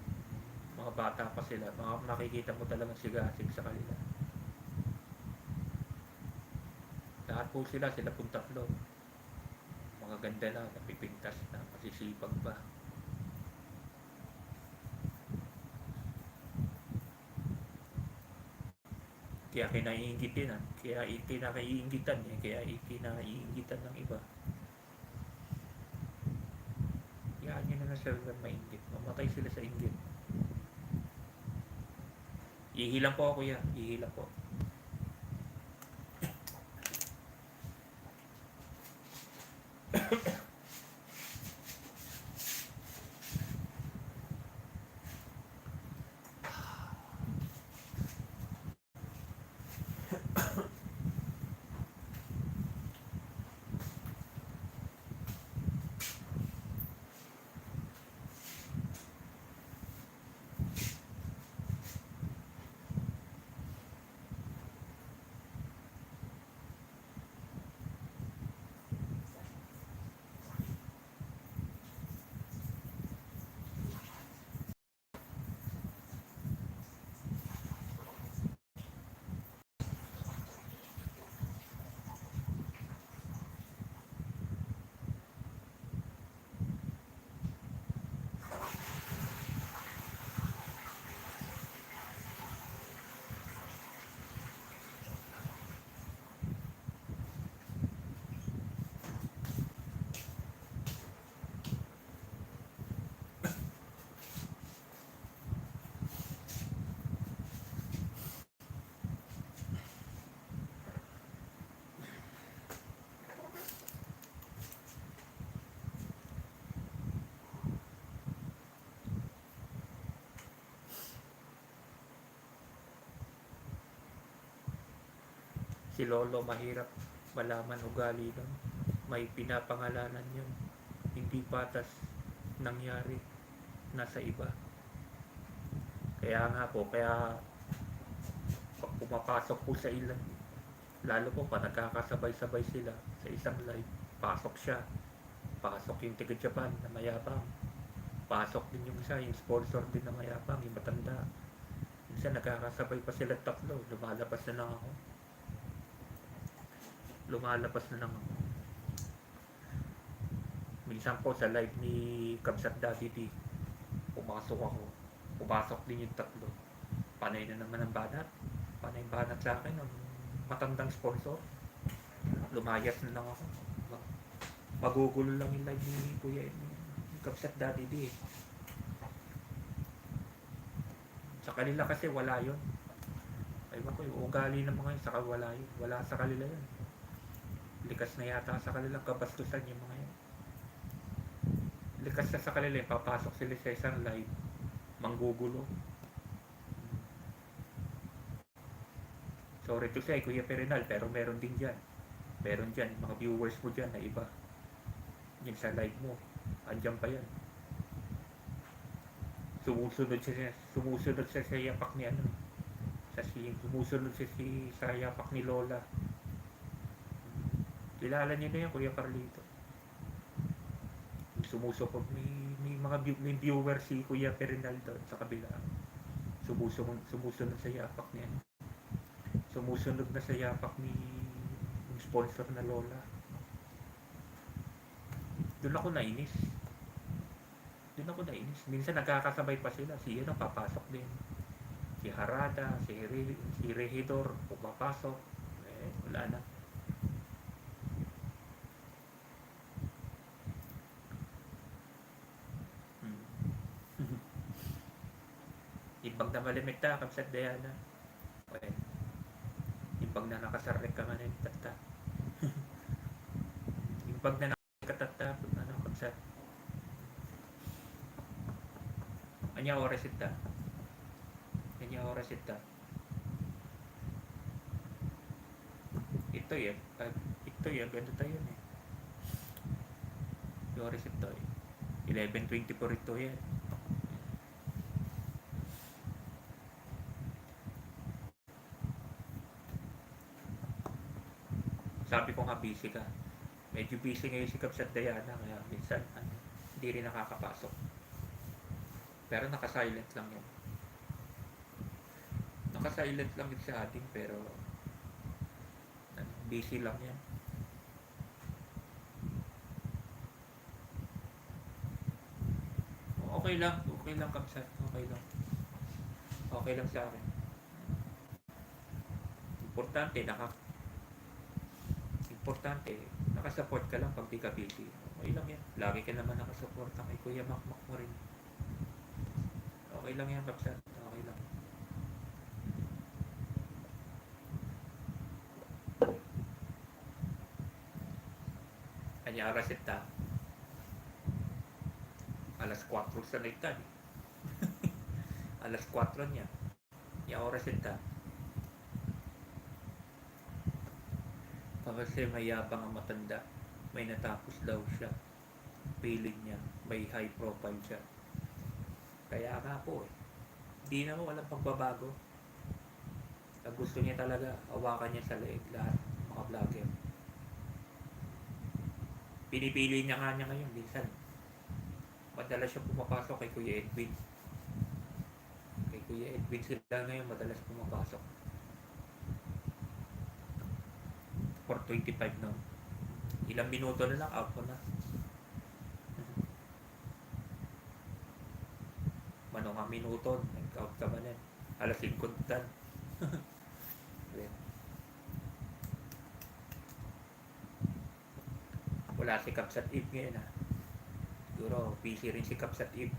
mga bata pa sila. Makikita mo talagang sigasig sa kanila. Lahat po sila pong tatlo. Mga ganda na, napipintas na, masisipag pa. Kaya kinaiingitin kaya kinaiingitan kaya kinaiingitan ng iba. Yan yun na sila maingit. Mamatay sila sa inggit. Ihilang po ako yan, ihilang po. Si Lolo mahirap malaman ugali nun. May pinapangalanan yun. Hindi patas nangyari. Nasa iba. Kaya nga po, kaya pag pumapasok po sa ilan, lalo po pa nagkakasabay-sabay sila sa isang live, pasok siya. Pasok yung tiga Japan na mayabang. Pasok din yung isa, yung sponsor din na mayabang, yung matanda. Minsan nagkakasabay pa sila tatlo, lumalabas na lang ako. Minsan po sa live ni Kabsat Daddy D, pumasok din yung tatlo. Panay na naman ang banat. Panay banat sa akin ng matandang sponsor. Lumayas na lang ako. Magugulo lang yung live ni Kuya Kabsat Daddy D. Sa kanila kasi wala yun. Ewan ko, yung ugali ng mga yun, saka wala yun. Wala sa kanila yun. Likas na yata sa kanilang kabastusan yung mga yun. Likas na sa kanila yung papasok sila sa isang live, manggugulo. Sorry to say, Kuya Perinal, pero meron din dyan. Meron dyan, mga viewers mo dyan na iba. Yan sa live mo, andyan pa yan. Sumusunod siya sa yapak ni ano. Sumusunod siya sa yapak ni Lola. Kilala niyo na yan, Kuya Carlito. Sumusupog may mga viewer si Kuya Perinal doon sa kabila. Sumusunod sa yapak niya. Sumusunod na sa yapak ni yung sponsor na Lola. Doon ako nainis. Minsan nagkakasabay pa sila. Si ano, papasok din. Si Harada, si Regidor, pumapasok. Wala na. Ibang na malimit na, Kamsat Diana. Okay. pag na nakasarek ka man tata. Yung pag na nakatata, ano, kapsat. Anya oras ita? Anya oras ita? Ito yan. Ito yan. Ganito tayo eh. Yung oras ito eh. 11:24 ito yan. Sabi ko nga busy ka. Medyo busy ngayon si Kapsat Diana kaya minsan hindi rin nakakapasok. Pero naka-silent lang yan. Naka-silent lang din sa atin pero busy lang yan. Okay lang Kapsat. Okay lang sa akin. Importante nakasupport ka lang pag di ka busy. Okay lang yan. Lagi ka naman nakasupport kay Kuya Makmak mo rin. Okay lang yan, Kapsat. Okay lang. Kanya oras ita. Alas 4 sa naitan. Alas 4 niya. Kanya oras ita. Kasi mayabang ang matanda. May natapos daw siya. Feeling niya. May high profile siya. Kaya nga po eh. Di na mo walang pagbabago. Ang gusto niya talaga, hawakan niya sa leeg lahat mga vlogger. Pinipili niya nga niya ngayon minsan. Madalas siya pumapasok kay Kuya Edwin. Kay Kuya Edwin sila ngayon madalas pumapasok. 4:25 no. Ilang minuto na lang out na. Mano nga minuto, nag-out ka man yan. Alas 5 tan. Wala si Kapsat Eve ngayon ha. Siguro busy rin si Kapsat Eve.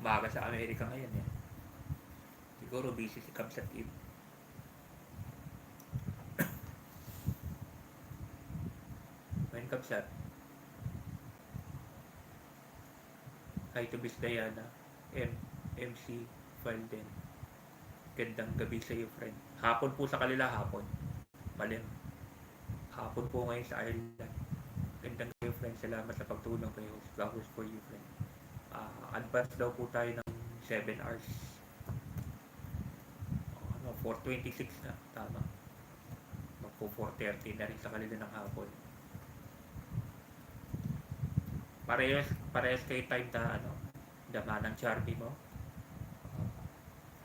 Umaga sa Amerika ngayon eh. Siguro busy si Kapsat Eve. When Kapsat? Hi to Miss Diana. MC Falden. Gandang gabi sa iyo, friend. Hapon po sa kanila, hapon. Malim. Hapon po ngayon sa Ireland. Gandang gabi, friend. Salamat sa pagtulong kayo. Flowers for you, friend. Advance daw po tayo ng 7 hours. 4:26 na. Tama. Magpo 4:30 na rin sa kanila ng hapon. Parehas kayo time na dama ng Charby mo.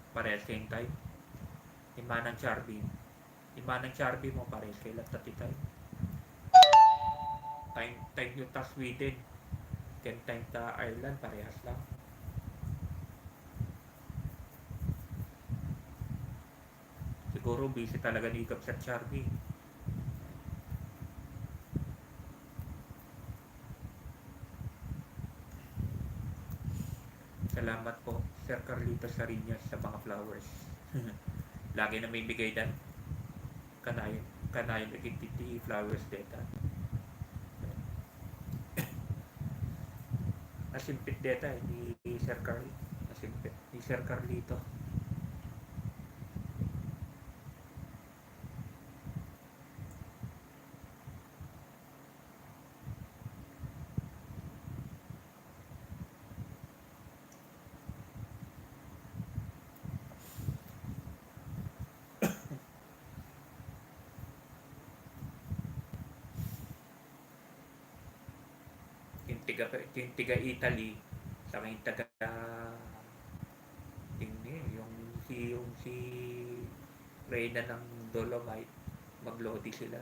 Parehas kayong time. Ima ng Charby mo parehas kayo lang tati time. Time nyo ta Sweden. Time ta Ireland parehas lang. Siguro busy talaga ni Ikap sa Charby. Salamat po, Sir Carlito Sariñas sa mga flowers. Lagi na may bigay dan. Kanayon nagtiti flowers data. Nasimpit data ni Sir Carl. Nasimpit ni Sir Carlito. Yung tiga Italy sa yung taga yung si Reyna ng Dolomite maglodi sila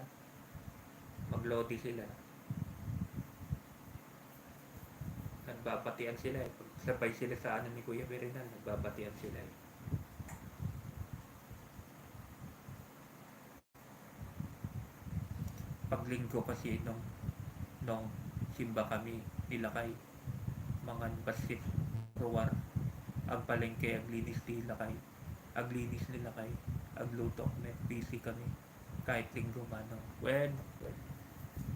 nagbabatian sila eh. Sabay sila sa ni Kuya Berinal, nagbabatian sila eh. Paglinggo kasi nung simba kami nilakay mangan basit ruwar ang palengke ang linis nilakay aglinis nila kay agluto may busy kami kahit linggo mano well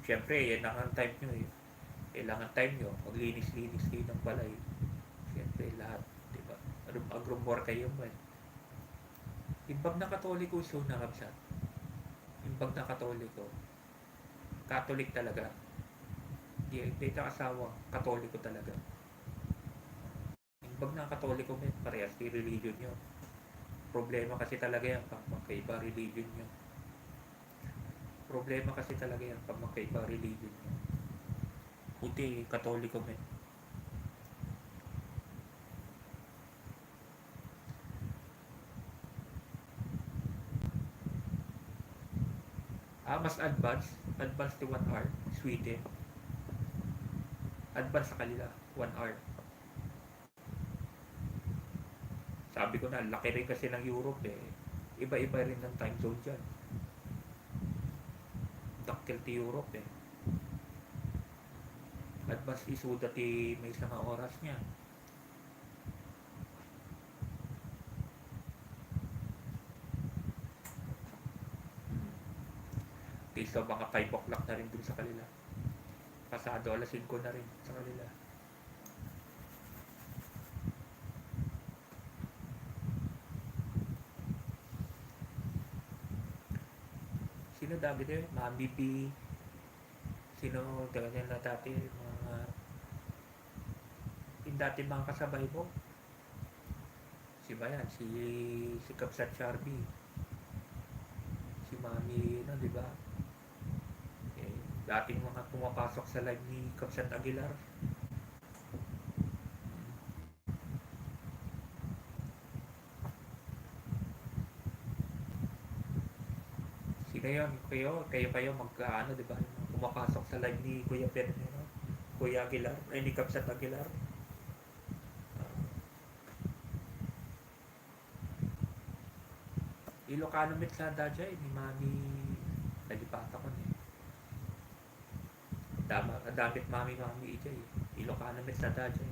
syempre yan ang time nyo eh kailangan time nyo maglinis-linis kayo ng balay syempre lahat diba agrumor kayo man imbag na katoliko so nakabsat imbag na katoliko Catholic talaga di ta asawa katoliko talaga imbag na katoliko may parehas di religion nyo problema kasi talaga yan pag magkaiba religion nyo problema kasi talaga yan pag magkaiba religion nyo buti katoliko may mas advance to 1 hour Sweden advance sa kanila 1 hour sabi ko na laki rin kasi ng Europe eh iba-iba rin ng time zone dyan daktil ti Europe eh advance isuda ti may isang oras niya so mga 5 o'clock na rin dun sa kanila pasado alas 5 na rin sa kanila sino dami din Mami B sino ganyan na dati mga yung dati mga kasabay mo si Bayan si Kapsat Charby si Mami no di ba dating mga pumapasok sa live ni Kapsat Aguilar sino yun kayo magkaano diba pumapasok sa live ni Kuya Fernando Kuya Aguilar ni Kapsat Aguilar Ilocano met sa dadya ni Mami nalipata ko niya damit mami ija Ilocano met sa dadya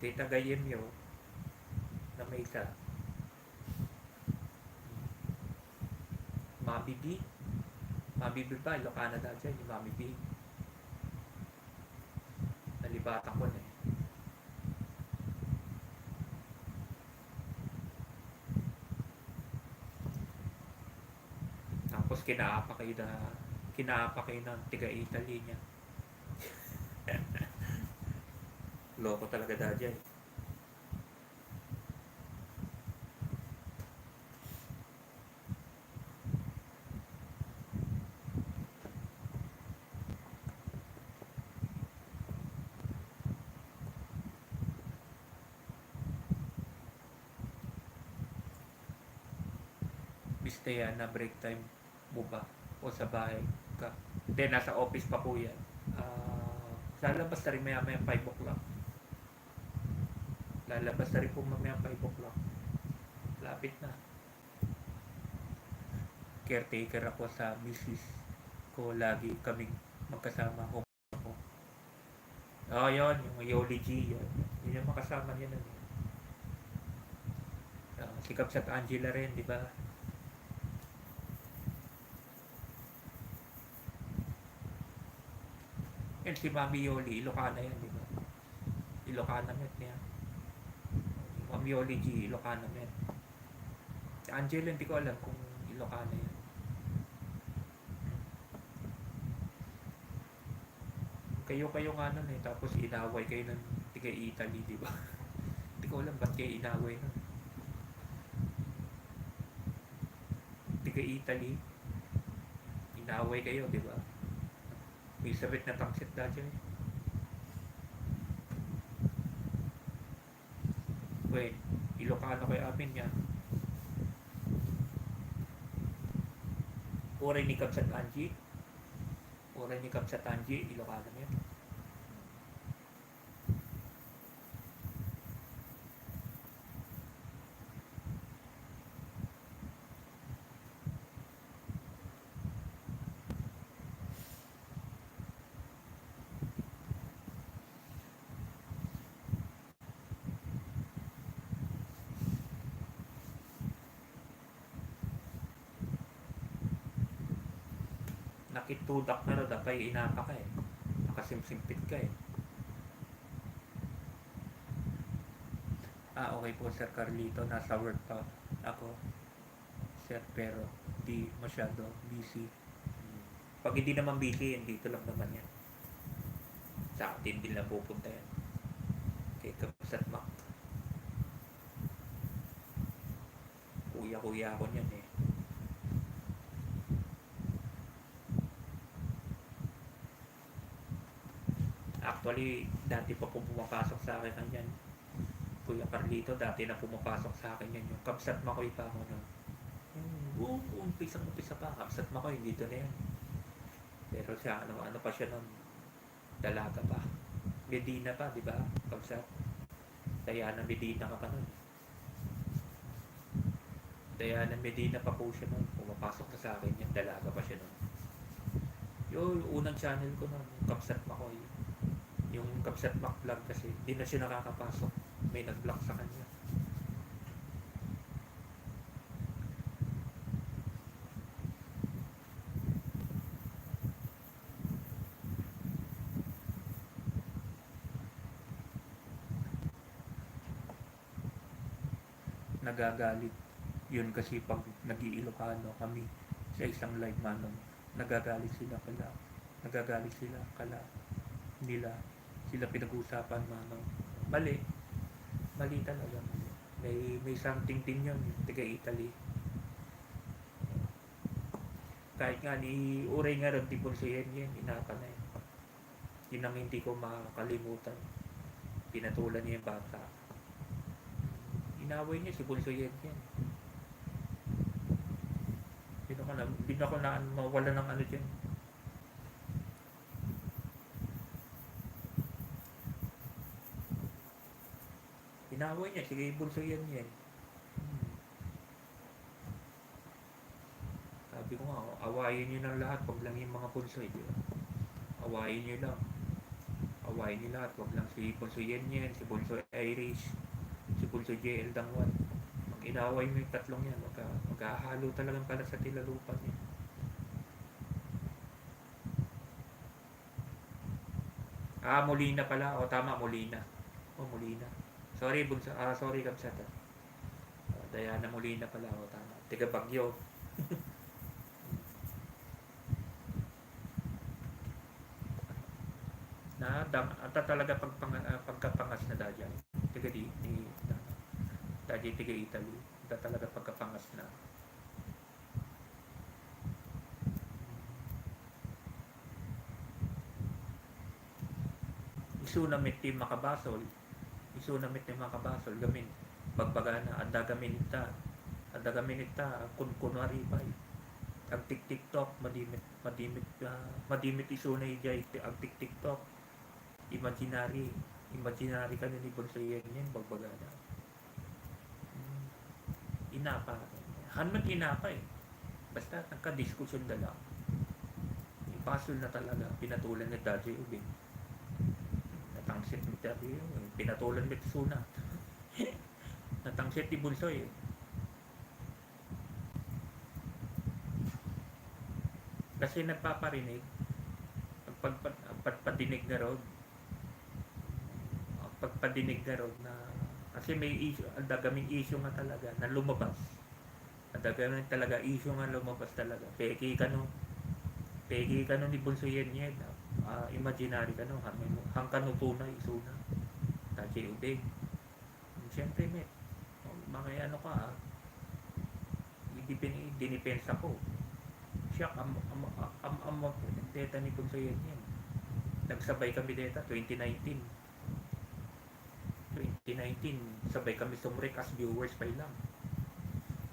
Tita Gayem yo na may isa Mami B ba Ilocano dadya ni Mami B nalipata ko niya tapos kinaapa kayo ng tiga-Italy niya loko talaga dadya Bistaya na break time mo ba o sa bahay ka then nasa office pa po yan lalabas na rin maya 5 o'clock lalabas na rin po mamaya 5 o'clock lapit na caretaker ako sa misis ko lagi kaming magkasama ko yun yung Yoli G yun yung makasama niya nun si Kapsat Angela rin di ba yan si Mami Yoli Ilocana yan di ba Ilocana met niya Mami Yoli G Ilocana met si Angela hindi ko alam kung Ilocana yan kayo nga nun tapos inaway kayo ng tiga Italy di ba hindi ko alam ba't kayo inaway nun tiga Italy inaway kayo di ba may sabit na tangsit dati wait Ilocano kayo amin yan oray ni Kapsat Angie Ilocano yan nakitudak na ro dapay inapa ka eh. Nakasimsimpit ka eh. Okay po Sir Carlito, nasa work pa ako Sir, pero di masyado busy. Pag hindi naman busy, dito lang naman yan. Sa atin din lang pupunta yan. Kay Kapsat Mac. Kuya ako niyan eh. Actually, dati pa po pumapasok sa akin kanyan. Kuya Carlito, dati na pumapasok sa akin yan. Yung Kapsat Makoy pa ako no. Yung umpisa pa, Kapsat Makoy, dito na yan. Pero siya, ano pa siya nun, dalaga pa. Medina pa, di ba? Kapsat. Diana Medina ka pa nun. Diana Medina pa po siya nun. Pumapasok na sa akin yan, dalaga pa siya nun. Yung unang channel ko nun, Kapsat Makoy. Yung Kapsat Mac vlog kasi, di na siya nakakapasok. May nag-block sa kanya. Nagagalit. Yun kasi pag nag-iilocano kami sa isang live manong, nagagalit sila kala nila sila pinag-uusapan manong. Mali talaga. May something din yun, taga Italy. Kahit nga ni Uray nga rin, tipon sa yan, inapa na yun. Yun ang hindi ko makakalimutan. Pinatulan niya yung bata. Inaway niya si Bunso yan. Hindi ako na mawala ng ano dyan. Inaway niya, sige Bunso yan. Sabi ko nga, awayin niyo ng lahat, wag lang yung mga Bunso. Awayin niyo lang. Awayin niyo lahat, wag lang si Bunso yan, si Bunso Irish, si Bunso JL Dangwan. Inaway mo yung tatlong yan, maghahalo talagang pala sa tilalupan niya. Molina pala. Tama, Molina. Molina. Sorry, sorry, Kamsat. Diana Molina pala. Tama. Tiga Bagyo. Ata talaga pagkapangas na dadya. Tiga dadya tiga Italy. Ata talaga pagkapangas na. Isunamit ni Makabasol, gamin pagbagana adagaminita kunwari pa ang TikTok madimit isuna ijay ang TikTok imaginary ka ni Bunso yan bagbagana inapa hanmat inapa basta nagka-diskusyon na lang ipasol na talaga pinatulan ni Daddy Ubing natangsit ni Daddy pinatulan ni Tsuna natangsit ni Bunso kasi nagpaparinig pagpadinig na road na kasi may issue, dagaming issue nga talaga na lumabas dagaming talaga issue nga lumabas talaga peki ka no ni Bunso yan imaginary ka no hang kanutunay isuna Daddy Ubing siyempre mga ano ka dinipensa ko siya data ni Bunso yan nagsabay kami data 2019 sabay kami sumrek as viewers pa lang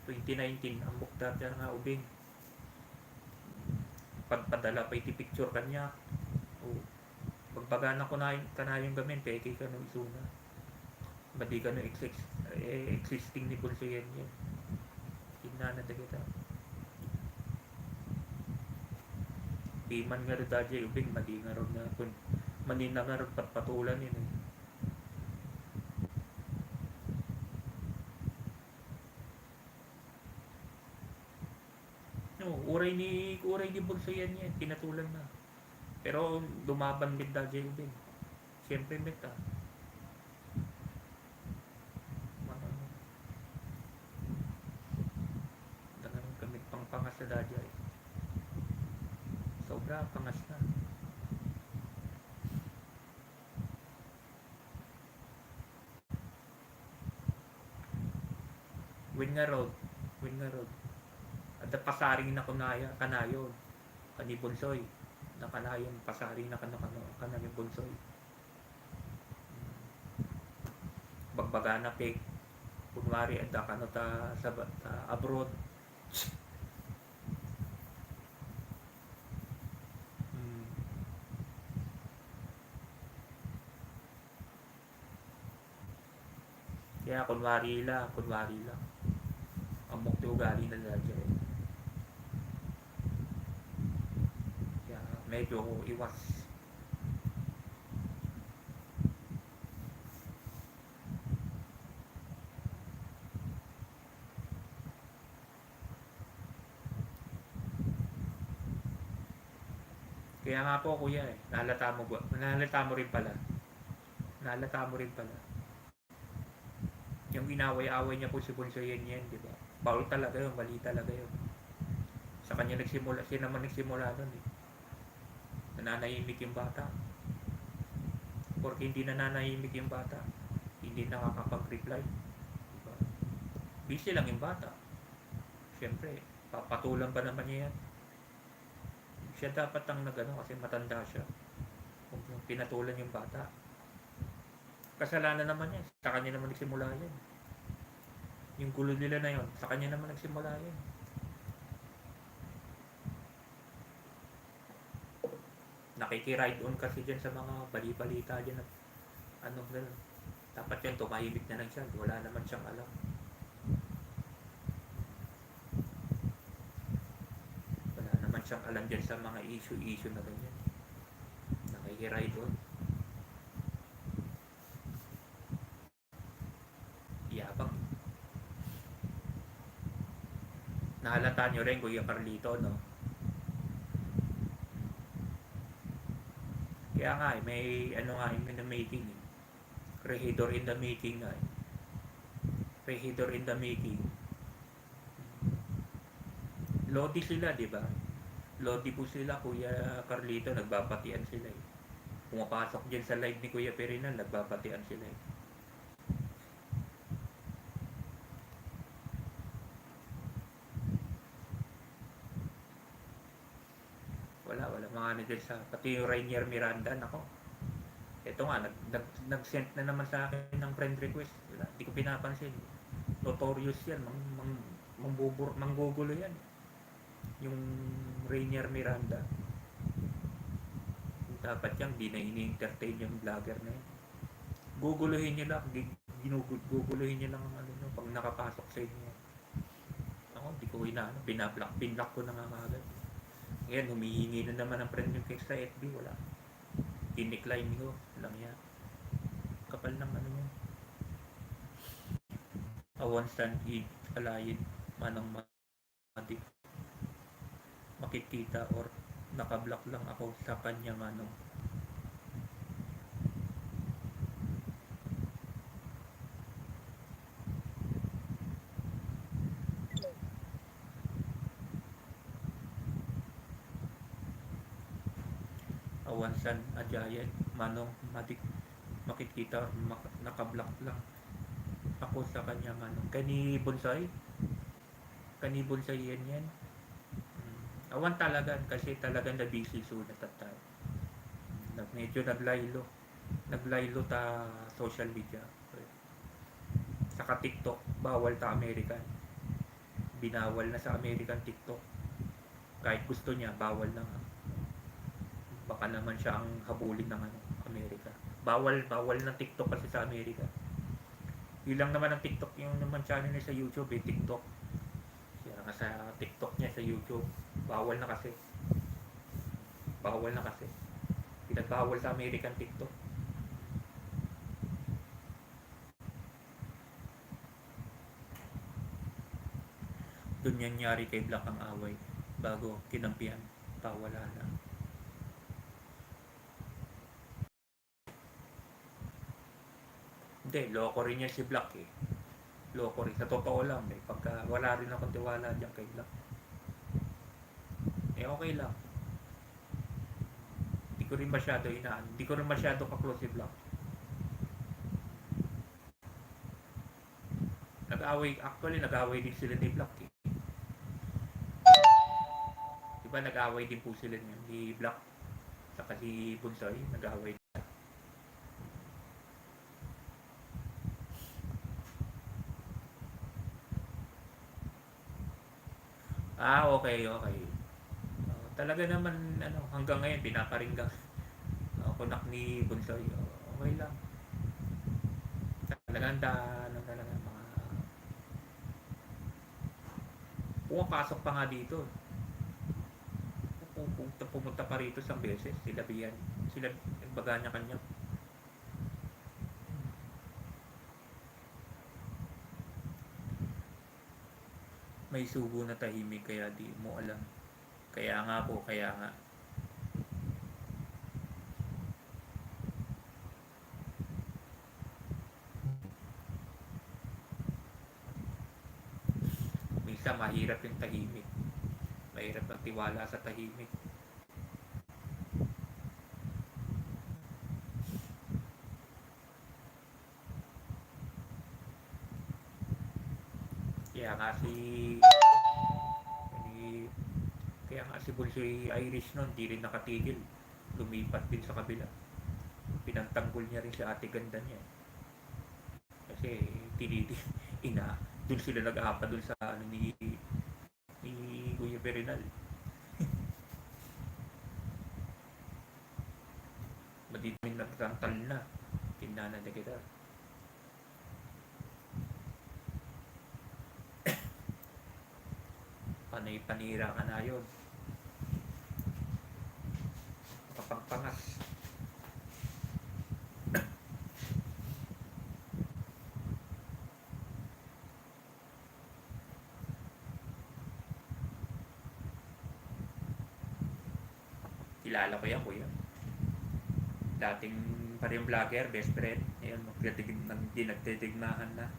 2019 ang mukta nga Ubing pagpadala pa iti picture kanya pagbagana ko na yung gamin peke ka no isuna badi ka no existing ni Bunso yan inana ta kita di man nga rin Daddy Ubing madi nga rin na manina nga rin patpatulan yun uray Ray ni Bunso yan, pinatulan na. Pero lumaban with Dajay din. Siyempre met Tangan gamit pang pangas sa Dajay. Sobra, pangas na. Win nga road. At pasaring na kanayon. Kani Bunsoy. Nakanayon, pasaring na kanayon Bunsoy. Bagbaga na pek. Kunwari, ada ka sa abroad. Kaya kunwari lang. Ang mukti ugali na Dajay. Kaya medyo iwas. Kaya nga po kuya nahalata mo rin pala. Yung inaway-away niya po si Bunso yan, di ba? Foul talaga yun, mali talaga yun. Sa kanya nagsimula, siya naman nagsimula nun Nananahimik yung bata. Porque hindi nananahimik yung bata, hindi nakakapag-reply. Diba? Busy lang yung bata. Siyempre, papatulan pa naman niya yan. Siya dapat ang kasi matanda siya. Kung pinatulan yung bata. Kasalanan naman yan. Sa kanya naman nagsimula yan. Yung gulo nila na yun, sa kanya naman nagsimula yan. Nakikiride on kasi dyan sa mga bali-balita dyan. Dapat yan, tumahimik na lang siya. Wala naman siyang alam. Wala naman siyang alam dyan sa mga issue na ganyan. Nakikiride on. Yabang. Nahalata nyo rin, Kuya Carlito, no? Kaya nga, may in the making. Regidor in the making nga. Regidor in the making. Lodi sila, di ba? Lodi po sila, Kuya Carlito, nagbabatian sila Pumapasok dyan sa live ni Kuya Perinan, nagbabatian sila Wala mga din sa pati yung Rainier Miranda nako. Ito nga nag-send na naman sa akin ng friend request. Wala, hindi ko pinapansin. Notorious yan, manggugulo yan. Yung Rainier Miranda. Dapat yan, di na ini-entertain yung vlogger na yan. Guguluhin nyo lang, guguluhin nyo lang pag nakapasok sa inyo. Ako, di ko binablock ko na nga agad. Ngayon, humihingi na naman ang friend request sa FB, wala. Dinecline ko, lang yan. Kapal ng yan. Awan san alayin manong matik. Makikita or nakablock lang ako sa kanya manong. Awansan Ajayan manong matik makikita or nakablock lang ako sa kanya manong. Kani Bonsai yan. Awan talaga kasi talagang na busy sulat at medyo naglaylo ta social media. Saka TikTok bawal ta American. Binawal na sa American TikTok. Kahit gusto niya bawal na nga. Baka naman siya ang habulin ng Amerika. Bawal ng TikTok kasi sa Amerika. Yun lang naman ang TikTok, yung naman channel niya sa YouTube TikTok. Siya nga sa TikTok niya sa YouTube, bawal na kasi. Pinagbawal sa American TikTok. Doon nangyari kay Black ang away. bago kinampihan pa, wala na. Hindi, loko rin yan si Black eh. Loko rin. Sa totoo lang, eh. Pagka wala rin akong tiwala dyan kay Black. Eh, okay lang. Hindi ko rin masyado inaan. Hindi ko rin masyado ka-close si Black. Nag-away din sila ni Black eh. Diba nag-away din po sila ni Black saka si Bunsoy, nag-away. Okay. Talaga naman, hanggang ngayon, pinaparinggan kunak ni Bunsoy. Okay lang. Talagang talaga mga pumapasok pa nga dito. Pumunta pa rito isang beses. Sila nagbaga niya kanya. May sugo na tahimik kaya di mo alam. Kaya nga. Minsan mahirap yung tahimik. Mahirap ang tiwala sa tahimik. Kaya nga si Bulsoy Irish noon, di rin nakatigil. Lumipat din sa kabila. Pinagtanggol niya rin si ate ganda niya. Kasi doon sila nag-aapa doon sa ni Kuya Berinal. Madidimin nagtantal na. Tinana na kita. Panay-panira ka na yun. Kapangpangas. Kilala ko yan, kuya. Dating parang vlogger, best friend. Ayan, nagtitignahan na.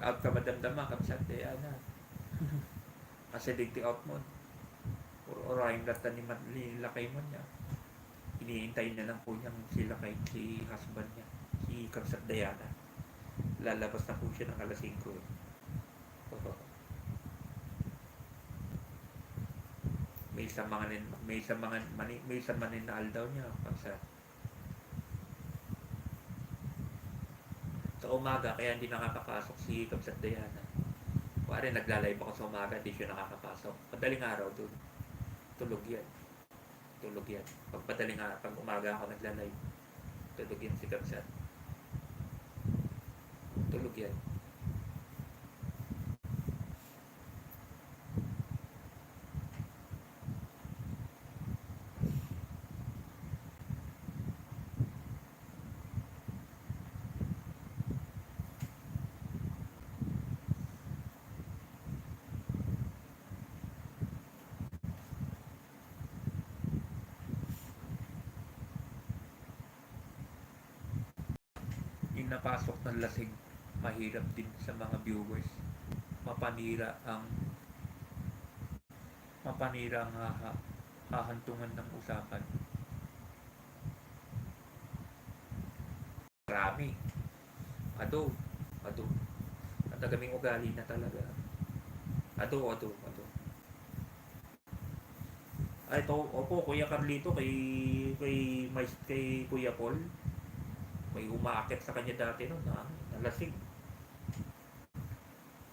Out ka madamdama kapsat na. Kasi digti out mo. Orahin lata ni lakay mo niya. Iniintay na lang po niyang si husband niya, si Kapsat Diana. Lalabas na po siya ng alas 5. May isa maninal daw niya Kapsat. Sa umaga, kaya hindi nakakapasok si Kapsat Diana. Kuwari nagla-live ako sa umaga, hindi siya nakakapasok. Madaling araw doon. Tulog yan. Pag madaling araw, pag umaga ako nagla-live, tulog yan si Kapsat. Tulog yan. Napasok ng lasing, mahirap din sa mga viewers. Mapanira ang hahantungan ng usapan. Marami. Ado. Ang tagaming ugali na talaga. Ado. Ay, ito, opo, Kuya Carlito, kay Kuya Paul. May umaakit sa kanya dati no, na nalasing.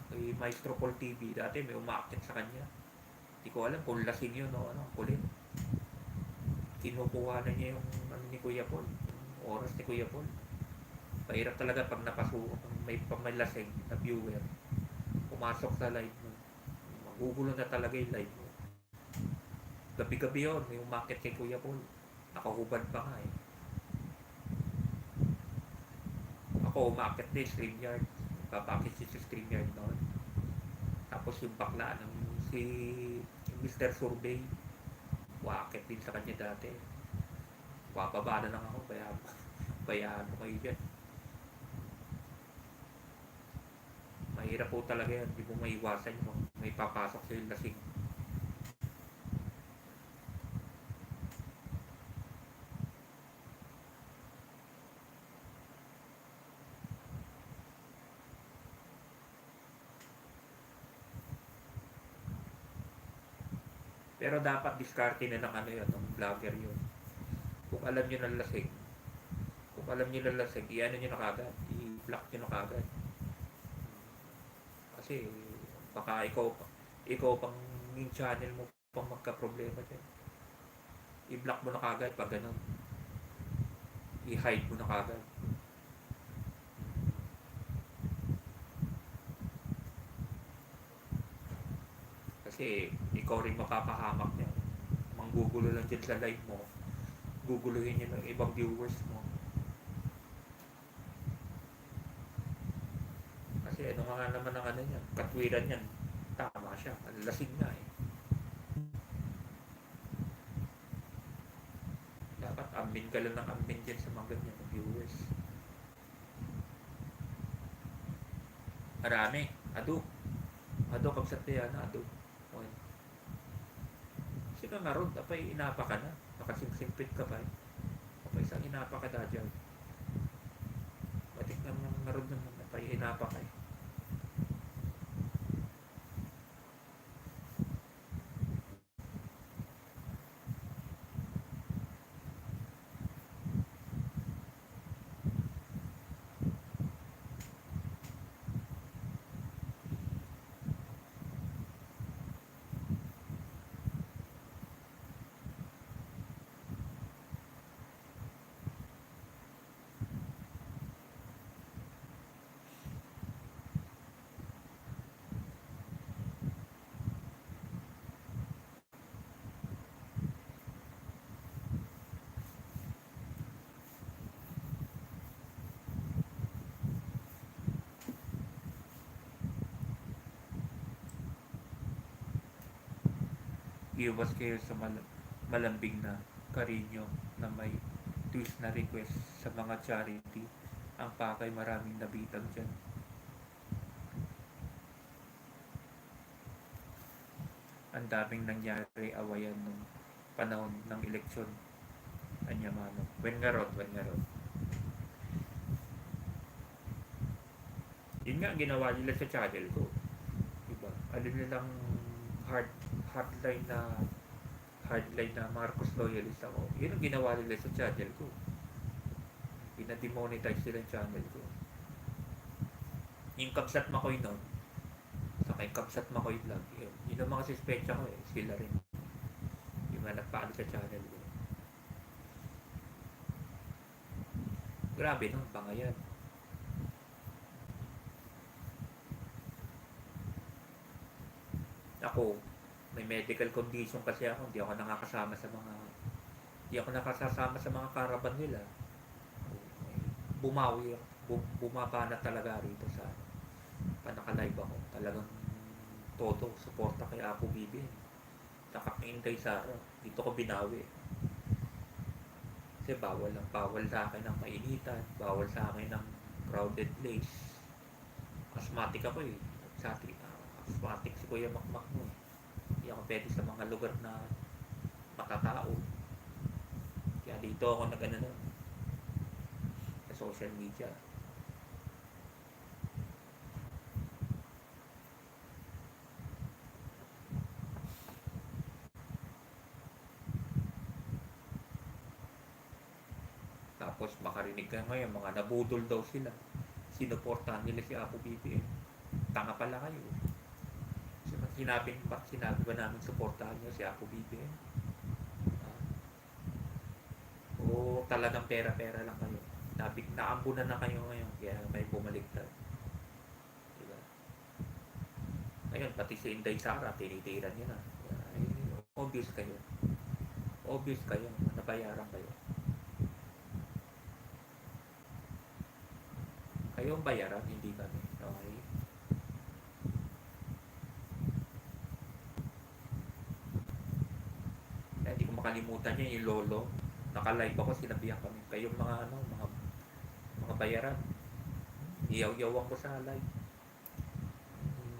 Kay Maestro Paul TV dati may umaakit sa kanya. Hindi ko alam kung lasing yun o ano, kulit. Kinukuha na niya yung ano ni Kuya Paul, yung oras ni Kuya Paul. Mahirap talaga pag napasuko, kung may lasing na viewer, pumasok sa live mo. Magugulo na talaga yung live mo. Gabi-gabi yun, may umakit kay Kuya Paul. Nakahubad pa nga eh. Ako umakit din, StreamYard. Papakit si StreamYard noon. Tapos yung bakla ng si Mr. Survey, umakit din sa kanya dati. Bababa na lang ako, bayaan mo kayo dyan. Mahirap po talaga yan, hindi mo maiwasan mo. May papasok sa yung lasing. Pero dapat diskarte na ng ano yun, ng vlogger yun. Kung alam nyo ng lasing, i-ano nyo na kagad, i-block nyo na kagad. Kasi baka ikaw pang yung channel mo pang magka-problema dyan. I-block mo na kagad pag ganun. I-hide mo na kagad. Kasi ikaw rin mapapahamak niya. Manggugulo lang dyan sa live mo. Guguluhin niya ng ibang viewers mo. Kasi ano nga naman ang ano niya, katwiran niyan. Tama siya. Lasing nga eh. Dapat amin ka lang ng amin dyan sa mga ganyan viewers. Marami. Ado kapsat yan. Ado. Sino nga ron? Apay inapa ka na. Nakasimpit ka pa eh. Apay isang inapa ka na dyan. Batik naman nga ron naman. Apay inapa ka eh. Iwas kayo sa malambing na karinyo na may twist na request sa mga charity. Ang pakay maraming nabitang dyan. Ang daming nangyari awayan nung panahon ng eleksyon. Anyamano. When nga ron. Yun nga ginawa nila sa channel ko. Diba? Alin nilang hardline na Marcos loyalist ako. Yun ang ginawa nila sa channel ko. Pina-demonetize nila yung channel ko. Yung Kapsat Makoy nun, sa kay Kapsat Makoy vlog, yun ang mga suspecha ko eh. Sila rin. Yung mga nagpaano sa channel ko. Grabe nun, bangayan. Ako, may medical condition kasi ako, hindi ako nakakasama sa mga karaban nila. Bumawi ako, bumaba na talaga rito sa panaka-live ako. Talagang todo, suporta kay Apo Bibi. Nakakiintay sa dito ko binawi. Kasi bawal sa akin ng mainitan, bawal sa akin ng crowded place. Asthmatic ako eh. Asthmatic si Kuya Makmak mo eh. Hindi ako pwede sa mga lugar na matatao. Kaya dito ako nag-ano sa social media. Tapos makarinig ka ngayon, mga nabudol daw sila. Sinuportahan nila si Apo BBM. Tanga pala kayo. Sinabi ba namin suportahan nyo si Apo BBM? Ah, o talagang pera-pera lang kayo. Naambunan na kayo ngayon, kaya may bumaliktad. Diba? Ngayon, pati si Inday Sara, tinitiran nyo na. Ay, obvious kayo. Obvious kayo, nabayaran kayo. Kayo ang bayaran, hindi kami. Okay? Kaya hindi ko makalimutan niya yung lolo. Naka-live ako, sinabihan kami. Kayong mga bayaran. Iyaw-yawan ko sa live.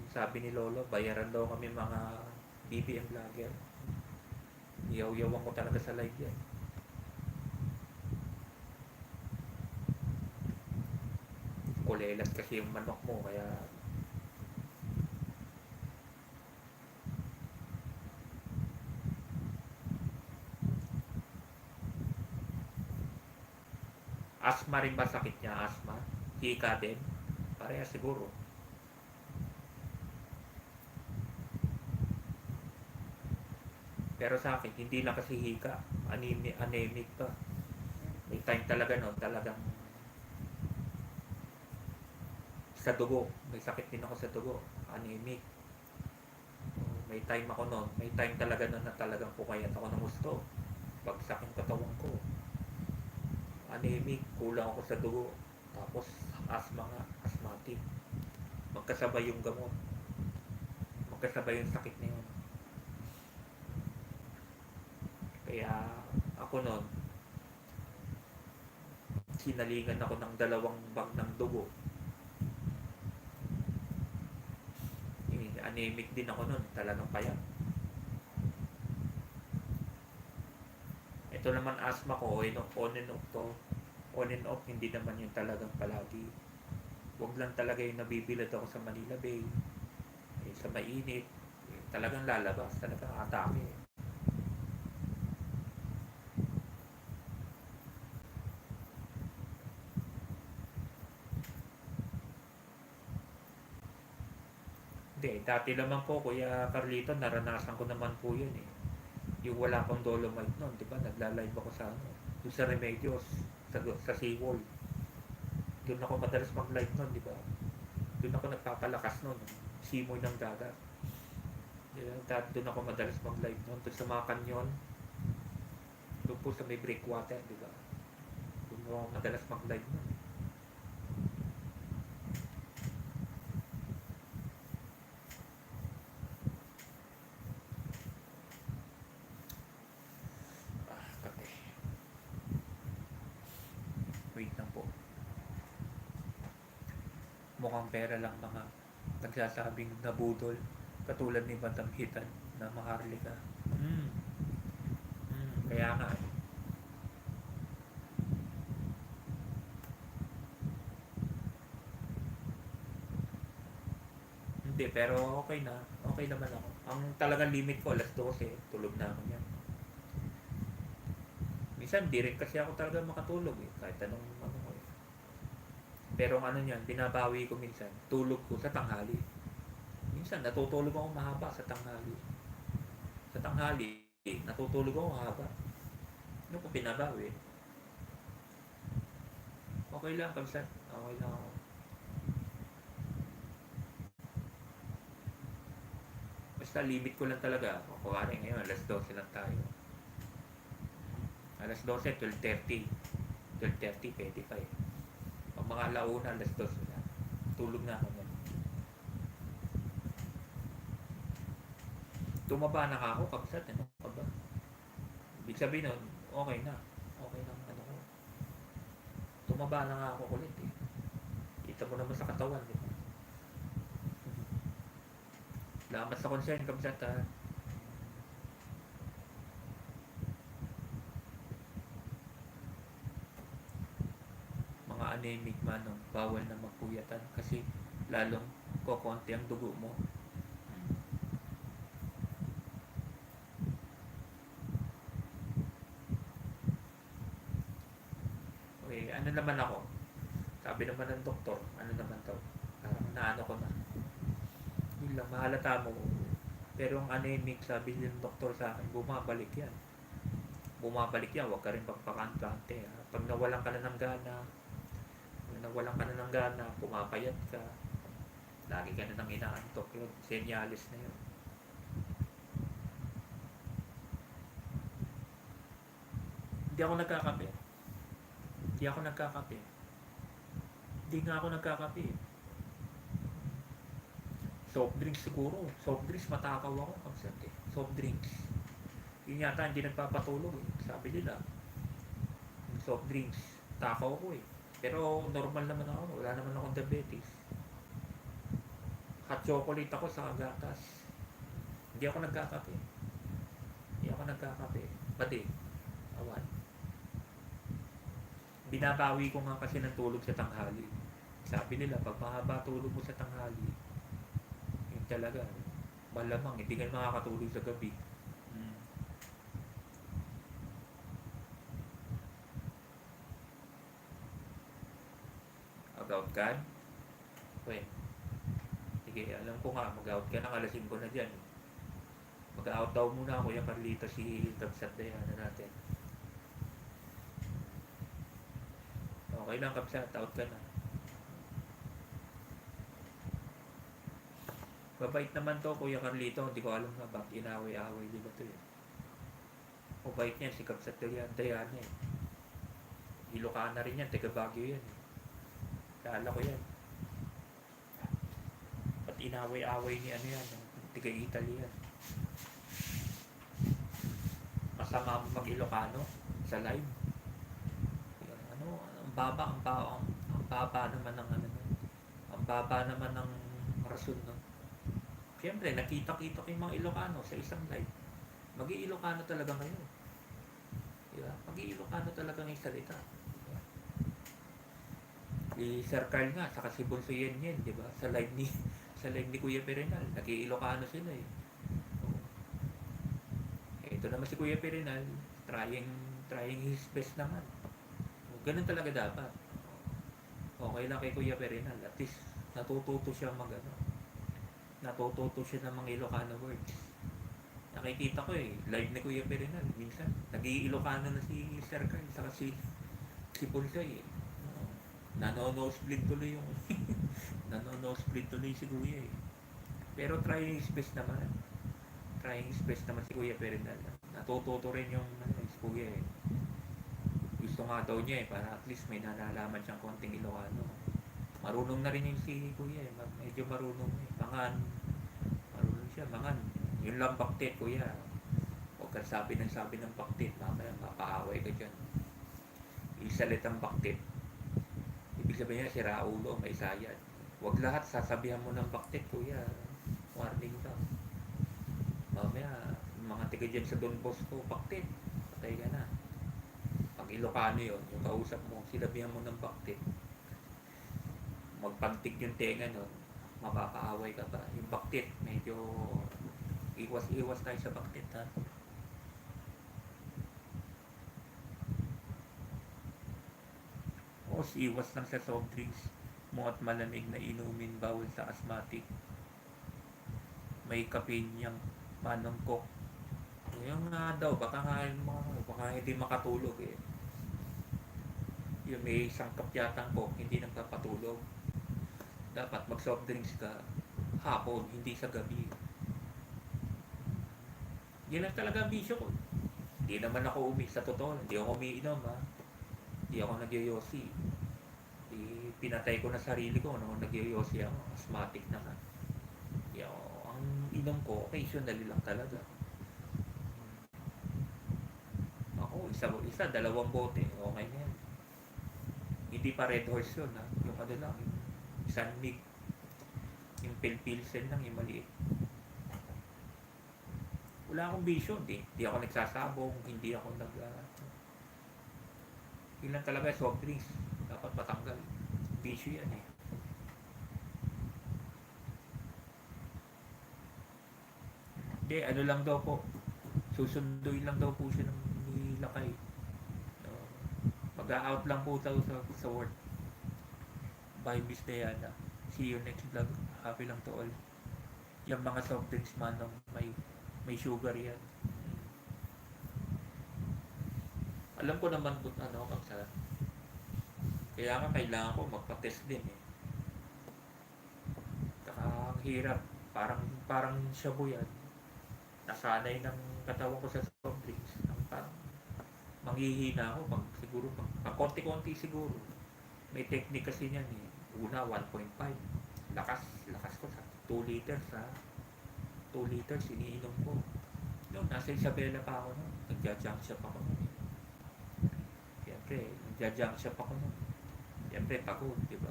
Sabi ni lolo, bayaran daw kami mga BBM vlogger. Iyaw-yawan ko talaga sa live yan. Kulelat kasi yung manok mo, kaya asthma rin ba sakit niya? Asthma? Hika din? Pareha siguro. Pero sa akin, hindi lang kasi hika. Anemic pa. May time talaga nun, talagang sa dugo. May sakit din ako sa dugo. Anemic. May time ako nun. May time talaga nun na talagang pumayat ako ng gusto. Bagsak yung katawan ko. Anemic. Kulang ako sa dugo. Tapos asthma nga. Asthmatic. Magkasabay yung gamot. Magkasabay yung sakit na yun. Kaya ako nun, sinalingan ako ng 2 bag ng dugo. Anemic din ako nun, talagang payat. Ito naman asthma ko, on and off to. On and off, hindi naman yung talagang palagi. Huwag lang talaga yung nabibilad ako sa Manila Bay. Sa mainit, talagang lalabas, talagang atake. Hindi, dati naman po, Kuya Carlito, naranasan ko naman po yun eh. Yung wala pang Dolomite noon, di ba? Nagla-live ako sa yung sa Remedios, sa Seawall. Doon ako madalas mag-live noon, di ba? Doon ako nagpapalakas noon. Simoy ng dagat. Doon ako madalas mag-live noon. Doon sa mga kanyon, doon po sa may breakwater, di ba? Doon ako madalas mag-live noon. Kape. Wait lang po. Mukhang pera lang mga nagsasabing nabudol. Katulad ni Madam Hitan na Maharlika. Kaya nga eh. Hindi, pero okay na. Okay naman ako. Ang talagang limit ko, alas 12. Tulog na ako yan. Minsan, di rin kasi ako talaga makatulog eh. Kahit anong ano ko eh. Pero ang ano niyan, binabawi ko minsan. Tulog ko sa tanghali. Minsan, natutulog ako mahaba sa tanghali. Sa tanghali, natutulog ako mahaba. Ano ko binabawi? Okay lang, kamsan. Okay lang ako. Basta limit ko lang talaga. Kuwari ngayon, alas 12 lang tayo. Alas 12, 12:30. 12:30, pwede pa eh. Pag mga alauna, alas 12 na. Tulog na ako yan. Tumaba na ako, kapsat. Ano ka ba? Ibig sabihin nun, okay na. Okay na ano ko. Tumaba na nga ako ulit eh. Kita mo naman sa katawan, di ba? Lamat sa concern, kapsat ha. Mga anemic man, no? Bawal na magpuyatan kasi lalong kokonti ang dugo mo. Okay, naman ako, sabi naman ng doktor, ano naman daw, parang naano ko na, yun lang, mahalata mo. Pero ang anemic, sabi ng doktor sa akin, bumabalik yan. Bumabalik yan, huwag ka rin pagpakantante. Pag nawalan ka na ng gana, pumapayat ka, lagi ka na nang inaantok, yun, senyalis na yun. Hindi ako nagkakape. Hindi nga ako nagkakape. Soft drinks siguro. Soft drinks, matakaw ako. Soft drinks. Yun yata hindi nagpapatulog eh. Sabi nila, soft drinks, takaw ko eh. Pero normal naman ako. Wala naman akong diabetes. Hot chocolate ako sa gatas. Hindi ako nagkakape. Pati, awan. Binabawi ko nga kasi ng tulog sa tanghali. Sabi nila, pag mahaba tulog mo sa tanghali, yun talaga, malamang, hindi ka makakatulog sa gabi. Mag-out ka? Wait. Sige, alam ko nga, mag-out ka na, alasin ko na dyan. Mag-out daw muna ako, yung Carlita, si Kabsat na natin. Okay lang, Kabsat, out ka na. Babait naman to, Kuya Carlito, hindi ko alam nga bakit inaway-away nila to eh. Mabait niyan, si Kabsat Dayana eh. Ilocana rin yan, taga Baguio yan eh. Kala ko yan. At inaway-away ni ano yan, taga Italy yan. Masama mo mag-Ilocano sa live. Ano, ang baba naman ng ano, ang baba naman ng rason no. Siyempre, nakita-kita ko yung mga Ilocano sa isang live. Mag-i-Ilocano talaga ngayon. Diba? Mag-i-Ilocano talaga ng salita. Diba? Sir Carl nga, saka si Bonso Yen, diba? Sa live ni Kuya Perenal, nag-i-Ilocano sila eh. Ito naman si Kuya Perenal, trying his best naman. Ganun talaga dapat. Okay lang kay Kuya Perenal, at least natututo siya ng mga Ilocano words. Nakikita ko eh, live ni Kuya Perenal, minsan nag-i-Ilocano na si Sir Carl, saka si Pulsoy eh. Nano-nosebleed tuloy si Kuya eh. Pero trying his best naman si Kuya Perenal. Natututo rin yung si Kuya eh. Gusto nga daw niya eh, para at least may nalalaman siyang konting Ilocano. Marunong na rin yung si Kuya eh, medyo marunong eh. Marunong siya, yun lang baktit Kuya. Huwag kang sabi ng baktit, mamaya mapaaway ka dyan. Isalitang baktit. Ibig sabihin niya, sira ulo, may sayad. Huwag lahat sasabihan mo ng baktit Kuya. Warning ka. Mamaya, mga tiga dyan sa Don Bosco, baktit. Patay ka na. Pag Ilocano yun, yung kausap mo, sinabihan mo ng baktit. Magpantig yung tenga nun, mapapaaway ka pa. Yung baktit, medyo iwas tayo sa baktit ha. O iwas lang sa soft drinks mo at malamig na inumin, bawal sa asthmatic. May caffeine yung manungkok. Yung nga daw, baka hindi makatulog eh. Yung may sangkap yatang coke, hindi nagpapatulog. Dapat mag soft drinks ka hapon, hindi sa gabi. Yan lang talaga ang bisyo ko. Hindi naman ako sa totoo, hindi ako umiinom ha. Hindi ako nagyoyosi. Pinatay ko na sarili ko nung nagyoyosi ako, asthmatic naman. Ang inom ko, occasionally lang talaga. Ako, isa, 2 bote, okay na yan. Hindi pa Red Horse yun ha, yung ano lang, San Mig, yung Pilsen lang, yung maliit. Wala akong bisyo, hindi ako nagsasabong, hindi ako yun lang talaga, soft drinks, dapat matanggal. Bisyo yan eh. Hindi, ano lang daw po, susunduin lang daw po siya ng nilakay. Mag-a-out lang po tayo sa work. Bye, Miss Diana. See you next vlog. Happy lang to all. Yung mga soft drinks manong may sugar yan. Alam ko naman kung ano kang sa. Kaya nga kailangan ko magpa-test din eh. Saka ang hirap. Parang shabu yan. Nasanay ng katawan ko sa soft drinks. Parang manghihina ako pag konti-konti siguro. May technique kasi niyan eh. Una 1.5. Lakas ko sa 2 liters ha. 2 liters iniinom ko. Noon, nasa Isabela pa ako noon. Nagja-junk shop ako noon. Siyempre, nagja-junk shop ako noon. Siyempre, pagod, di ba?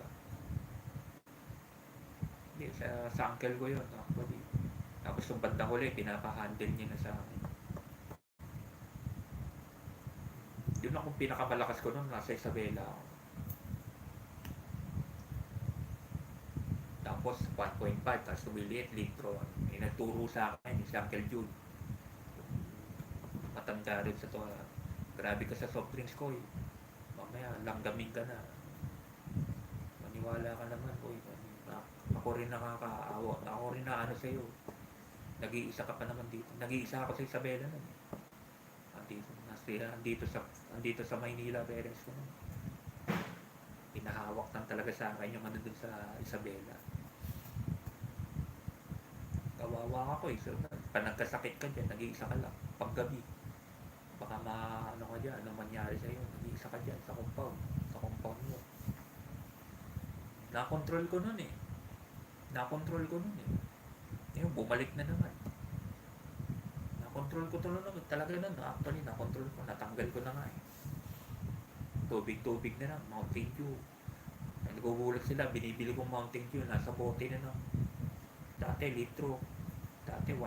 Hindi, sa uncle ko yun, actually. Tapos yung banda ko ulit, pinapa-handle niya na sa akin. Yun akong pinakamalakas ko noon, nasa Isabela ako. Tapos 1.5, tapos lumiliit, litro. Nagturo sa akin, si Uncle June. Matanda rin sa to. Grabe ka sa soft drinks ko eh. Mamaya, langgamin ka na. Maniwala ka naman, boy. Ako rin nakakaawa. Ako rin na ano sa'yo. Nag-iisa ka pa naman dito. Nag-iisa ako sa Isabela nun. Andito sa Maynila, parents ko nun. Pinahawak lang talaga sa akin yung ano dun sa Isabela. Kawawa ako eh. So, pag nagkasakit ka dyan, nag-iisa ka lang. Paggabi. Baka ano ka dyan, anong mangyari sa'yo. Nag-iisa ka dyan sa compound. Sa compound mo. Nakontrol ko nun eh. Ngayon, bumalik na naman. Nakontrol ko talaga nun. Actually, nakontrol ko. Natanggal ko na nga eh. Tubig na lang. Mountain Dew. Nagugulat sila. Binibili kong Mountain Dew. Nasa bote na lang. Dati litro. Dati 1.5.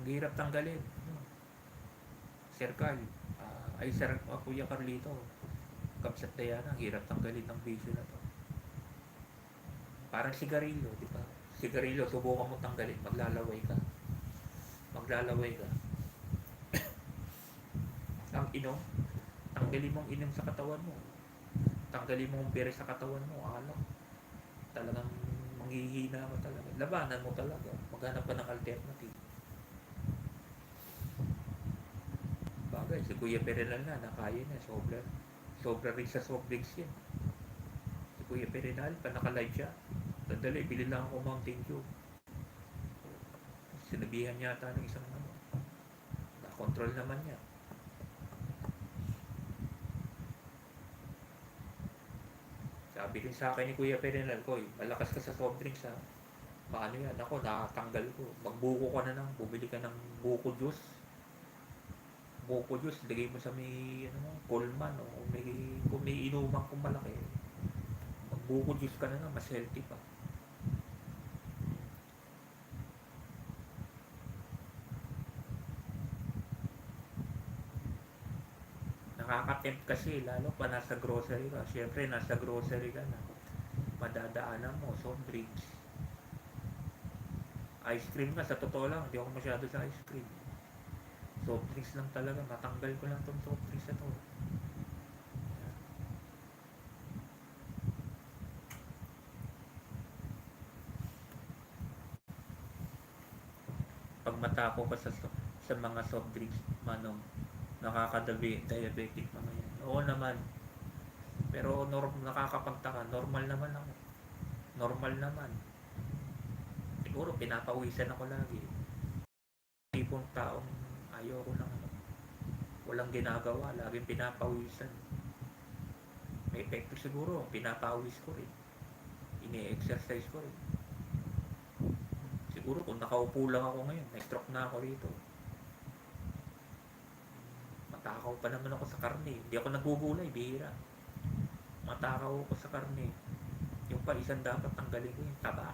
Ang hirap tanggalin. Sir Carl. Sir Kuya Carlito. Kapsat Diana. Ang hirap tanggalin ng bisyo na to. Parang sigarilyo, di ba? Sigarilyo, subukan mo tanggalin. Maglalaway ka. Ang inom, tanggalin mong inom sa katawan mo. Tanggalin mong bere sa katawan mo. Alak. Talagang manghihina ka talaga. Labanan mo talaga. Maghanap ka ng alternative. Bagay, si Kuya Perenal na, nakaya na. Sobra rin sa soft drinks yan. Si Kuya Perenal, pa naka-live siya. Sandali, bili lang ako Mountain Dew. Sinabihan yata ng isang ano. Na-control naman niya. Sabi rin sa akin ni Kuya Perenal, Koy, malakas ka sa soft drinks ha. Paano yan? Ako, nakatanggal ko. Magbuko ka na lang. Bumili ka ng buko juice. Buko juice, lagay mo sa may Coleman o kung may inuman kung malaki. Magbuko juice ka na lang, mas healthy pa. Nakaka-tempt kasi, lalo pa nasa grocery ka. Siyempre, nasa grocery ka na. Madadaanan mo, soft drinks. Ice cream ka, sa totoo lang, hindi ako masyado sa ice cream. Soft drinks lang talaga, matanggal ko lang tong soft drinks na to. Pag matako ka sa mga soft drinks, manong, nakaka-diabetic mga yan. Oo naman. Pero nakakapagtaka, normal naman ako. Normal naman. Siguro pinapawisan ako lagi. Tipong taong ayoko lang walang ginagawa, laging pinapawisan. May epekto siguro, pinapawis ko rin. Ini-exercise ko rin. Siguro kung nakaupo lang ako ngayon, na-stroke na ako rito. Matakaw pa naman ako sa karne. Hindi ako nagugulay, bihira. Matakaw ako sa karne. Yung pa isang dapat tanggalin ko yung taba.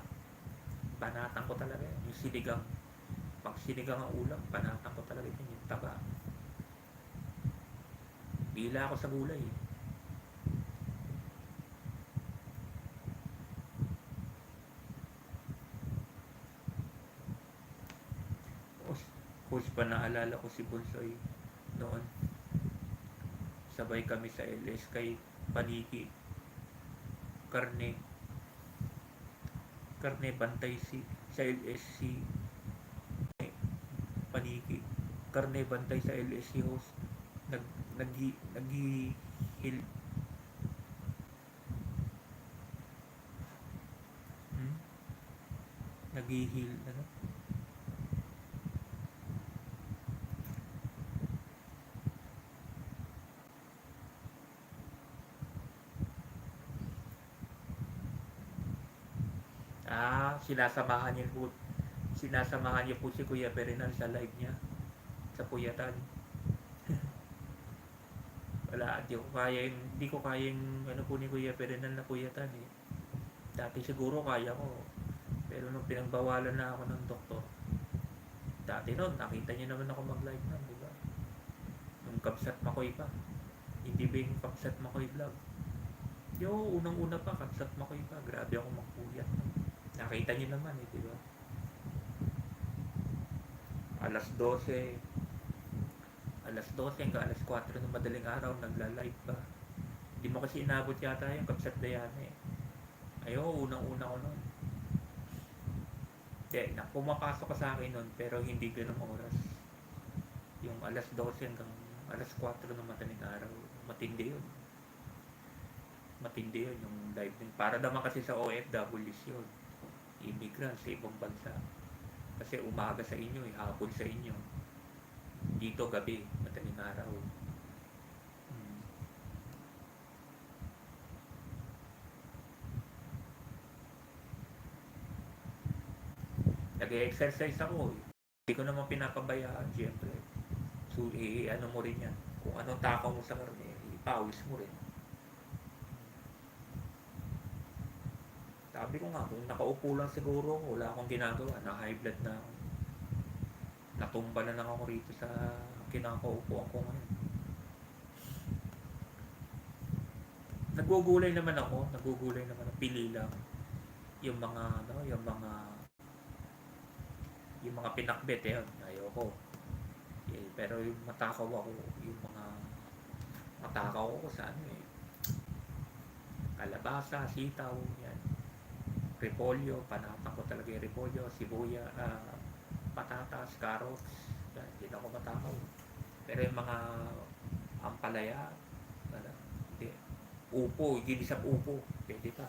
Panatan ko talaga yan. Yung sinigang. Pag sinigang ang ulam, panatan ko talaga yun yung taba. Bila ako sa gulay. Who's pa naalala ko si Bunsoy noon. Sabay kami sa LS kay Paniki. Karne. Karne bantay si sa LSC. Paniki. Karne bantay sa LSC host. Nag nag-heal. Nag-heal ano? Sinasamahan niyo po si Kuya Bernal sa live niya sa Puyatan. Wala, hindi ko kaya yung ano po ni Kuya Bernal na Puyatan eh. Dati siguro kaya ko. Pero nung pinagbawalan na ako ng doktor, dati noon, nakita niyo naman ako mag-live nun, di ba? Nung Kabsat Makoy pa. Hindi ba yung Kabsat Makoy vlog? Yo, unang-una pa, Kabsat Makoy pa. Grabe ako magpuyat. Nakita niyo naman eh, di ba? Alas 12 hanggang alas 4 ng madaling araw, nagla-live pa. Hindi mo kasi inabot yata yung Kabsat Dayana eh. Ayo, unang-una ko nun. Pumapasok ka sa akin nun, pero hindi ganung oras. Yung alas 12 hanggang alas 4 ng madaling araw, matindi yun. Matindi yun yung live din. Para naman kasi sa OFWs yun. Immigrants sa ibang bansa. Kasi umaga sa inyo, hapon sa inyo. Dito gabi, madaling araw. Nag-exercise ako eh. Hindi ko naman pinapabayaan, siyempre. So, ano mo rin yan. Kung anong takaw mo sa karne, ipawis mo rin. Sabi ko nga, kung nakaupo lang siguro, wala akong ginagawa. Na-high blood na ako. Natumba na lang ako rito sa kinakaupuan ko ngayon. Nagugulay naman ako. Pili lang. Yung mga pinakbet eh, ayoko. Pero yung matakaw ako sa ano eh. Kalabasa, sitaw, yan. Repolyo, panatan ko talaga yung repolyo, sibuya, patatas, carrots, yan, hindi na ako matakaw. Pero yung mga ampalaya, hindi. Upo, ginisang upo, pwede pa.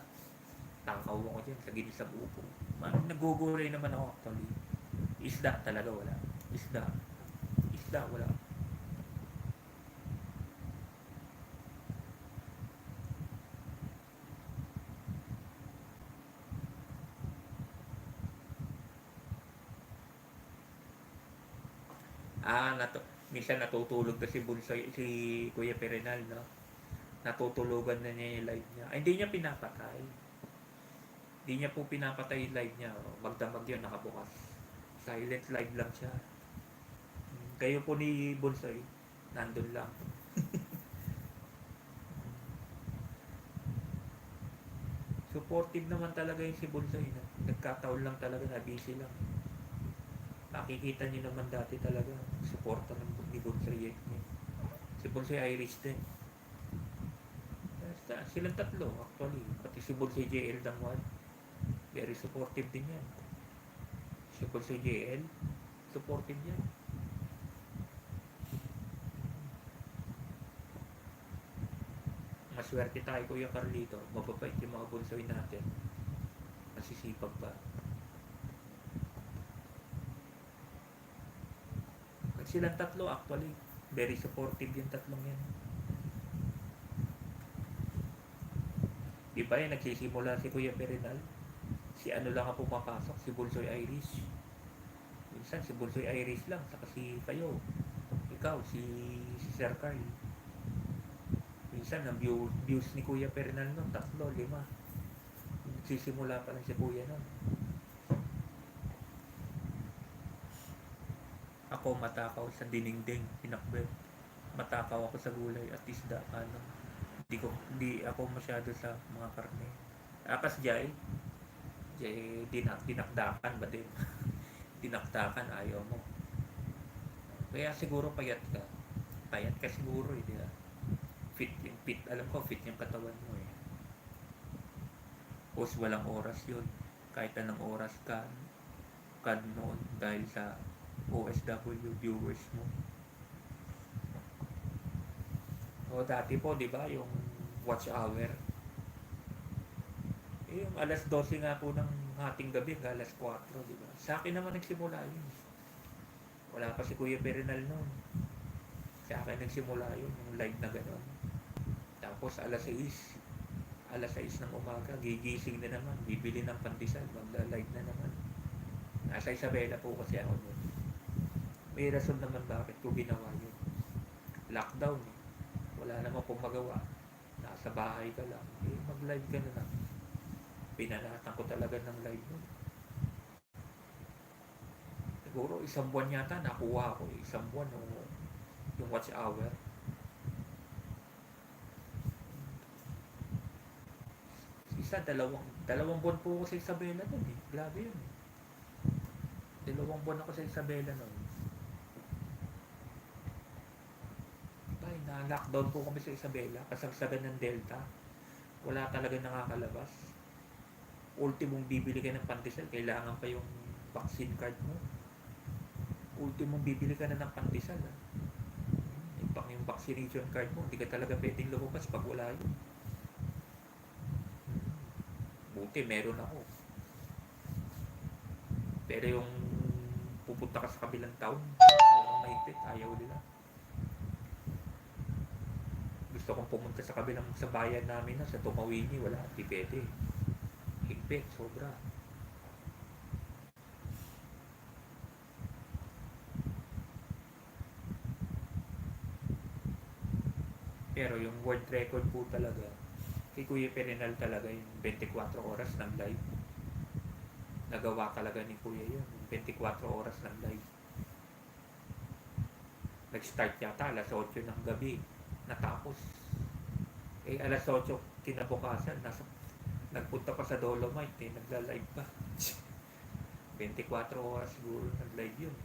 Takaw ako dyan sa ginisang upo. Nagugulay naman ako actually. Isda talaga wala. Isda wala. Minsan natutulog na si Bunsoy, si Kuya Perenal, no? Natutulugan na niya yung live niya. Ay, hindi niya pinapatay. Hindi niya po pinapatay yung live niya. Magdamag yun, nakabukas. Silent live lang siya. Kayo po ni Bunsoy, nandun lang. Supportive naman talaga yung si Bunsoy. Nagkataon lang talaga na busy lang. Nakikita niyo naman dati talaga suporta ni Bunsoy. Si Bunsoy Irish din. Silang tatlo actually. Pati si Bunsoy JL Dangwan. Very supportive din yan. Si Bunsoy JL, supportive yan. Maswerte tayo Kuya Carlito. Mababait yung mga Bunsoy natin. Masisipag pa. Silang tatlo actually. Very supportive yung tatlong yan. Di ba yung nagsisimula si Kuya Perenal? Si ano lang ang pumapasok, si Bunsoy Irish. Minsan si Bunsoy Irish lang, saka si kayo. Ikaw, si Sir Carl. Minsan ang views ni Kuya Perenal nun, 3, 5. Nagsisimula pa lang si Kuya nun. Ako matakaw sa diningding, pinakbet. Matakaw ako sa gulay at isda, hindi ako masyado sa mga karne. Akas Jay, dinakdakan ba din? Dinakdakan, ayaw mo. Kaya siguro payat ka siguro eh, di ba? Fit, alam ko fit yung katawan mo eh. Tapos walang oras yun. Kahit anong oras ka noon dahil sa OSW viewers mo. O dati po, di ba, yung watch hour. Eh, yung alas 12 nga po ng hating gabi, alas 4, di ba? Sa akin naman nagsimula yun. Wala pa si Kuya Perinal noon. Sa akin nagsimula yun, yung live na gano'n. Tapos alas 6 ng umaga, gigising na naman, bibili ng pandesal, magla-live na naman. Nasa Isabela po kasi ako noon. May rason naman bakit ko ginawa yun. Lockdown eh. Wala naman pong magawa. Nasa bahay ka lang. Eh, mag-live ka na lang. Pinanatan ko talaga ng live nun. Siguro isang buwan yata nakuha ko. Isang buwan o yung watch hour. Dalawang buwan po ako sa Isabela nun eh. Grabe yun eh. 2 buwan ako sa Isabela nun. Ay, na-lockdown po kami sa Isabela. Kasagsagan ng Delta. Wala talaga nakakalabas. Ultimong bibili ka ng pandesal, kailangan pa yung vaccine card mo. Ultimong bibili ka na ng pandesal. Yung vaccination card mo, hindi ka talaga pwedeng lumabas pag wala yun. Buti, meron ako. Pero yung pupunta ka sa kabilang town, talagang mahigpit, ayaw nila. Gusto kong pumunta sa kabilang sa bayan namin na sa Tumawini, wala, hindi pwede. Higpit, sobra. Pero yung world record po talaga, kay Kuya Perinal talaga yung 24 oras ng live. Nagawa talaga ni Kuya yun, 24 oras ng live. Nag-start yata alas 8 ng gabi, natapos. Eh alas 8 kinabukasan, nagpunta pa sa Dolomite, nagla-live pa. 24 oras siguro nag-live yun.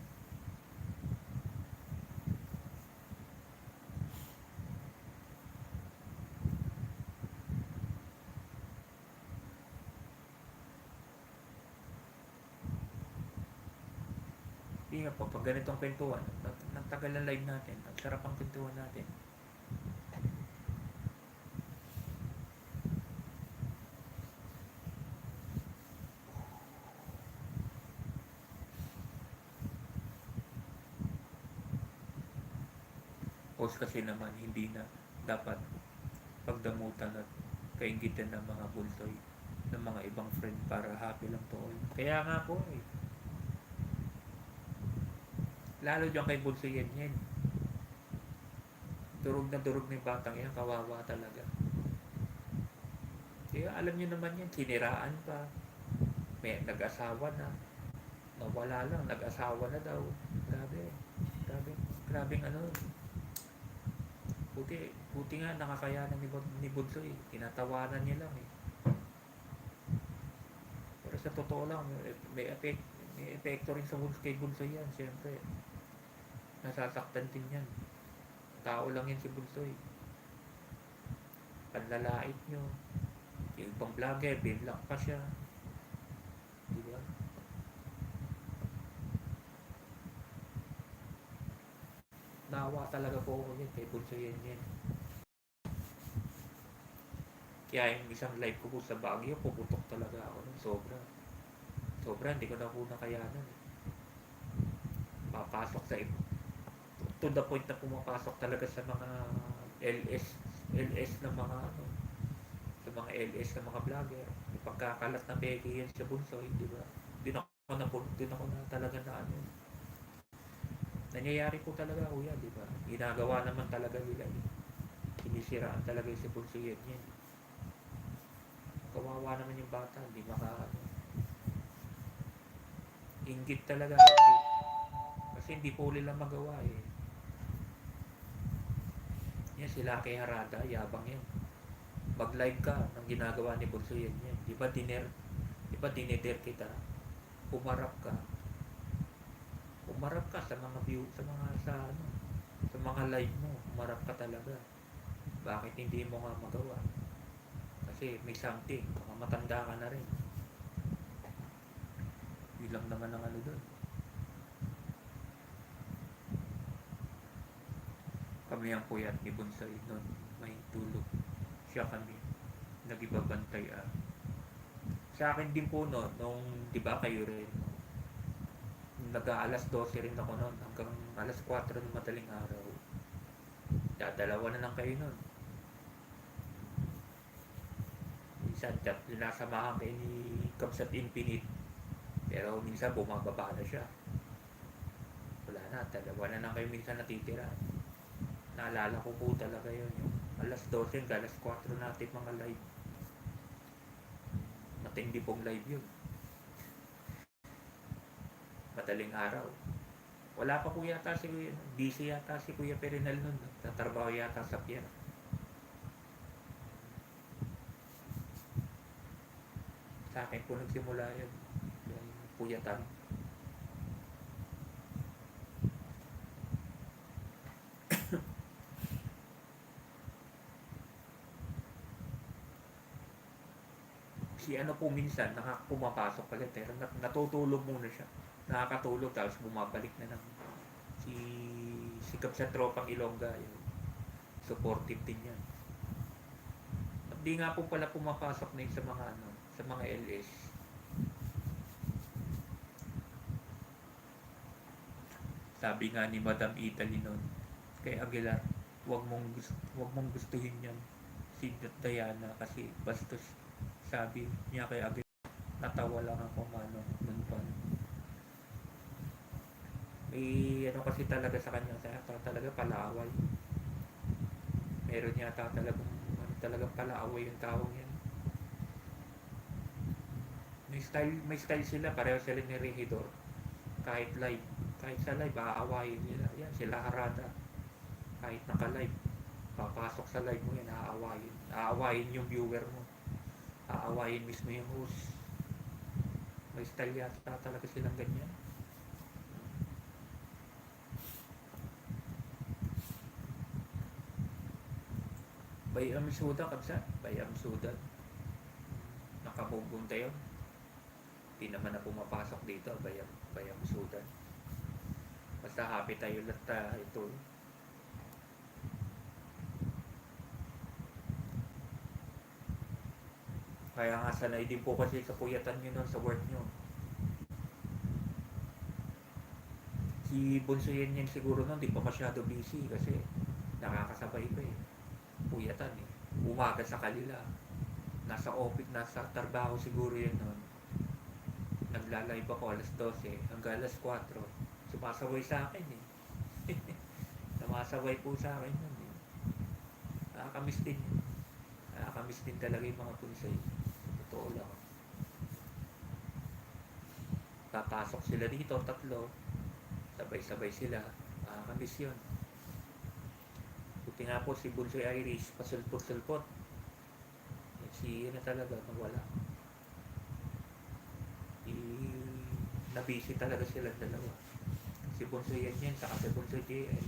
Hindi nga po, pag ganitong kwentuhan, nagtagal ang live natin, ang sarap ang kwentuhan natin. Post kasi naman, hindi na dapat pagdamutan at kaingitan ng mga bultoy ng mga ibang friend para happy lang to all. Kaya nga po eh. Lalo dyan kay Bulso yan. Durog na yung batang yan, kawawa talaga. Kaya alam nyo naman yan, siniraan pa. May nag-asawa na. Nawala lang, nag-asawa na daw. Grabe ano. Buti nga nakakayanan ni Bulso eh. Tinatawanan niya lang eh. Pero sa totoo lang, may epekto rin sa kay Bulso yan, siyempre. Nasasaktan din yan. Tao lang yan si Bulsoy. Panlalait nyo. Yung ibang vlogger, binlock pa siya. Diba? Nawa talaga po ako yan kay Bulsoy yan. Kaya yung isang live ko po sa Baguio, puputok talaga ako nun. Sobra, hindi ko na po nakayanan. Papasok sa iba. To the point na pumapasok talaga sa mga LS ng mga sa mga LS ng mga vlogger. May pagkakalat na peke yan sa Bulsoy, di ba? Din ako na talaga na ano. Nangyayari po talaga kuya, di ba? Ginagawa naman talaga nila eh. Sinisiraan talaga yung si Bulsoy yan. Kawawa naman yung bata, hindi inggit talaga, inggit. Kasi hindi po nila magawa eh. Yan sila kay Harada, yabang yan. Mag-live ka ng ginagawa ni Bulsoy yan. Di ba dineder kita? Pumarap ka. Umarap ka sa mga view, sa mga live mo, umarap ka talaga. Bakit hindi mo nga magawa? Kasi may something, baka matanda ka na rin. Yun lang naman ang ano doon. Kami ang puyat ni Bonsai noon, may tulog. Siya kami, nagibabantay Sa akin din po no, nung, di ba kayo rin, nag-aalas 12 rin ako noon, hanggang alas 4 ng madaling araw. Dadalawa na lang kayo noon. Minsan, sinasamahan kayo ni Kabsat Infinite. Pero minsan, bumababa na siya. Wala na, dalawa na lang kayo minsan natitira. Naalala ko po talaga yun. Yung alas 12 hanggang alas 4 natin mga live. Matindi pong live yun. Madaling araw. Wala pa po yata si busy yata si Kuya Perinal nun. Tatrabaho yata sa pier. Sa akin po nagsimula yun. Yung puyatan. Si ano po minsan, pumapasok ulit. Pero natutulog muna siya. Nakakatulog tapos bumabalik na ng si sikap sa tropang Ilongga. Yun. Supportive din yan. At di nga po pala pumapasok na yun sa mga ano, sa mga LS. Sabi nga ni Madam Italy noon kay Aguilar, wag mong gustuhin yan si Diana kasi bastos. Sabi niya kay Aguilar, natawa lang ako mano nun pa. May ano kasi talaga sa kanya, talaga palaaway. Meron yata talagang palaaway yung taong yan. May style sila, pareho sila ni Regidor. Kahit sa live, aawayin nila. Yan, sila Harada. Kahit naka-live, papasok sa live mo yan, aawayin. Aawayin yung viewer mo. Aawayin mismo yung host. May style yata talaga silang ganyan. Bayam Suda, kabsa. Bayam Suda. Nakabubunta yun. Hindi naman na pumapasok dito. Bayam Suda. Basta happy tayo lahat ito. Kaya nga sanay din po kasi sa puyatan nyo nun sa work nyo. Si Bonsoyen yan siguro nun, di pa masyado busy kasi nakakasabay pa eh. Puyatan eh. Umaga sa kanila. Nasa office, nasa trabaho siguro yan nun. Nagla-live ako alas 12 hanggang alas 4. Sumasabay sa akin eh. Sumasabay po sa akin nun eh. Nakakamiss din. Nakakamiss din talaga yung mga Bonsai. Totoo lang. Papasok sila dito, tatlo. Sabay-sabay sila. Nakakamiss yun. Buti nga po si Bonsai Irish, pasulpot-sulpot. Si na talaga, nawala. Nabisi talaga sila dalawa. Si Bonsai yan, saka si Bonsai JL.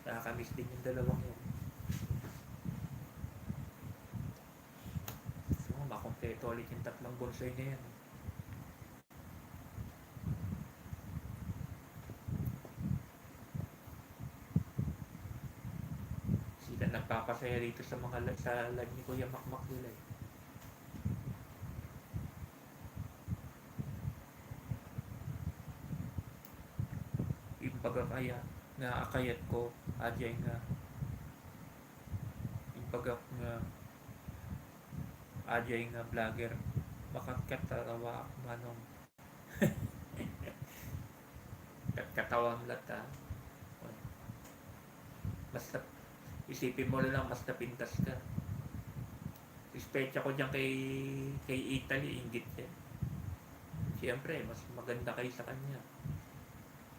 Nakakamiss din yung dalawang yun. So, makompleto ulit yung tatlong Bonsai na yan. Sila nagpapasaya dito sa mga sa live ni Kuya Makmak nila eh. Yung pagkakaya nga akayat ko, ajay nga yung pagkak nga ajay nga vlogger makakatawa manong katawang lata basta isipin mo lang mas napintas ka. Respeto ko dyan kay Italy, inggit yan. Siyempre, mas maganda kayo sa kanya.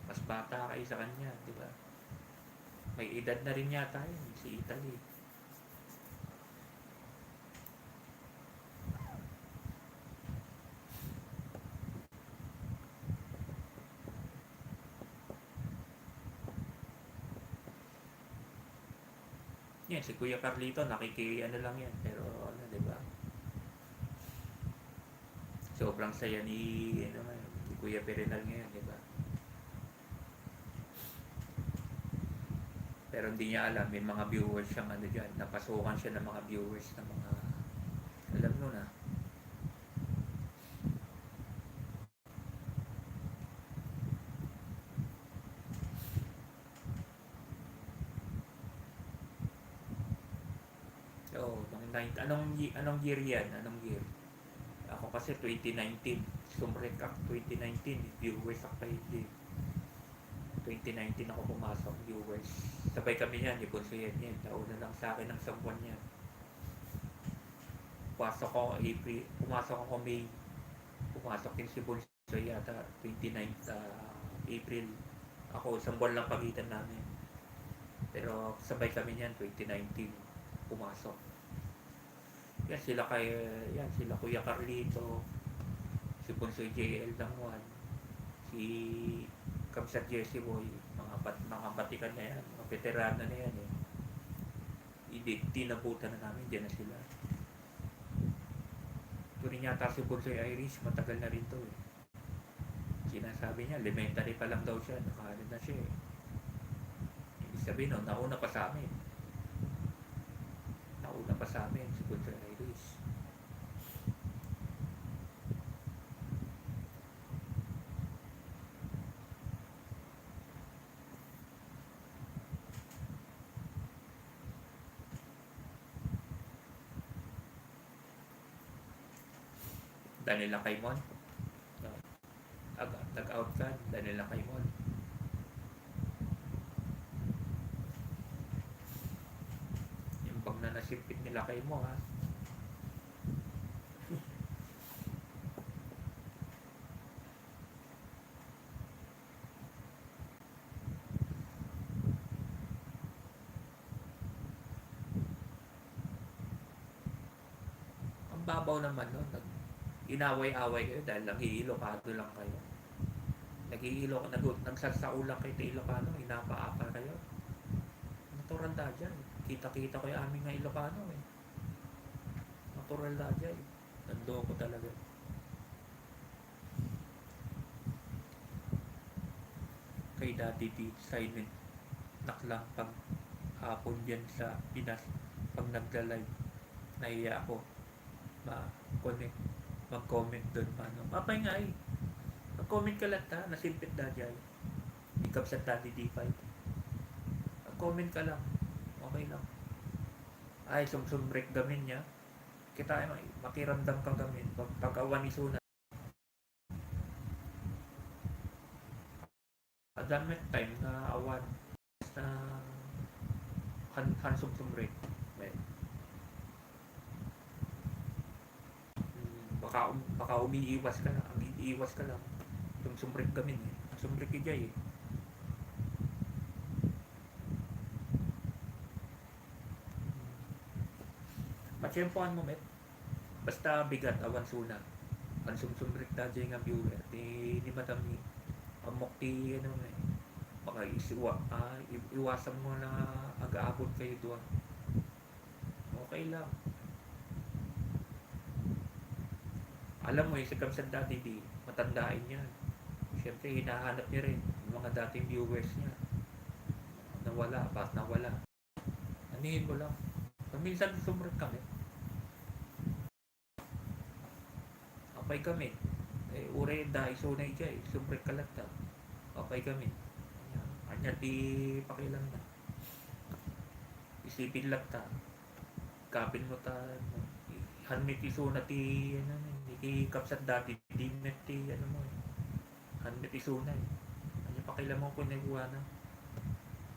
Mas bata kayo sa kanya, di ba? May edad na rin yata yun, si Italy. Yan, si Kuya Carlito, ano lang yan. Pero, ano, di ba? Sobrang saya ni Kuya Perenal ngayon, di ba? Pero hindi niya alam, may mga viewers siyang ano dyan. Napasukan siya ng mga viewers ng mga, alam mo na. So, anong year yan? Anong year? Ako kasi 2019. Sumrek ako 2019. Viewers ako kay 2019 ako pumasok, viewers. Sabay kami yan, ni Consuyen yan. Nauna lang sa akin ng sabuan niya. Pumasok ako May. Pumasok din si Bonso yata 29 April. Ako, isang buwan lang pagitan namin. Pero sabay kami niyan, 2019 pumasok. Yan sila Kuya Carlito, si Bonso JL Dangwan, si Kamsat Jesse Boy, mga batikan na yan, mga veterano na yan eh. Tinabutan na namin, dyan na sila. Ito rin yata si Bonsoy Irish, matagal na rin to eh. Sinasabi niya, elementary pa lang daw siya, nakahalin na siya eh. Ibig sabihin no, nauna pa sa amin si Bonsoy Irish. Danila Caimon, nag-out ka, Danila Caimon. Yung bang na nasipit nila kay mo ha. Ang babaw naman no, inaway-away kayo dahil nag-iilokado lang kayo. Nagsasaulang kayo sa Ilocano, inapaapa kayo. Natural da dyan. Kita-kita ko yung aming nga Ilocano eh. Natural da dyan. Nandoko talaga. Kay Daddy D, silent naklang pag hapon yan sa Pinas. Pag nagla-live, nahiya ako mag-comment doon. Papay nga eh. Mag-comment ka lang ta, nasimpit da dyan. Ikap sa Daddy D5. Mag-comment ka lang. Okay lang. Ay, sumsumbrek gamin niya. Kita ay makiramdam ka gamin. Pag-awan ni Suna. Adamit time na awan na sumsumbrek. Baka umiiwas ka lang. Iiwas ka lang. Sumsumbrek gamin eh. Sumbrek ka dyan eh. Matsyempoan mo met. Basta bigat awan Suna. Ang sumsumbrek na dyan nga viewer. Di madam ni amok ti ano eh. Baka iwasan mo na aga-abot kayo doon. Okay lang. Alam mo yung si Kamsan Daddy D, matandain yan. Siyempre, hinahanap niya rin yung mga dating viewers niya. Nawala, bakit nawala? Anihin mo lang. Minsan sumrot kami. Apay kami. Ure da isunay dyan eh. Sumrot ka lang ta. Apay kami. Anya di pakilang na. Isipin lang ta. Kapin mo ta. Hanmit isuna ti ano ni Kapsat Dati di met ti ano mo. Hanmit isuna eh. Anya pakilang mo kung nagawa na.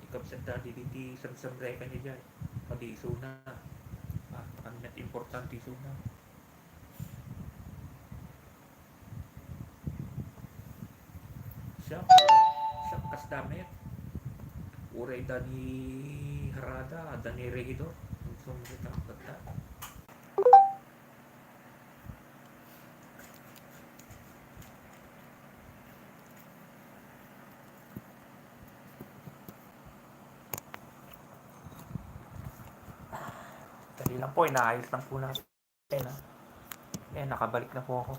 Kapsat Dati di samsamre ka niya dyan. Padi isuna. Hanmit importante isuna. Siya kas damit. Uray Dani Harada, Dani Regidor. Sumrit ang kata. Hindi lang po, inaayos lang po natin. Ha? Ayan, nakabalik na po ako.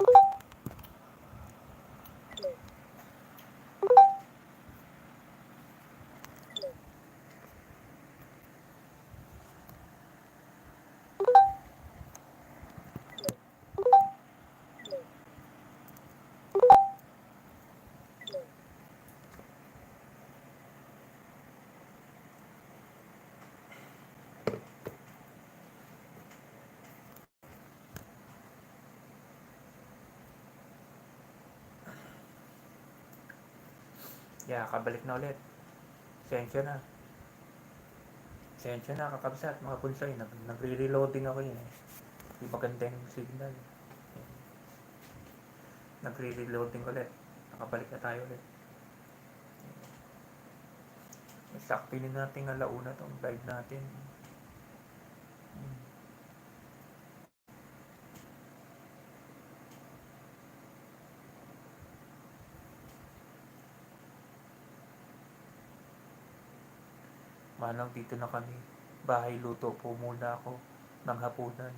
Yeah, kabalik na ulit. Sensya na. Sensya na, kakabsat, mga punsay. Nagre-reloading ako yun eh. Di maganda yung signal. Nagre-reloading ulit. Nakabalik na tayo ulit. Sakpinin natin ang alauna tong live natin. Manang, dito na kami. Bahay luto po muna ako ng hapunan.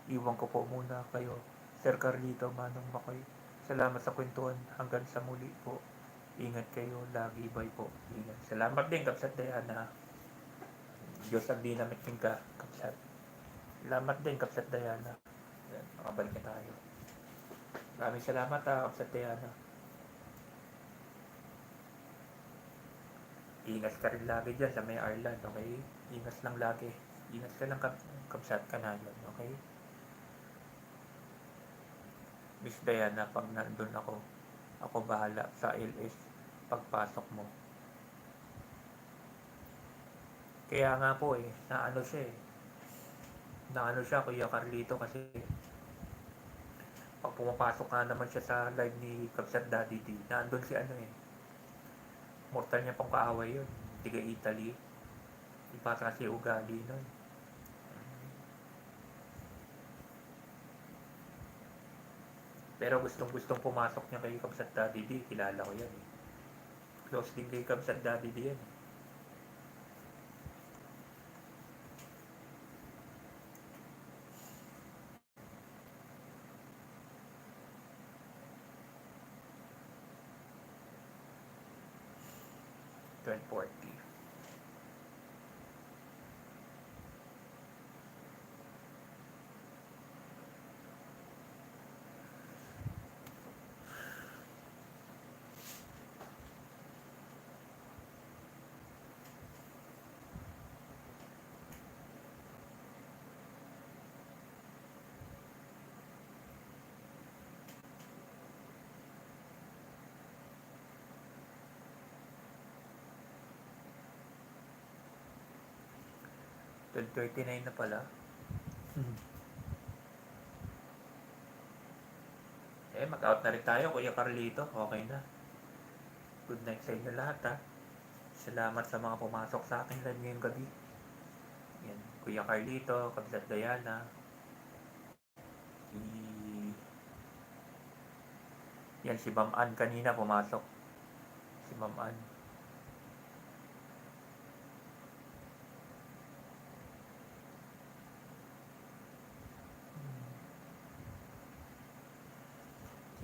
Iwan ko po muna kayo. Sir Carlito, Manong Makoy. Salamat sa kwentuhan. Hanggang sa muli po. Ingat kayo. Lagi bye po. Ingat. Salamat din, Kapsat Diana. Diyos ang dinamit ka, Kapsat. Salamat din, Kapsat Diana. Yan, makabalik na tayo. Maraming salamat Kapsat Diana. Ingat ka rin lagi dyan sa may Ireland, okay? Ingat lang lagi. Ingat ka lang, Kapsat ka na yun, okay? Miss Diana, pag nandun ako bahala sa LS pagpasok mo. Kaya nga po naano siya, Kuya Carlito, kasi pag pumapasok nga naman siya sa live ni Kapsat Daddy D, nandun si mortal niya pang kaaway yun, tiga Italy. Iba kasi ugali nun. Pero gustong pumasok niya kay Kapsat Daddy D, kilala ko yan eh. Close din kay Kapsat Daddy D yan eh. $12.40. $12.39 na pala. Mag-out na rin tayo, Kuya Carlito. Okay na. Good night sa inyo lahat ha. Salamat sa mga pumasok sa akin live ngayong gabi. Yan, Kuya Carlito, Kapsat Diana. Yan, si Ma'am Ann kanina pumasok. Si Ma'am Ann.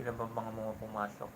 Sino ba mga pumasok?